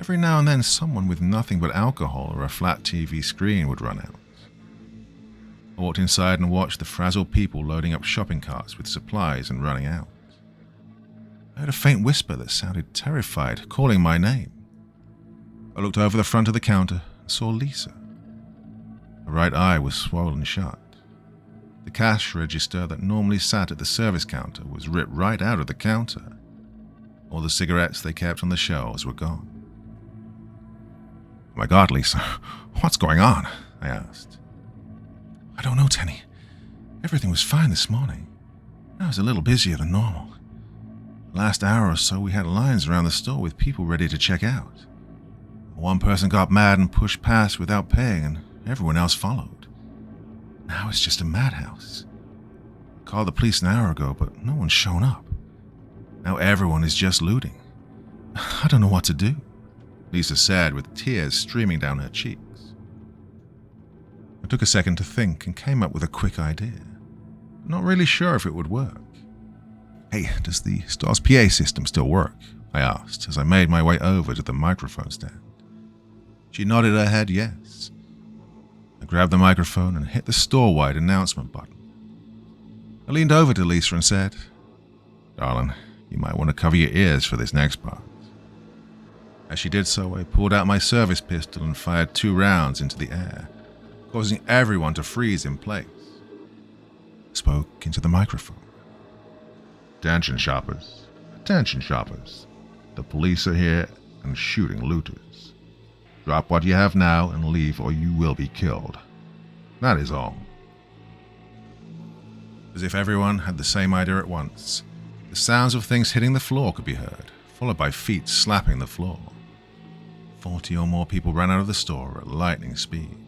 A: Every now and then someone with nothing but alcohol or a flat TV screen would run out. I walked inside and watched the frazzled people loading up shopping carts with supplies and running out. I heard a faint whisper that sounded terrified, calling my name. I looked over the front of the counter and saw Lisa. Her right eye was swollen shut. The cash register that normally sat at the service counter was ripped right out of the counter. All the cigarettes they kept on the shelves were gone. "Oh my God, Lisa, what's going on?" I asked. "I don't know, Tenney. Everything was fine this morning. I was a little busier than normal. The last hour or so we had lines around the store with people ready to check out. One person got mad and pushed past without paying, and everyone else followed. Now it's just a madhouse. I called the police an hour ago, but no one's shown up. Now everyone is just looting. I don't know what to do," Lisa said with tears streaming down her cheeks. I took a second to think and came up with a quick idea. Not really sure if it would work. "Hey, does the store's PA system still work?" I asked as I made my way over to the microphone stand. She nodded her head yes. I grabbed the microphone and hit the store-wide announcement button. I leaned over to Lisa and said, "Darling, you might want to cover your ears for this next part." As she did so, I pulled out my service pistol and fired 2 rounds into the air, causing everyone to freeze in place. I spoke into the microphone. Attention shoppers. The police are here and shooting looters. Drop what you have now and leave or you will be killed. That is all." As if everyone had the same idea at once, the sounds of things hitting the floor could be heard, followed by feet slapping the floor. 40 or more people ran out of the store at lightning speed.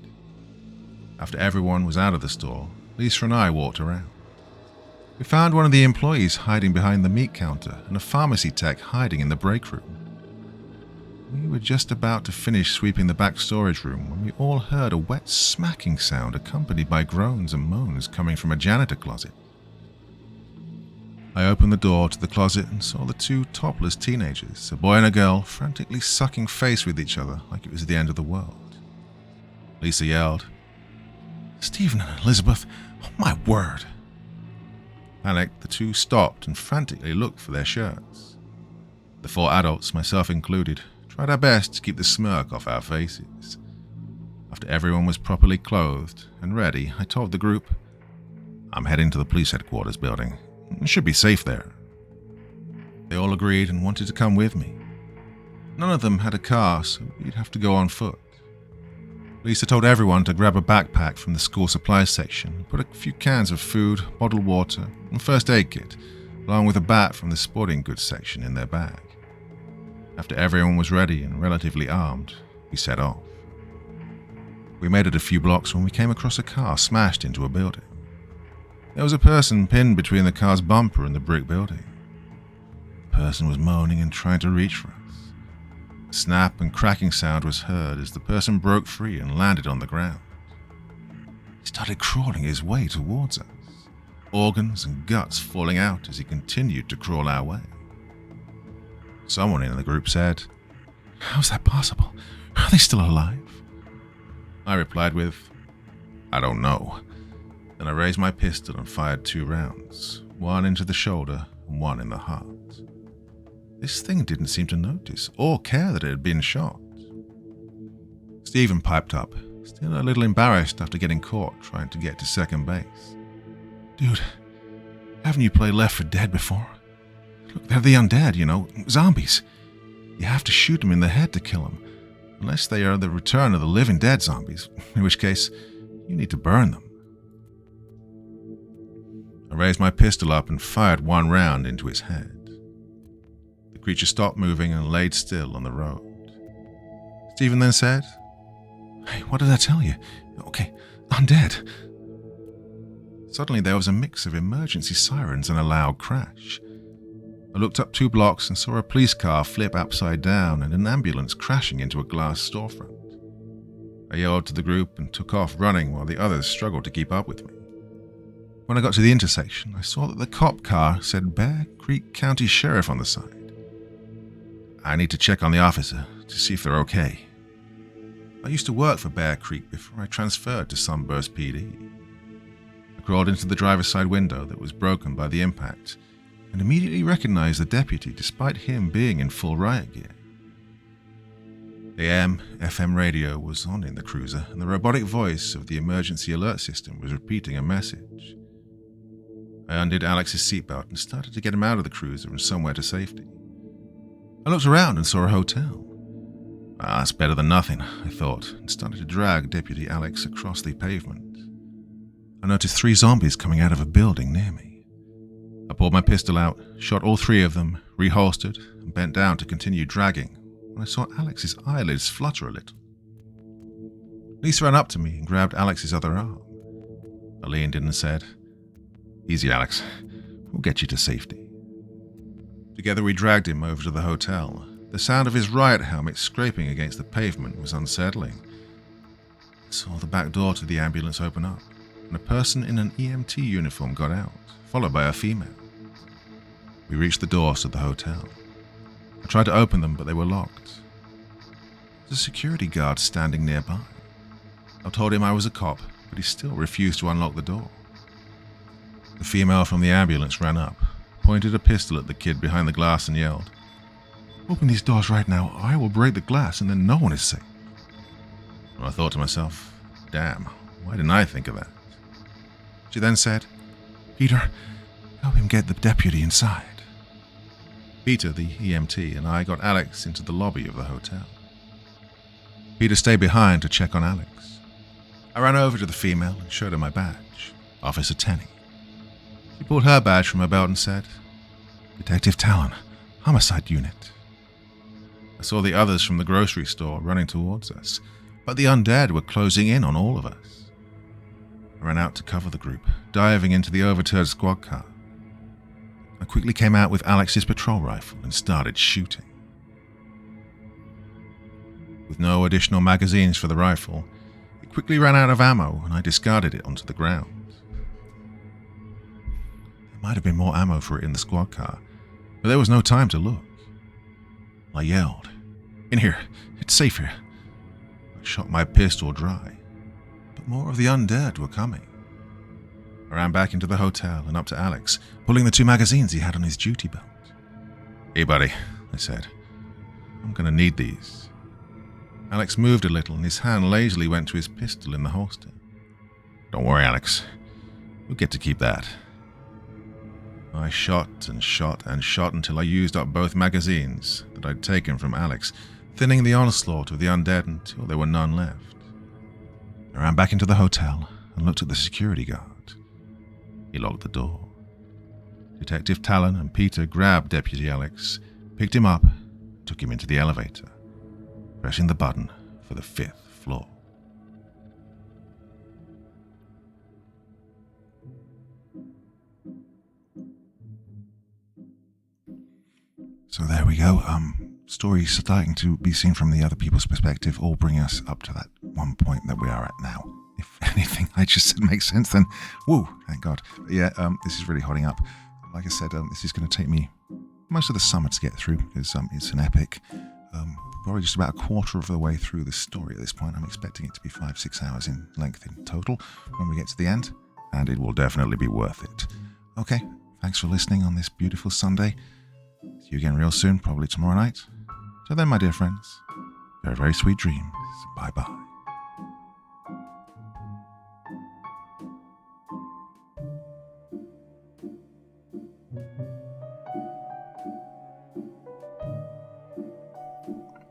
A: After everyone was out of the store, Lisa and I walked around. We found one of the employees hiding behind the meat counter and a pharmacy tech hiding in the break room. We were just about to finish sweeping the back storage room when we all heard a wet smacking sound accompanied by groans and moans coming from a janitor closet.
B: I opened the door to the closet and saw the two topless teenagers, a boy and a girl, frantically sucking face with each other like it was the end of the world. Lisa yelled, "Stephen and Elizabeth, oh my word!" Panicked, the two stopped and frantically looked for their shirts. The four adults, myself included, tried our best to keep the smirk off our faces. After everyone was properly clothed and ready, I told the group, "I'm heading to the police headquarters building. It should be safe there." They all agreed and wanted to come with me. None of them had a car, so we'd have to go on foot. Lisa told everyone to grab a backpack from the school supplies section, put a few cans of food, bottled water, and first aid kit, along with a bat from the sporting goods section in their bag. After everyone was ready and relatively armed, we set off. We made it a few blocks when we came across a car smashed into a building. There was a person pinned between the car's bumper and the brick building. The person was moaning and trying to reach for us. A snap and cracking sound was heard as the person broke free and landed on the ground. He started crawling his way towards us, organs and guts falling out as he continued to crawl our way. Someone in the group said, "How's that possible? Are they still alive?" I replied with, "I don't know." Then I raised my pistol and fired 2 rounds, one into the shoulder and one in the heart. This thing didn't seem to notice or care that it had been shot. Stephen piped up, still a little embarrassed after getting caught trying to get to second base. "Dude, haven't you played Left 4 Dead before? Look, they're the undead, zombies. You have to shoot them in the head to kill them, unless they are the return of the living dead zombies, in which case you need to burn them." I raised my pistol up and fired 1 round into its head. The creature stopped moving and laid still on the road. Stephen then said, "Hey, what did I tell you? Okay, undead." Suddenly there was a mix of emergency sirens and a loud crash. I looked up 2 blocks and saw a police car flip upside down and an ambulance crashing into a glass storefront. I yelled to the group and took off running while the others struggled to keep up with me. When I got to the intersection, I saw that the cop car said Bear Creek County Sheriff on the side. I need to check on the officer to see if they're okay. I used to work for Bear Creek before I transferred to Sunburst PD. I crawled into the driver's side window that was broken by the impact and immediately recognized the deputy despite him being in full riot gear. The AM/FM radio was on in the cruiser and the robotic voice of the emergency alert system was repeating a message. I undid Alex's seatbelt and started to get him out of the cruiser and somewhere to safety. I looked around and saw a hotel. That's better than nothing, I thought, and started to drag Deputy Alex across the pavement. I noticed 3 zombies coming out of a building near me. I pulled my pistol out, shot all 3 of them, reholstered, and bent down to continue dragging when I saw Alex's eyelids flutter a little. Lisa ran up to me and grabbed Alex's other arm. I leaned in and said, "Easy, Alex. We'll get you to safety." Together we dragged him over to the hotel. The sound of his riot helmet scraping against the pavement was unsettling. I saw the back door to the ambulance open up, and a person in an EMT uniform got out, followed by a female. We reached the doors to the hotel. I tried to open them, but they were locked. There was a security guard standing nearby. I told him I was a cop, but he still refused to unlock the door. The female from the ambulance ran up, pointed a pistol at the kid behind the glass and yelled, "Open these doors right now, or I will break the glass and then no one is safe." And I thought to myself, damn, why didn't I think of that? She then said, "Peter, help him get the deputy inside." Peter, the EMT, and I got Alex into the lobby of the hotel. Peter stayed behind to check on Alex. I ran over to the female and showed her my badge, Officer Tenney. She pulled her badge from her belt and said, "Detective Talon, Homicide Unit." I saw the others from the grocery store running towards us, but the undead were closing in on all of us. I ran out to cover the group, diving into the overturned squad car. I quickly came out with Alex's patrol rifle and started shooting. With no additional magazines for the rifle, it quickly ran out of ammo and I discarded it onto the ground. There
A: might have been more ammo for it in the squad car, but there was no time to look. I yelled, "In here! It's safe here!" I shot my pistol dry, but more of the undead were coming. I ran back into the hotel and up to Alex, pulling the 2 magazines he had on his duty belt. "Hey, buddy," I said. "I'm going to need these." Alex moved a little and his hand lazily went to his pistol in the holster. "Don't worry, Alex. You'll get to keep that." I shot and shot and shot until I used up both magazines that I'd taken from Alex, thinning the onslaught of the undead until there were none left. I ran back into the hotel and looked at the security guard. He locked the door. Detective Talon and Peter grabbed Deputy Alex, picked him up, and took him into the elevator, pressing the button for the 5th floor. So there we go. Stories starting to be seen from the other people's perspective, all bring us up to that one point that we are at now. If anything I just said makes sense, then woo, thank God. But yeah, this is really hotting up. Like I said, this is going to take me most of the summer to get through because it's an epic. Probably just about a quarter of the way through the story at this point. I'm expecting it to be 5-6 hours in length in total when we get to the end, and it will definitely be worth it. Okay, thanks for listening on this beautiful Sunday. See you again real soon, probably tomorrow night. So then, my dear friends, very, very sweet dreams. Bye-bye.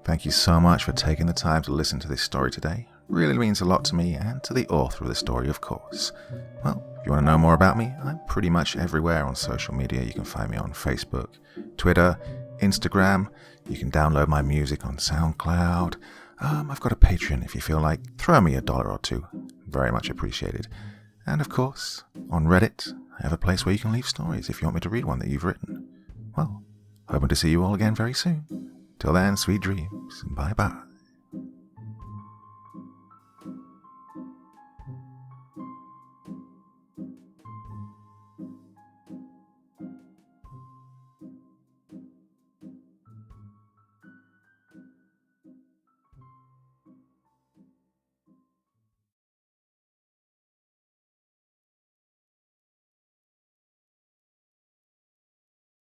A: Thank you so much for taking the time to listen to this story today. Really means a lot to me and to the author of the story, of course. Well, if you want to know more about me, I'm pretty much everywhere on social media. You can find me on Facebook, Twitter, Instagram. You can download my music on SoundCloud. I've got a Patreon if you feel like. Throw me $1 or $2. Very much appreciated. And of course, on Reddit, I have a place where you can leave stories if you want me to read one that you've written. Well, hoping to see you all again very soon. Till then, sweet dreams. Bye-bye.